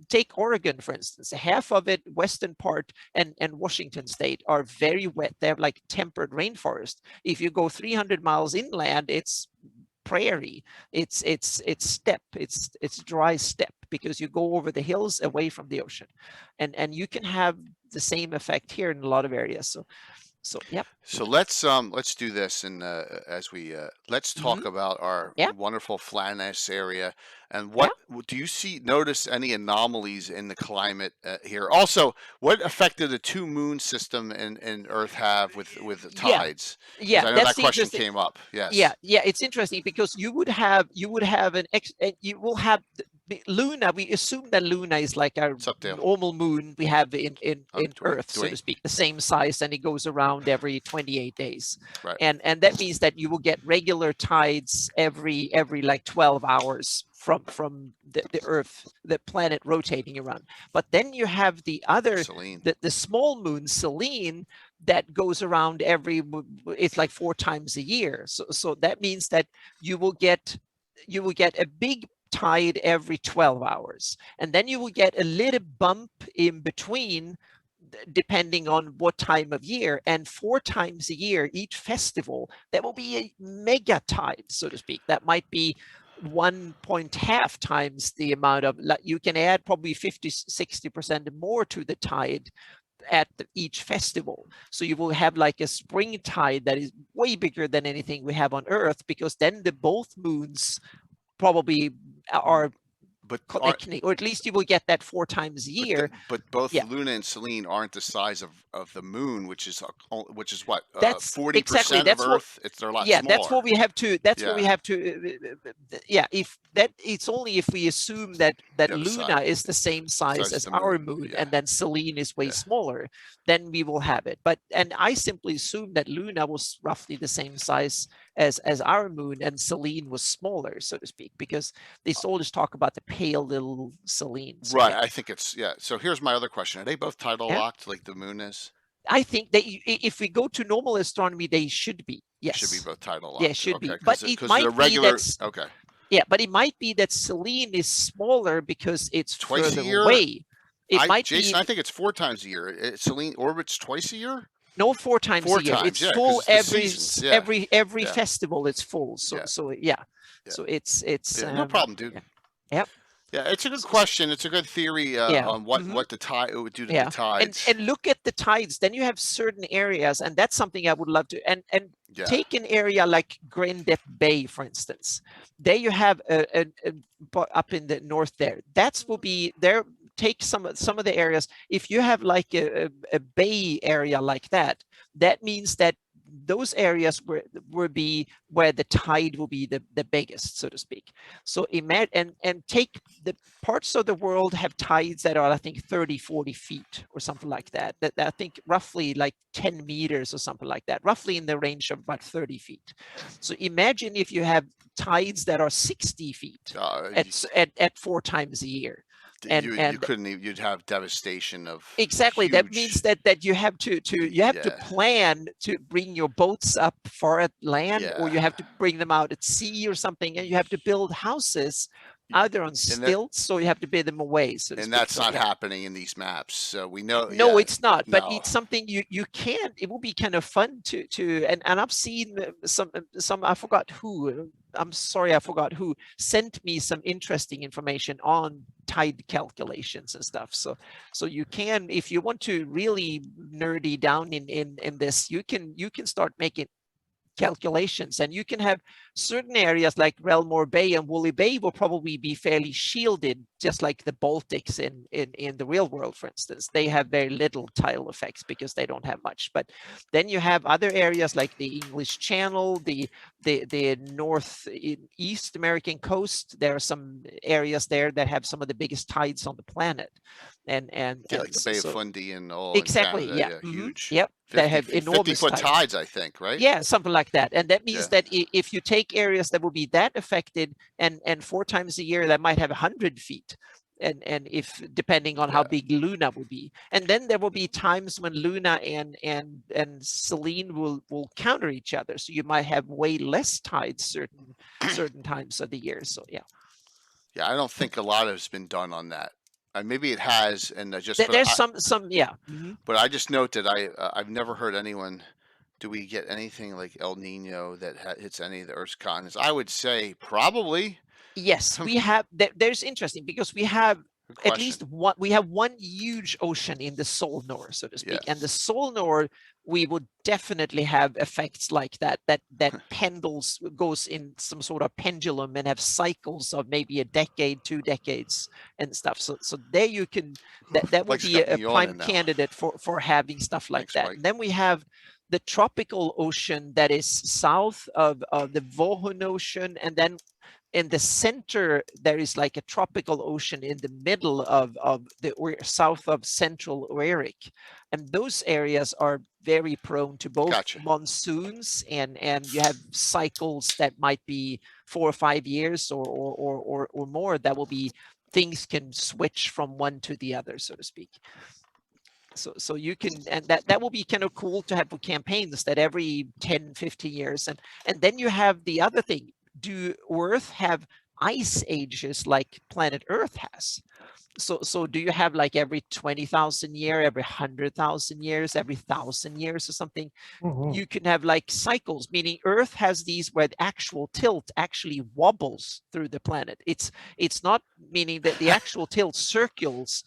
take Oregon, for instance. Half of it, western part, and Washington state are very wet. They have like tempered rainforest. If you go 300 miles inland, it's prairie, it's steppe, it's dry steppe, because you go over the hills away from the ocean, and you can have the same effect here in a lot of areas. So yep. So let's do this, and let's talk about our wonderful Flanaess area, and what do you notice any anomalies in the climate here? Also, what effect did the two moon system in Earth have with the tides? Yeah, I know that question came up. Yes. Yeah, it's interesting because you will have Luna. We assume that Luna is like our normal moon we have in Earth, so to speak, the same size, and it goes around every 28 days. Right. And that means that you will get regular tides every like 12 hours from the Earth, the planet rotating around. But then you have the other, the small moon, Selene, that goes around it's like 4 times a year. So that means that you will get a big tide every 12 hours. And then you will get a little bump in between, depending on what time of year. And 4 times a year, each festival, there will be a mega tide, so to speak. That might be 1.5 times the amount of, you can add probably 50-60% more to the tide at each festival. So you will have like a spring tide that is way bigger than anything we have on Earth, because then the both moons probably are But connecting, or at least you will get that 4 times a year. but both Yeah. Luna and Selene aren't the size of the moon, which is what, That's 40% exactly, of that's what, Earth. They're a lot yeah, smaller. that's what we have to, that's what we Yeah. have to, yeah, if that, it's only if we assume that The other Luna side. is the same size Size as the our moon, moon, yeah. and then Selene is way Yeah. smaller, then we will have it. But, and I simply assumed that Luna was roughly the same size as our moon, and Selene was smaller, so to speak, because they always talk about the pale little Selene. So Right. yeah. I think it's, yeah. So here's my other question. Are they both tidal Yeah. locked like the moon is? I think that if we go to normal astronomy, they should be. Yes. Should be both tidal locked. Yeah, should Okay, be. But it might the be regular. that's, Okay. yeah, but it might be that Selene is smaller because it's Twice a further year? away. It might Jason, be, I think it's 4 times a year. Selene orbits twice a year. no, 4 times 4 a year. times, It's yeah, 'cause full it's the every seasons, yeah. every Yeah. festival. It's full. So Yeah. so yeah. Yeah. So it's Yeah, no problem, dude. yeah. Yep. Yeah, it's a good question. It's a good theory Yeah. on what the tide it would do to Yeah. the tides. And look at the tides. Then you have certain areas, and that's something I would love to. And Yeah. take an area like Grand Dep Bay, for instance. There you have up in the north there. That's will be there. Take some of the areas. If you have like a bay area like that, that means that those areas will be where the tide will be the biggest, so to speak. So imagine, and take the parts of the world have tides that are, I think, 30-40 feet or something like that. That I think roughly like 10 meters or something like that, roughly in the range of about 30 feet. So imagine if you have tides that are 60 feet at 4 times a year. And you couldn't even, you'd have devastation of exactly huge, that means that you have to plan to bring your boats up far at land, or you have to bring them out at sea or something, and you have to build houses either on stilts, so you have to bid them away. So and that's not happening in these maps. So we know. No, it's not. But it's something you can. It will be kind of fun to and I've seen some. I forgot who. I'm sorry, I forgot who sent me some interesting information on tide calculations and stuff. So you can, if you want to really nerdy down in this, you can start making calculations, and you can have certain areas like Relmore Bay and Woolly Bay will probably be fairly shielded, just like the Baltics in the real world, for instance. They have very little tidal effects because they don't have much. But then you have other areas like the English Channel, the North East American coast. There are some areas there that have some of the biggest tides on the planet. And like the Bay of Fundy and all. Exactly. Canada, huge. Yep. 50, they have enormous 50-foot tides, I think, right? Yeah, something like that. And that means that if you take areas that will be that affected, and 4 times a year, that might have 100 feet. And if depending on how big Luna will be, and then there will be times when Luna and Selene will counter each other, so you might have way less tides certain times of the year. So yeah, I don't think a lot has been done on that. Maybe it has, and there's some yeah. But I just note that I've never heard anyone. Do we get anything like El Nino that hits any of the Earth's continents? I would say probably. Yes, we have. There's interesting because we have at least one. We have one huge ocean in the Solnor, so to speak, and the Solnor we would definitely have effects like that goes in some sort of pendulum and have cycles of maybe a decade, 2 decades and stuff. So there you can that would be a prime candidate for having stuff like that. And then we have the tropical ocean that is south of the Vohun Ocean, and then in the center there is like a tropical ocean in the middle of the south of central Oerth, and those areas are very prone to both monsoons and you have cycles that might be 4 or 5 years or more. That will be, things can switch from one to the other, so to speak. So you can, and that will be kind of cool to have for campaigns that every 10-15 years, and then you have the other thing. Do Earth have ice ages like planet Earth has? So do you have like every 20,000 year, every 100,000 years, every 1,000 years or something? Mhm. You can have like cycles, meaning Earth has these where the actual tilt actually wobbles through the planet. It's not meaning that the actual tilt circles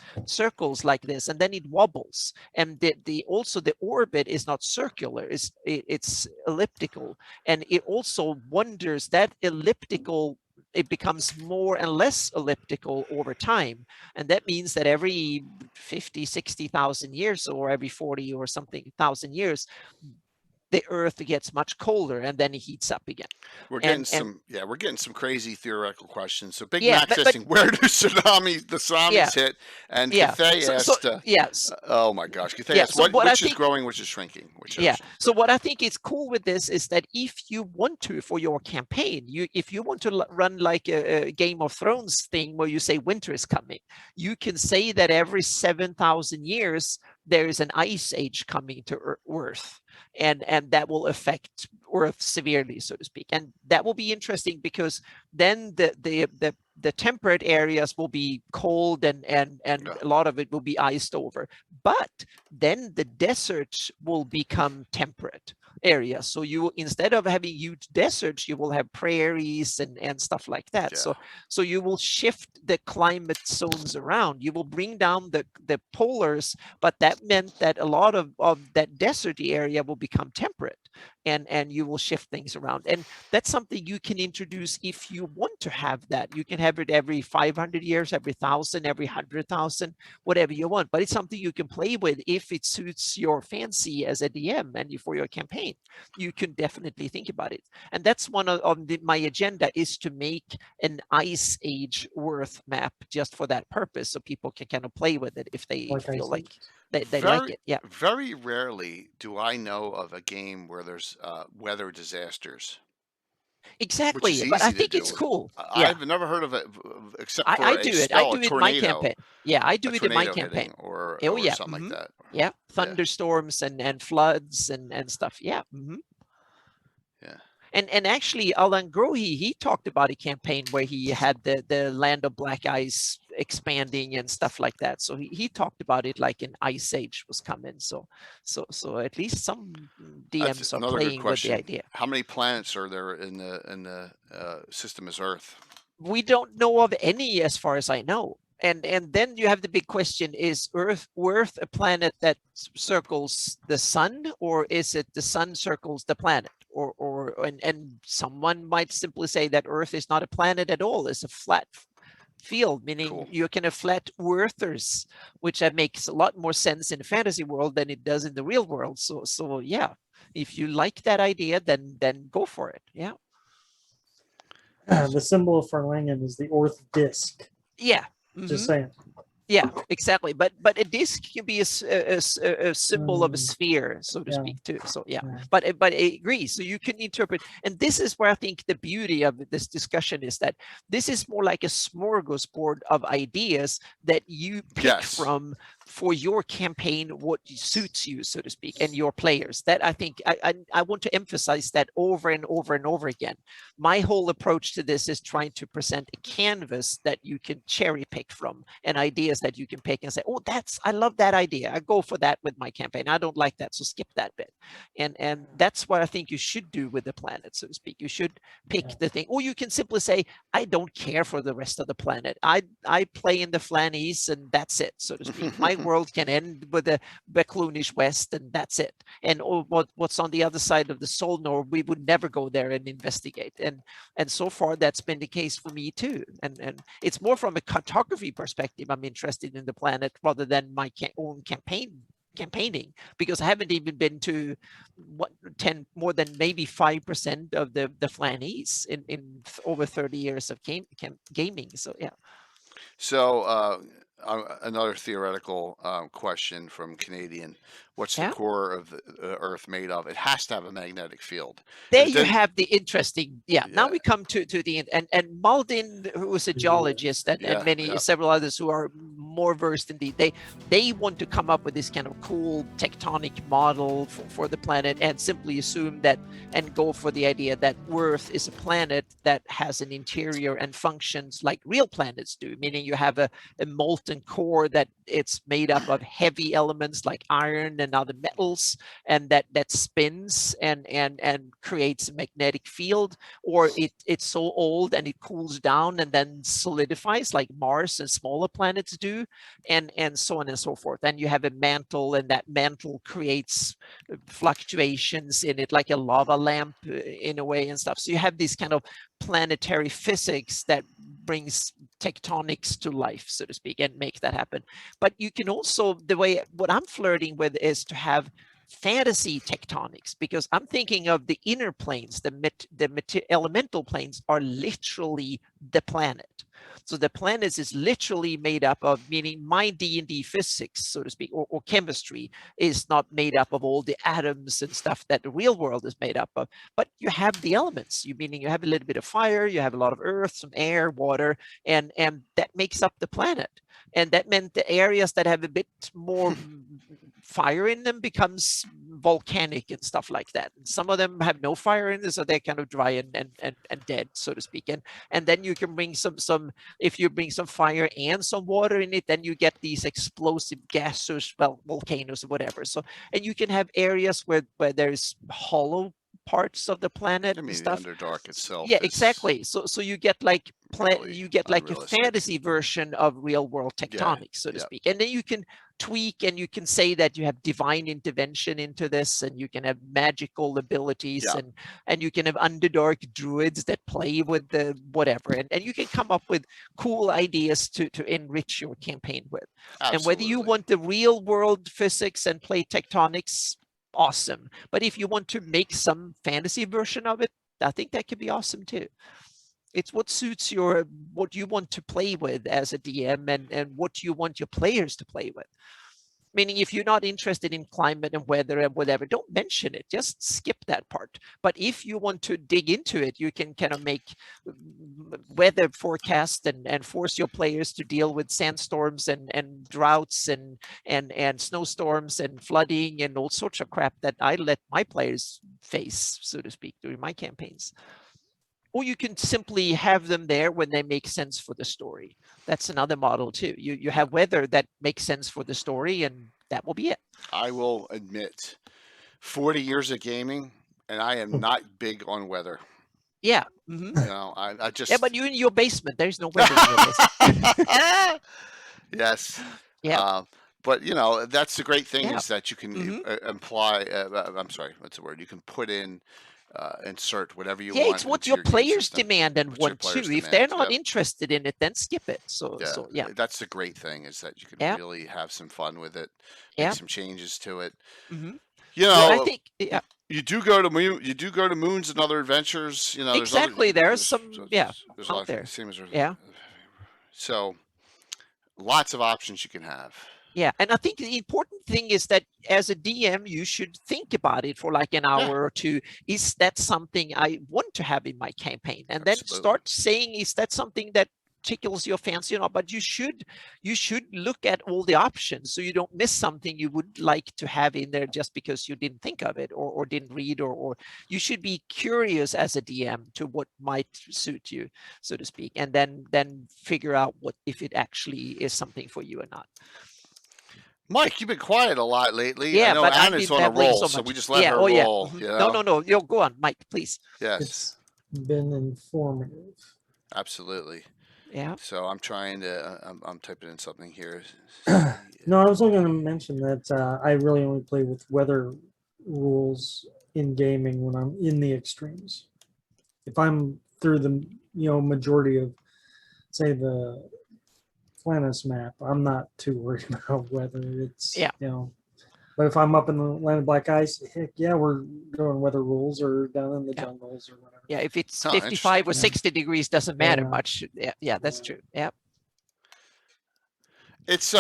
like this, and then it wobbles. And also the orbit is not circular; it's elliptical, and it also wanders. That elliptical, it becomes more and less elliptical over time. And that means that every 50, 60,000 years, or every 40 or something thousand years, the Earth gets much colder and then it heats up again. We're And getting some crazy theoretical questions. So Big yeah, Mac's but asking, where do the yeah, tsunamis hit? And yeah. Cathay So asked, yes, oh my gosh, Cathay yeah. asked, So what I which is think, growing, which is shrinking, which yeah. ocean? So what I think is cool with this is that if you want to, for your campaign, if you want to run like a Game of Thrones thing where you say winter is coming, you can say that every 7,000 years there is an ice age coming to Earth, and that will affect Earth severely, so to speak. And that will be interesting because then the temperate areas will be cold, and Yeah. a lot of it will be iced over. But then the deserts will become temperate areas. So you, instead of having huge deserts, you will have prairies and stuff like that. Yeah. So you will shift the climate zones around. You will bring down the polars, but that meant that a lot of that deserty area will become temperate, and you will shift things around. And that's something you can introduce if you want to have that. You can have it every 500 years, every 1,000, every 100,000, whatever you want. But it's something you can play with if it suits your fancy as a DM and for your campaign. You can definitely think about it. And that's one of my agenda, is to make an Ice Age Earth map just for that purpose, so people can kind of play with it if they Like feel Ice like Age. they like it. Yeah, Very rarely do I know of a game where there's weather disasters, which is exactly. But I easy to think it's do. cool. Yeah, I've never heard of it except for I a do it. I spell, a do it in my tornado, campaign. Yeah, I do a it in my tornado campaign. hitting, Oh or yeah, something like that. yeah, Yeah, thunderstorms and floods and stuff. Yeah. yeah. And actually, Alan Grohe, he talked about a campaign where he had the land of black ice expanding and stuff like that. So he talked about it like an ice age was coming. So at least some That's DMs are another good playing with the question. idea. How many planets are there in the system as Earth? We don't know of any, as far as I know. And then you have the big question: is Earth a planet that circles the sun, or is it the sun circles the planet? And someone might simply say that Earth is not a planet at all; it's a flat field, meaning Cool. you can have flat earthers, which makes a lot more sense in the fantasy world than it does in the real world. So yeah, if you like that idea, then go for it. Yeah. The symbol for Langan is the Oerth disc. Yeah. Just saying. Yeah, exactly. But a disc can be a symbol of a sphere, so to Yeah. speak, too. So yeah, Yeah. but I agree. So you can interpret, and this is where I think the beauty of this discussion is that this is more like a smorgasbord of ideas that you pick Yes. from for your campaign, what suits you, so to speak, and your players. That I think I want to emphasize that over and over and over again. My whole approach to this is trying to present a canvas that you can cherry pick from, and ideas that you can pick and say, oh, I love that idea. I go for that with my campaign. I don't like that, so skip that bit. And that's what I think you should do with the planet, so to speak. You should pick the thing, or you can simply say, I don't care for the rest of the planet. I play in the Flannies, and that's it, so to speak. My world can end with the Beclunish West, and that's it. And what's on the other side of the Solnor, we would never go there and investigate. And so far, that's been the case for me too. And it's more from a cartography perspective I'm interested in the planet rather than my own campaigning, because I haven't even been to more than maybe 5% of the Flannies in over 30 years of gaming. So yeah. So another theoretical question from Canadian. what's Yeah. the core of the Earth made of? It has to have a magnetic field. There If it you didn't- have the interesting, Now Yeah. we come to the end, and Maldin, who was a geologist, and Yeah. several others who are more versed in they want to come up with this kind of cool tectonic model for the planet, and simply assume that, and go for the idea that Earth is a planet that has an interior and functions like real planets do, meaning you have a molten core that it's made up of heavy elements like iron and other metals, and that spins and creates a magnetic field, or it's so old and it cools down and then solidifies like Mars and smaller planets do, and so on and so forth. And you have a mantle, and that mantle creates fluctuations in it, like a lava lamp in a way and stuff. So you have this kind of planetary physics that brings tectonics to life, so to speak, and make that happen. But you can also, what I'm flirting with is to have fantasy tectonics, because I'm thinking of the inner planes, the elemental planes are literally the planet. So the planet is literally made up of, meaning my D&D physics, so to speak, or chemistry is not made up of all the atoms and stuff that the real world is made up of, but you have the elements, meaning you have a little bit of fire, you have a lot of earth, some air, water, and that makes up the planet. And that meant the areas that have a bit more fire in them becomes volcanic and stuff like that. And some of them have no fire in them, so they're kind of dry and dead, so to speak. And then you can bring some if you bring some fire and some water in it, then you get these explosive gaseous, volcanoes or whatever. So, and you can have areas where there's hollow parts of the planet and stuff. The Underdark itself. Yeah, exactly. So you get like really you get like a unrealistic. fantasy version of real world tectonics, so to speak. And then you can tweak, and you can say that you have divine intervention into this, and you can have magical abilities, and you can have Underdark druids that play with the whatever, and you can come up with cool ideas to enrich your campaign with. Absolutely. And whether you want the real world physics and play tectonics, awesome. But if you want to make some fantasy version of it, I think that could be awesome too. It's what suits what you want to play with as a DM, and what you want your players to play with. Meaning, if you're not interested in climate and weather and whatever, don't mention it. Just skip that part. But if you want to dig into it, you can kind of make weather forecasts and force your players to deal with sandstorms and droughts and snowstorms and flooding and all sorts of crap that I let my players face, so to speak, during my campaigns. Or you can simply have them there when they make sense for the story. That's another model too. You have weather that makes sense for the story, and that will be it. I will admit, 40 years of gaming, and I am not big on weather. Yeah. You know, I just... Yeah, but you're in your basement. There's no weather in your basement. Yes. Yeah. But, you know, that's the great thing is that you can imply... I'm sorry, what's the word? You can put in... insert whatever you want. Yeah, it's what your players demand and want to. If they're not interested in it, then skip it. So yeah. That's the great thing, is that you can really have some fun with it, make some changes to it. You know, well, I think you do go to moon. You do go to moons and other adventures. You know, exactly. There's some there's out there. Yeah. So lots of options you can have. Yeah, and I think the important thing is that as a DM, you should think about it for like an hour or two. Is that something I want to have in my campaign? And then start saying, is that something that tickles your fancy or not? But you should look at all the options, so you don't miss something you would like to have in there just because you didn't think of it or didn't read, or you should be curious as a DM to what might suit you, so to speak, and then figure out what if it actually is something for you or not. Mike, you've been quiet a lot lately. Yeah, I know but Anna's on a roll, so we just let her roll. You know? No. You'll go on, Mike, please. Yes. It's been informative. Absolutely. Yeah. So I'm trying to. I'm typing in something here. No, I was only going to mention that I really only play with weather rules in gaming when I'm in the extremes. If I'm through the majority of, say, the Planis map, I'm not too worried about weather. It's but if I'm up in the land of black ice, heck yeah, we're doing weather rules, or down in the jungles or whatever. Yeah, if it's 55 or 60 degrees, doesn't matter much. Yeah, that's true. Yeah. It's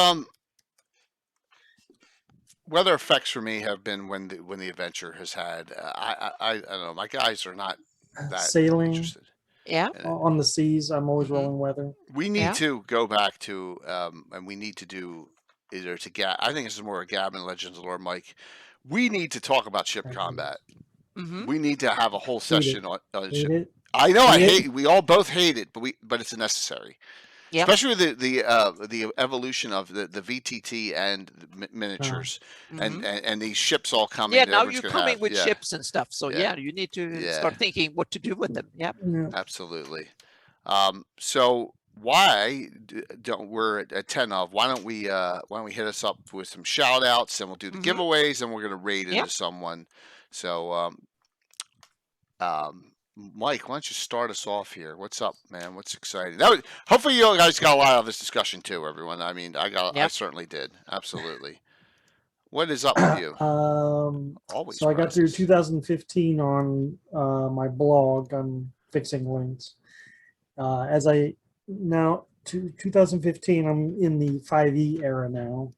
weather effects for me have been when the adventure has had. I don't know. My guys are not that Sailing interested. Yeah. in it. on the seas, I'm always Mhm. rolling weather. We need Yeah. to go back to, and we need to do either to Gab. I think this is more a Gab and Legends of Lore, Mike. We need to talk about ship combat. Mhm. We need to have a whole Hate session on Hate ship. it. I know I Hate it. hate. We all both hate it, but it's necessary. Yep. Especially the evolution of the VTT and the miniatures, Mhm. and these ships all coming. Yeah, that now everyone's you're gonna coming have. with Yeah, ships and stuff. So yeah, yeah, you need to yeah. start thinking what to do with them. Yep. Yeah. Absolutely. So why don't we're at 10 of? Why don't we hit us up with some shout outs, and we'll do the Mhm. giveaways, and we're gonna raid Yep. into someone. So Mike, why don't you start us off here? What's up, man? What's exciting? Hopefully you guys got a lot out of this discussion too, everyone. I mean, I Yep. certainly did. Absolutely. What is up with you? Always So I got through prizes. 2015 on my blog. I'm fixing links. As I now to 2015, I'm in the 5e era now,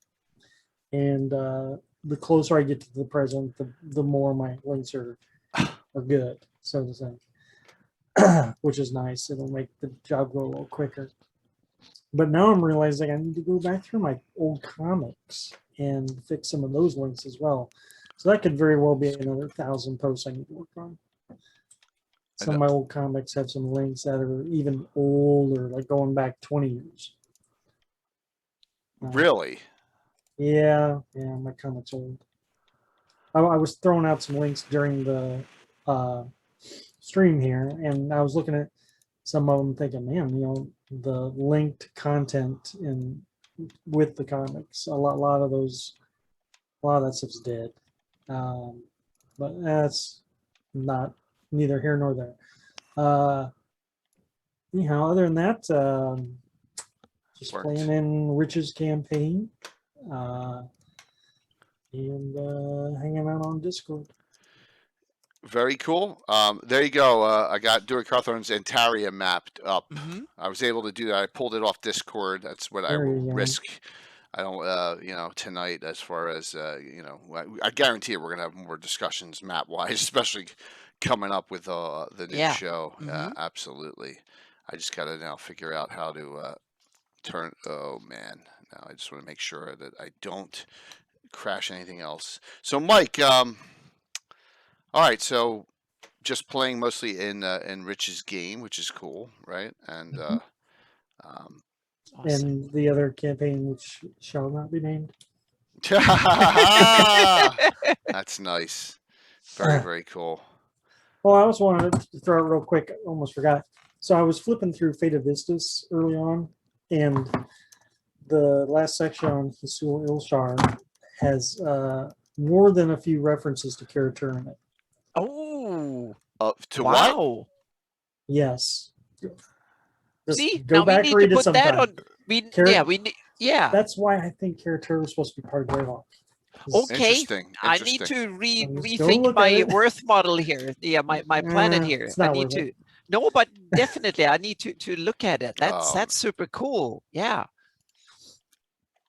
and the closer I get to the present, the more my links are good, so to say, which is nice. It'll make the job go a little quicker. But now I'm realizing I need to go back through my old comics and fix some of those links as well. So that could very well be another 1,000 posts I need to work on. Some of my old comics have some links that are even older, like going back 20 years. Really? Yeah, my comic's old. I was throwing out some links during the stream here, and I was looking at some of them thinking, man, the linked content in with the comics, a lot of that stuff's dead. But that's not neither here nor there. Anyhow, other than that, just Worked. playing in Rich's campaign and hanging out on Discord. Very cool. There you go. I got Dewey Cawthorn's Antaria mapped up. Mhm. I was able to do that. I pulled it off Discord. That's what I There will you go. risk. I don't, tonight as far as, I guarantee we're going to have more discussions map wise, especially coming up with the new Yeah. show. Mhm. Absolutely. I just got to now figure out how to turn. Oh, man. Now I just want to make sure that I don't crash anything else. So, Mike, all right. So, just playing mostly in Rich's game, which is cool, right? And um, Awesome. And the other campaign, which shall not be named. that's nice. Very, very cool. Well, I also wanted to throw out real quick. I almost forgot. So I was flipping through Fate of Vistas early on, and the last section on Hisul Ilshar has more than a few references to Karatur in it. Oh. To what? Wow. Yes. Just See, go now we back, need read to it put that sometime. on. Yeah. That's why I think Karatur was supposed to be part of Greyhawk. Okay. Interesting. I need Interesting. to Just go rethink look my at it. Oerth model here. Yeah, my planet here. It's I not need worth to. it. No, but definitely I need to look at it. That's Um, super cool. Yeah.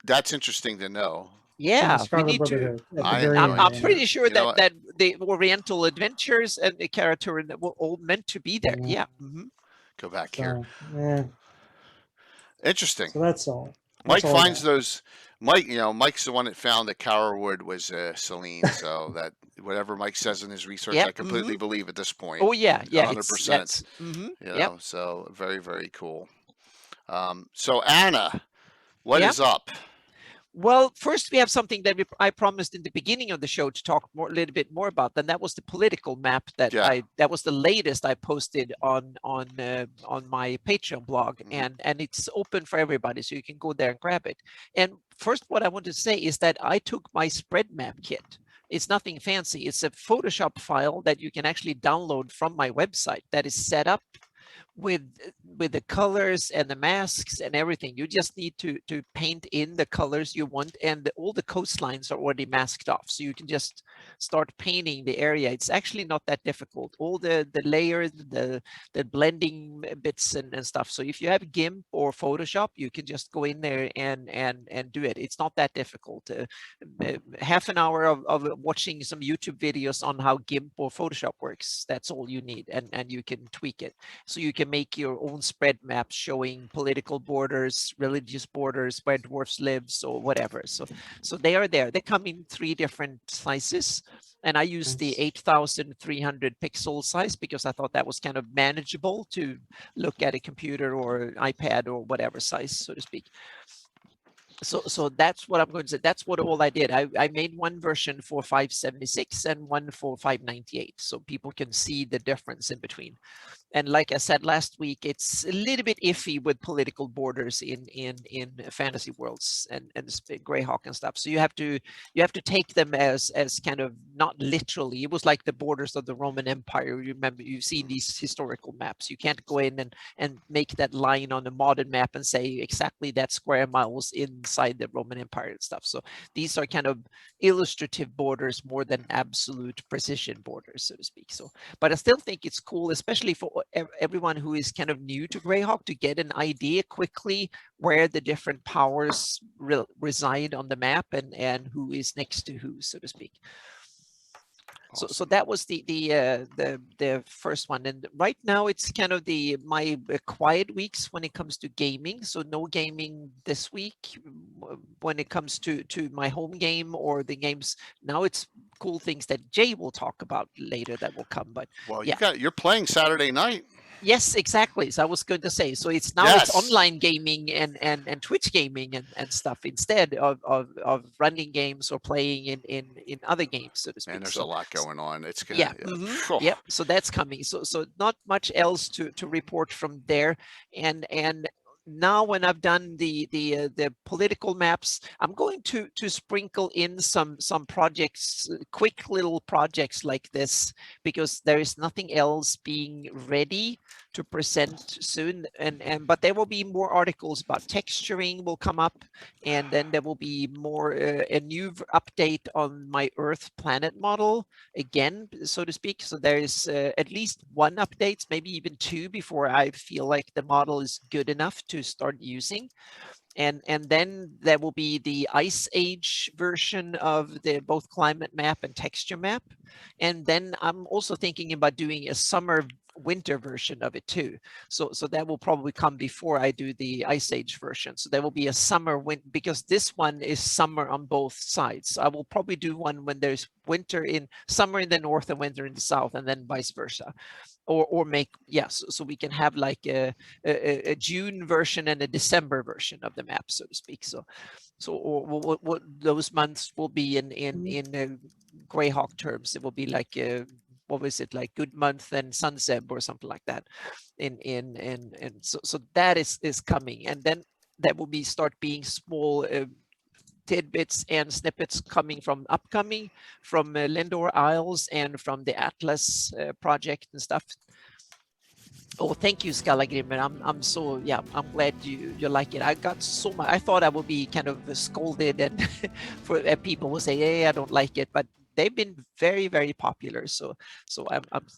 That's interesting to know. It's in the Yeah. We Scarlet need to. Brotherhood at the I had very no end. I'm idea. pretty sure You know what? that the Oriental Adventures and the character were all meant to be there. Yeah. Yeah. Mhm. Go back here. So, yeah. Interesting. So that's all. Mike That's all I finds got. those. Mike's the one that found that Cowerwood was Celine. So that whatever Mike says in his research, Yep, I completely believe at this point. Oh yeah, yeah. 100%. That's Yep. So very, very cool. So Anna, what Yep. is up? Well, first we have something that I promised in the beginning of the show to talk a little bit more about, and that was the political map that Yeah. that was the latest I posted on my Patreon blog, Mhm. and it's open for everybody, so you can go there and grab it. And first, what I want to say is that I took my spread map kit. It's nothing fancy. It's a Photoshop file that you can actually download from my website that is set up with the colors and the masks and everything. You just need to paint in the colors you want, and all the coastlines are already masked off, so you can just start painting the area. It's actually not that difficult. All the layers, the blending bits and stuff. So if you have GIMP or Photoshop, you can just go in there and do it. It's not that difficult. Half an hour of watching some YouTube videos on how GIMP or Photoshop works. That's all you need, and you can tweak it. So you can make your own spread maps showing political borders, religious borders, where dwarfs lives or whatever. So they are there. They come in 3 different sizes. And I use the 8,300 pixel size because I thought that was kind of manageable to look at a computer or iPad or whatever size, so to speak. So that's what I'm going to say. That's what all I did. I made one version for 576 and one for 598, so people can see the difference in between. And like I said last week, it's a little bit iffy with political borders in fantasy worlds and Greyhawk and stuff. So you have to take them as kind of not literally. It was like the borders of the Roman Empire. You remember, you've seen these historical maps. You can't go in and make that line on a modern map and say exactly that square miles inside the Roman Empire and stuff. So these are kind of illustrative borders more than absolute precision borders, so to speak. So, but I still think it's cool, especially for everyone who is kind of new to Greyhawk, to get an idea quickly where the different powers reside on the map and who is next to who, so to speak. Awesome. So that was the first one, and right now it's kind of my quiet weeks when it comes to gaming. So no gaming this week when it comes to my home game or the games. Now it's cool things that Jay will talk about later that will come. But well, you're playing Saturday night. Yes, exactly. So I was going to say, so it's now it's online gaming and Twitch gaming and stuff instead of running games or playing in other games, so to speak. And there's a lot going on. It's gonna, yeah. Mm-hmm. Yep. So that's coming. So not much else to report from there. And now when I've done the political maps, I'm going to sprinkle in some projects, quick little projects like this, because there is nothing else being ready to present soon. But there will be more articles about texturing will come up, and then there will be more a new update on my Earth planet model again, so to speak. So there is at least one update, maybe even 2, before I feel like the model is good enough to start using. And then there will be the Ice Age version of the both climate map and texture map. And then I'm also thinking about doing a summer winter version of it too. So that will probably come before I do the Ice Age version. So there will be a summer winter, because this one is summer on both sides. So I will probably do one when there's summer in the north and winter in the south, and then vice versa. Or make, yes, so we can have like a June version and a December version of the map, so to speak. So what those months will be in Greyhawk terms, it will be like what was it, like Good Month and Sunseb or something like that. So that is coming, and then there will start being small tidbits and snippets coming from Lindor Isles and from the Atlas project and stuff. Oh, thank you, Skallagrimmer. I'm glad you like it. I got so much. I thought I would be kind of scolded and people will say, hey, I don't like it, but they've been very, very popular. So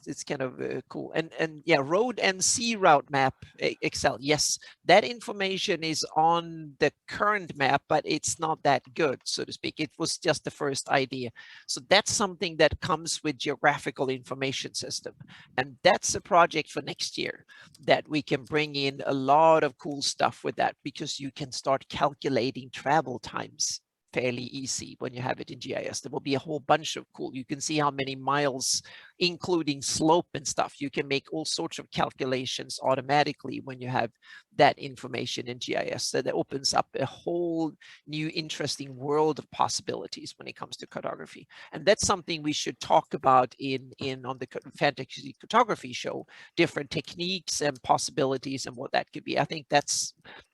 it's kind of cool. And yeah, road and sea route map Excel. Yes, that information is on the current map, but it's not that good, so to speak. It was just the first idea. So that's something that comes with geographical information system. And that's a project for next year, that we can bring in a lot of cool stuff with that, because you can start calculating travel times fairly easy when you have it in GIS. There will be a whole bunch of cool, you can see how many miles, including slope and stuff. You can make all sorts of calculations automatically when you have that information in GIS. So that opens up a whole new interesting world of possibilities when it comes to cartography. And that's something we should talk about on the Fantasy Cartography show, different techniques and possibilities and what that could be. I think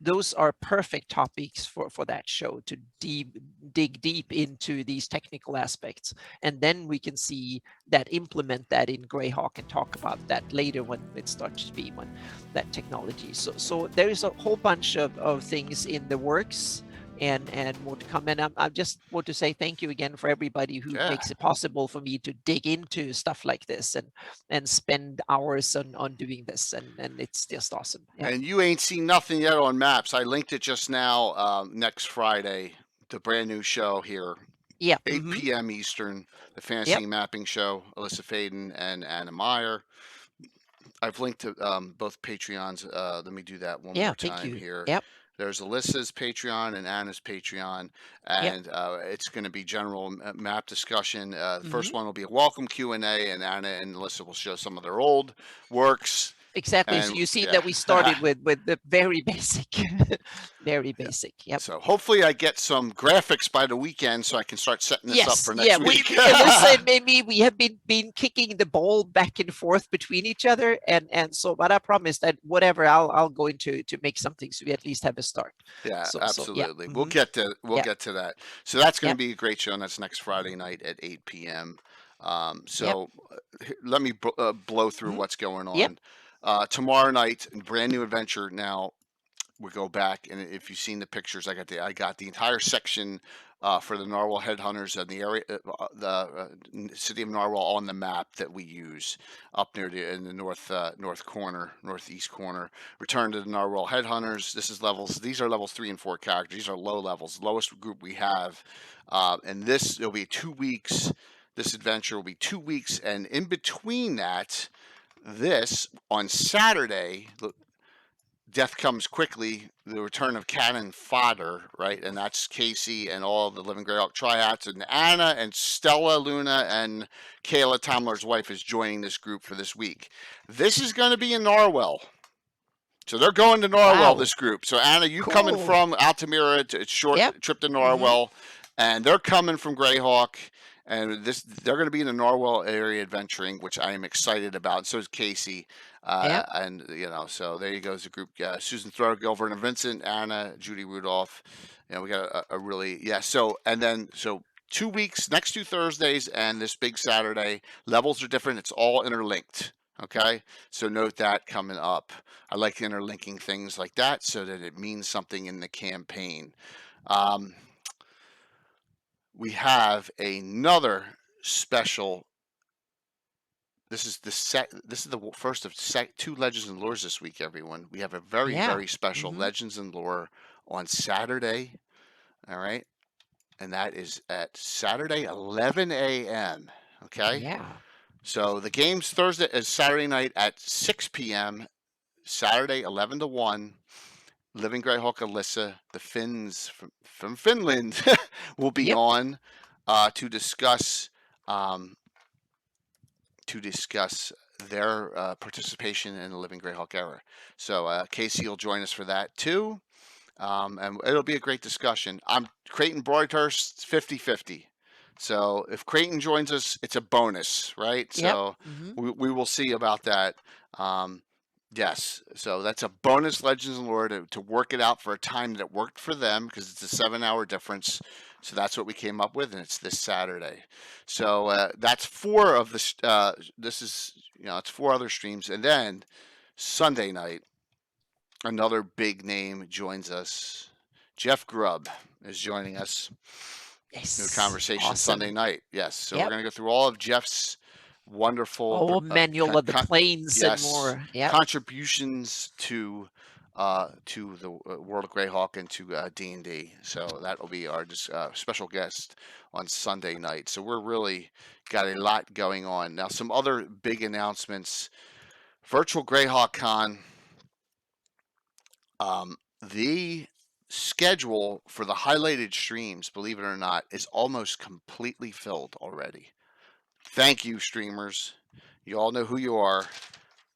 those are perfect topics for that show, to dig deep into these technical aspects, and then we can see that, implement that in Greyhawk and talk about that later when it starts to be that technology. So there is a whole bunch of things in the works and more to come. And I just want to say thank you again for everybody who makes it possible for me to dig into stuff like this and spend hours on doing this, and it's just awesome. Yeah. And you ain't seen nothing yet on maps. I linked it just now. Next Friday, the brand new show here. Yeah. 8 p.m. Eastern, the Fantasy Mapping Show, Alyssa Faden and Anna Meyer. I've linked to both Patreons. Let me do that one more time here. Yep. There's Alyssa's Patreon and Anna's Patreon, and it's going to be general map discussion. The first one will be a welcome Q&A, and Anna and Alyssa will show some of their old works. Exactly. And, so you see that we started with the very basic, very basic. Yep. So hopefully I get some graphics by the weekend so I can start setting this up for next week. Alyssa and maybe we have been kicking the ball back and forth between each other, and so, but I promise that whatever I'll go into to make something so we at least have a start. Yeah, absolutely. We'll get to get to that. So that's going to be a great show, and that's next Friday night at 8 p.m. So let me blow through what's going on. Tomorrow night, brand new adventure. Now we go back, and if you've seen the pictures, I got the entire section for the Narwhal Headhunters and the area, the city of Narwhal on the map that we use up near in the northeast corner. Return to the Narwhal Headhunters. This is levels. These are levels 3 and 4 characters. These are low levels, lowest group we have, and this will be 2 weeks. This adventure will be 2 weeks, and in between that. This on Saturday, Death Comes Quickly, the return of Cannon Fodder, right? And that's Casey and all the Living Greyhawk triads, and Anna and Stella Luna and Kayla Tomler's wife is joining this group for this week. This is going to be in Narwhal. So they're going to Narwhal, this group. So Anna, you coming from Altamira, it's short trip to Narwhal, and they're coming from Greyhawk. And they're going to be in the Narwhal area adventuring, which I am excited about. So is Casey. And, so there you go. It's a group. Susan Throw, Gilbert and Vincent, Anna, Judy Rudolph. We got a really, So 2 weeks, next 2 Thursdays, and this big Saturday. Levels are different. It's all interlinked. Okay. So note that coming up. I like interlinking things like that so that it means something in the campaign. We have another special. This is the first of 2 Legends and Lores this week, everyone. We have a very special Legends and Lore on Saturday. All right. And that is at Saturday, 11 a.m. Okay. Yeah. So the game's Saturday night at 6 p.m. Saturday, 11 to 1. Living Greyhawk Alyssa, the Finns from Finland, will be on to discuss their participation in the Living Greyhawk era. So Casey will join us for that too, and it'll be a great discussion. Creighton Broadhurst 50-50. So if Creighton joins us, it's a bonus, right? So we will see about that. Yes, so that's a bonus Legends and Lore to work it out for a time that worked for them because it's a 7-hour difference. So that's what we came up with, and it's this Saturday. So that's 4 of the. This is it's 4 other streams, and then Sunday night, another big name joins us. Jeff Grubb is joining us. Yes. New conversation Sunday night. Yes, so we're gonna go through all of Jeff's wonderful manual of the planes and more contributions to the World of Greyhawk and to D&D. So that will be our special guest on Sunday night. So we're really got a lot going on now. Some other big announcements: Virtual Greyhawk Con. The schedule for the highlighted streams, believe it or not, is almost completely filled already. Thank you, streamers. You all know who you are.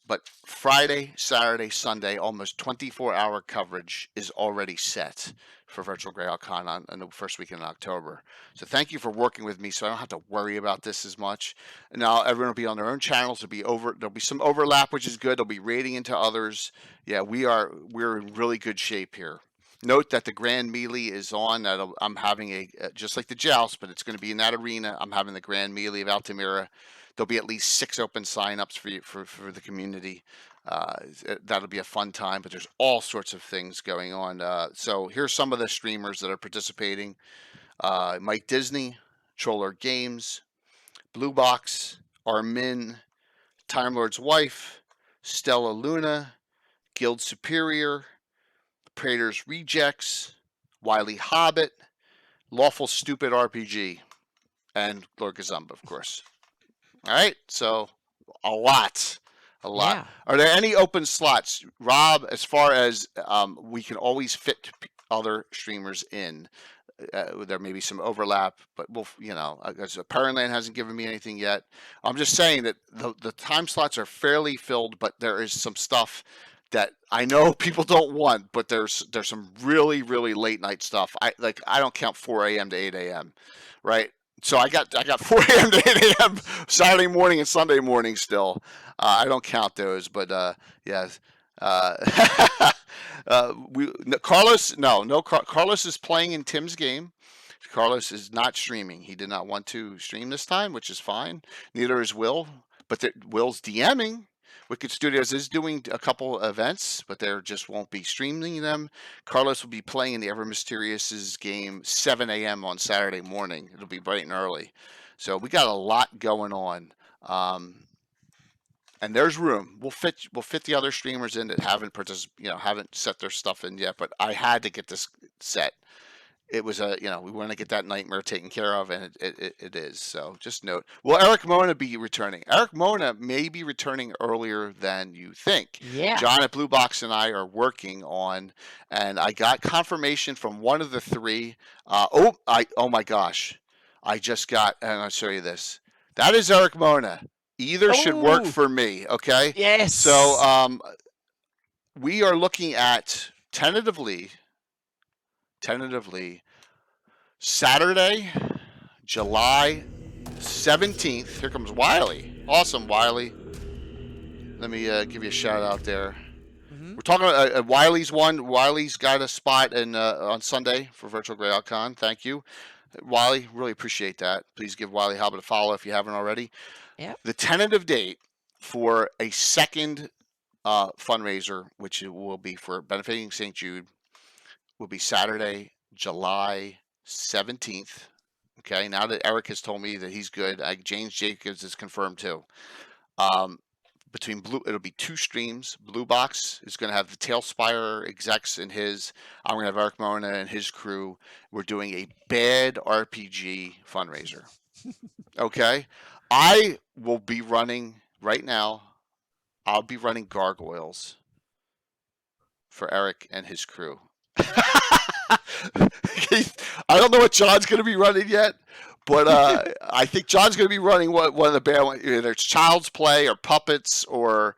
But Friday, Saturday, Sunday, almost 24-hour coverage is already set for Virtual Greyhawk Con on the first weekend in October. So thank you for working with me so I don't have to worry about this as much. Now everyone will be on their own channels. There'll be some overlap, which is good. They'll be raiding into others. Yeah, we're in really good shape here. Note that the Grand Melee is on. I'm having just like the Joust, but it's going to be in that arena. I'm having the Grand Melee of Altamira. There'll be at least 6 open signups for you for the community. That'll be a fun time. But there's all sorts of things going on. So here's some of the streamers that are participating: Mike Disney, Troller Games, Blue Box, Armin, Time Lord's Wife, Stella Luna, Guild Superior, Praetor's Rejects, Wily Hobbit, Lawful Stupid RPG, and Lord Gazumba, of course. All right, so a lot. Yeah. Are there any open slots, Rob? As far as we can always fit other streamers in. There may be some overlap, but we'll, Parentland hasn't given me anything yet. I'm just saying that the time slots are fairly filled, but there is some stuff that I know people don't want, but there's some really, really late night stuff. I don't count 4 a.m. to 8 a.m. right? So I got 4 a.m. to 8 a.m. Saturday morning and Sunday morning still. I don't count those, but yes. Carlos is playing in Tim's game. Carlos is not streaming. He did not want to stream this time, which is fine. Neither is Will, but Will's DMing. Wicked Studios is doing a couple events, but there just won't be streaming them. Carlos will be playing in the Ever Mysterious's game 7 a.m. on Saturday morning. It'll be bright and early. So we got a lot going on. And there's room. We'll fit the other streamers in that haven't set their stuff in yet. But I had to get this set. It was we want to get that nightmare taken care of, and it is. So just note. Will Eric Mona be returning? Eric Mona may be returning earlier than you think. Yeah. John at Blue Box and I are working on, and I got confirmation from one of the 3. Oh my gosh, I just got. And I'll show you this. That is Eric Mona. Either should work for me, okay? Yes. So we are looking at tentatively Saturday, July 17th. Here comes Wiley. Awesome, Wiley. Let me give you a shout out there. Mm-hmm. We're talking Wiley's one. Wiley's got a spot on Sunday for Virtual Grail Con. Thank you, Wiley. Really appreciate that. Please give Wiley Hobbit a follow if you haven't already. Yep. The tentative date for a second fundraiser, which will be for benefiting St. Jude, will be Saturday, July 17th. Okay, now that Eric has told me that he's good, James Jacobs is confirmed too. It'll be 2 streams. Blue Box is going to have the Tailspire execs and his. I'm going to have Eric Mona and his crew. We're doing a bad RPG fundraiser. Okay, I will be running right now. I'll be running gargoyles for Eric and his crew. I don't know what John's going to be running yet, but I think John's going to be running one of the bad ones. Either it's Child's Play or Puppets or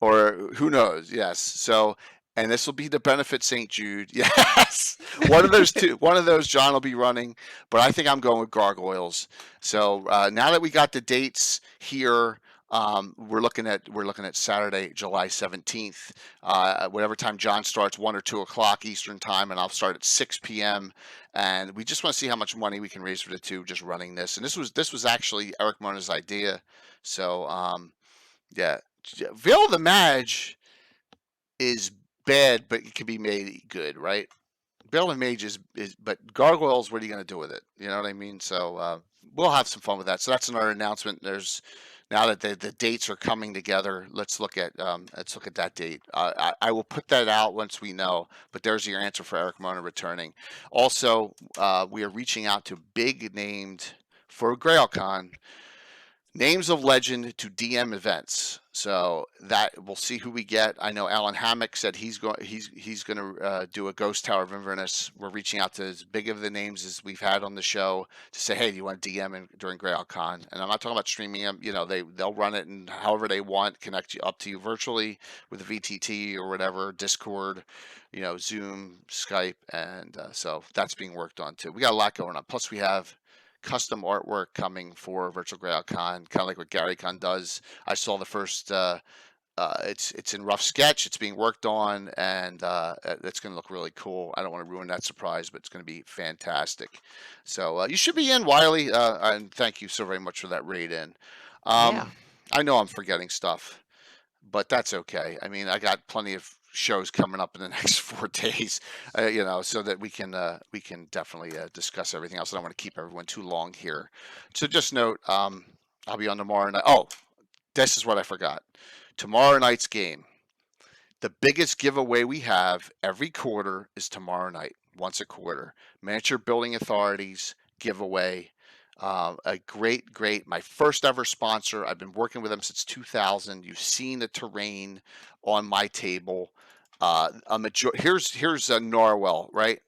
who knows. Yes. So, and this will be to benefit St. Jude. Yes. One of those two. One of those John will be running, but I think I'm going with gargoyles. So now that we got the dates here. We're looking at Saturday, July 17th. Whatever time John starts, 1 or 2 o'clock Eastern time, and I'll start at 6 p.m. And we just want to see how much money we can raise for the 2 just running this. And this was actually Eric Mona's idea. So yeah, Veil of the Mage is bad, but it can be made good, right? Veil of the Mage is but gargoyles. What are you going to do with it? You know what I mean? So we'll have some fun with that. So that's another announcement. Now that the dates are coming together, let's look at that date. I will put that out once we know. But there's your answer for Eric Mona returning. Also, we are reaching out to big named for GrailCon names of legend to DM events. So that we'll see who we get. I know Alan Hammock said he's going to do a Ghost Tower of Inverness. We're reaching out to as big of the names as we've had on the show to say, hey, do you want to DM during GrailCon? And I'm not talking about streaming them. They'll run it and however they want, connect you up to you virtually with a VTT or whatever, Discord, Zoom, Skype, and so that's being worked on too. We got a lot going on. Plus we have custom artwork coming for Virtual GrailCon, kind of like what GaryCon does. I saw the first it's in rough sketch. It's being worked on, and it's going to look really cool. I don't want to ruin that surprise, but it's going to be fantastic. So you should be in, Wiley, and thank you so very much for that raid in. Yeah. I know I'm forgetting stuff, but that's okay. I mean, I got plenty of shows coming up in the next 4 days, so that we can definitely discuss everything else. I don't want to keep everyone too long here. So just note, I'll be on tomorrow night. Oh, this is what I forgot. Tomorrow night's game. The biggest giveaway we have every quarter is tomorrow night, once a quarter. Miniature Building Authorities giveaway. A great, my first ever sponsor. I've been working with them since 2000. You've seen the terrain on my table. Here's Norwell, right?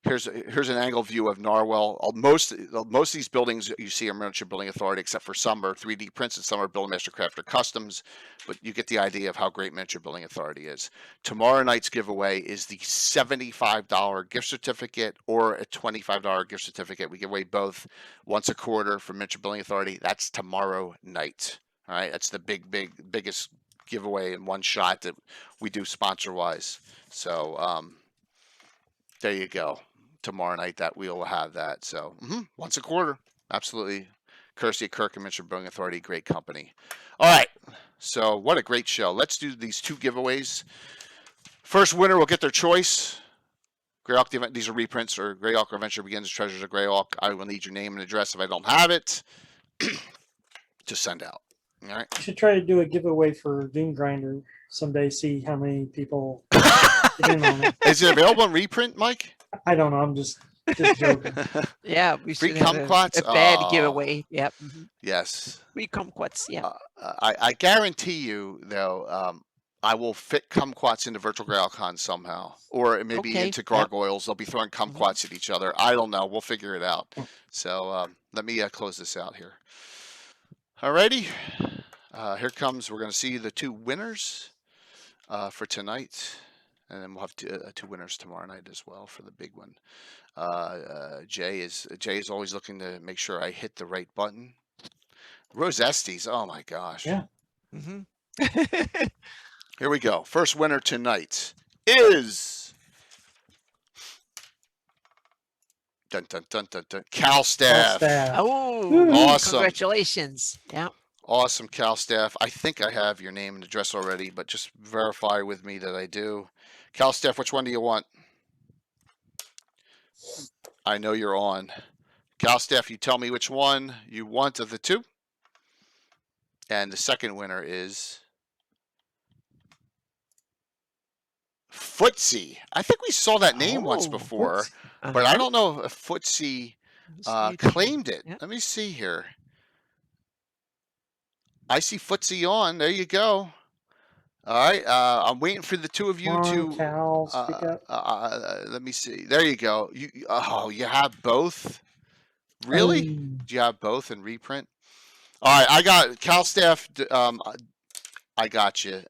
Here's an angle view of Norwell. Most of these buildings you see are Miniature Building Authority, except for some are 3D prints and some are Buildmaster Crafter Customs. But you get the idea of how great Miniature Building Authority is. Tomorrow night's giveaway is the $75 gift certificate or a $25 gift certificate. We give away both once a quarter for Miniature Building Authority. That's tomorrow night. All right, that's the biggest giveaway in one shot that we do sponsor-wise. So there you go. Tomorrow night that we will have that. So once a quarter, absolutely. Courtesy of Kirk and Miniature Building Authority, great company. All right, so what a great show. Let's do these 2 giveaways. First winner will get their choice. Greyhawk, these are reprints, or Greyhawk Adventure Begins, Treasures of Greyhawk. I will need your name and address if I don't have it to send out. All right. You should try to do a giveaway for Doom Grinder someday. See how many people get in on it. Is it available in reprint, Mike? I don't know. I'm just joking. Yeah, we Free should have kumquats? a bad Oh. giveaway. Yep. Yes. Free kumquats. Yeah. I guarantee you, though, I will fit kumquats into Virtual GreyhawkCon somehow, or maybe Okay, into yep. Gargoyles. They'll be throwing kumquats at each other. I don't know. We'll figure it out. So let me close this out here. Alrighty. Here comes. We're going to see the 2 winners for tonight, and then we'll have 2 winners tomorrow night as well for the big one. Jay is always looking to make sure I hit the right button. Rose Estes. Oh my gosh. Yeah. Here we go. First winner tonight is dun dun dun dun dun Calstaff. Oh, Awesome. Congratulations. Yeah. Awesome, Calstaff. I think I have your name and address already, but just verify with me that I do. Calstaff, which one do you want? I know you're on. Calstaff, you tell me which one you want of the 2. And the second winner is Footsie. I think we saw that name once before, but I don't know if Footsie claimed it. Yep. Let me see here. I see Footsie on. There you go. All right. I'm waiting for the 2 of you to. Cal, speak up. Let me see. There you go. You have both. Really? Do you have both in reprint? All right. I got Calstaff. I got you.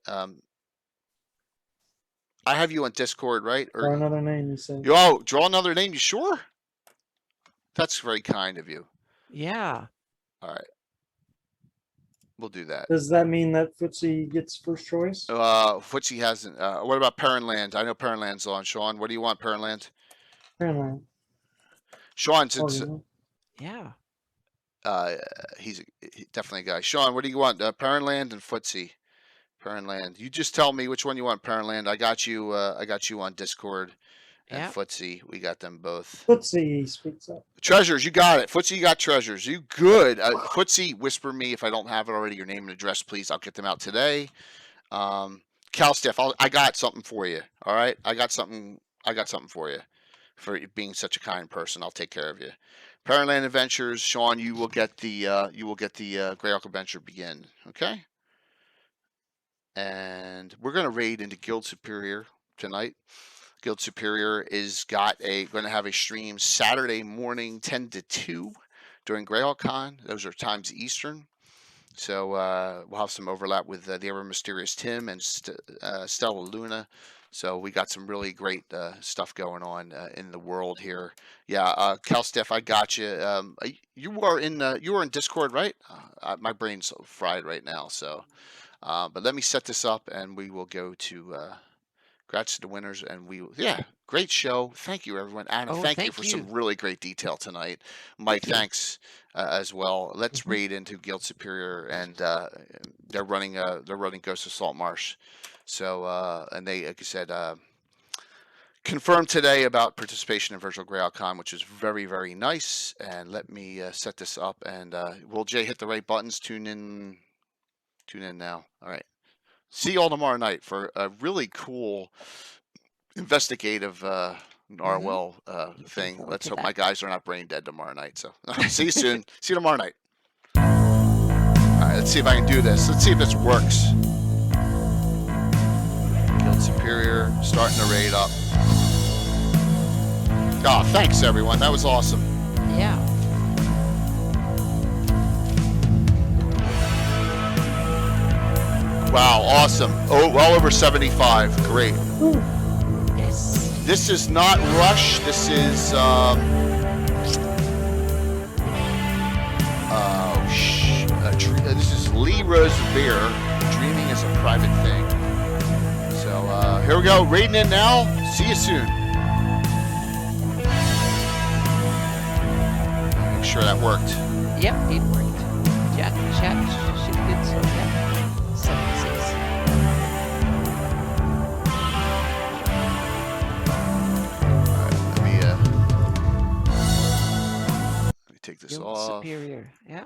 I have you on Discord, right? Or another name, you said. Oh, draw another name. You sure? That's very kind of you. Yeah. All right. We'll do that. Does that mean that Footsie gets first choice? Footsie hasn't. What about Perrinland? I know Perrinland's on. Sean, what do you want, Perrinland? Perrinland. Sean, since Yeah. he's definitely a guy. Sean, what do you want? Perrinland and Footsie. Perrinland. You just tell me which one you want, Perrinland. I got you on Discord. And Footsie, we got them both. Footsie speaks up. Treasures, you got it. Footsie, you got treasures. You good. Footsie, whisper me if I don't have it already. Your name and address, please. I'll get them out today. Calstaff, I got something for you. All right, I got something for you. For being such a kind person, I'll take care of you. Perrinland Adventures, Sean, you will get the Greyhawk Adventure Begin. Okay. And we're gonna raid into Guild Superior tonight. Guild Superior is going to have a stream Saturday morning 10 to 2 during GreyhawkCon. Those are times Eastern. So we'll have some overlap with the ever mysterious Tim and Stella Luna. So we got some really great stuff going on in the world here. Yeah, Calstaff, I got you. You were in Discord, right? My brain's fried right now. So But let me set this up, and we will go to congrats to the winners, and great show. Thank you, everyone. Anna, Oh, thank you thank for you. some really great detail tonight. Mike, Thank you. thanks as well. Let's Mhm. raid into Guild Superior, and they're running Ghost of Salt Marsh. So and they, like I said, confirmed today about participation in Virtual GrailCon, which is very, very nice. And let me set this up, and will Jay hit the right buttons? Tune in now. All right. See you all tomorrow night for a really cool investigative Narwhal Looking thing. forward Let's to hope that. my guys are not brain dead tomorrow night. So see you soon. See you tomorrow night. All right, let's see if I can do this. Let's see if this works. Guild Superior, starting the raid up. Oh, thanks everyone. That was awesome. Yeah. Wow, awesome. Oh, well over 75. Great. Yes. This is not Rush. This is this is Lee Rose Beer. Dreaming is a private thing. So here we go. Raiding in now. See you soon. Make sure that worked. Yep, it worked. Chat should be good, so yeah. 76. All right, let me take this Guild off. Superior, yeah.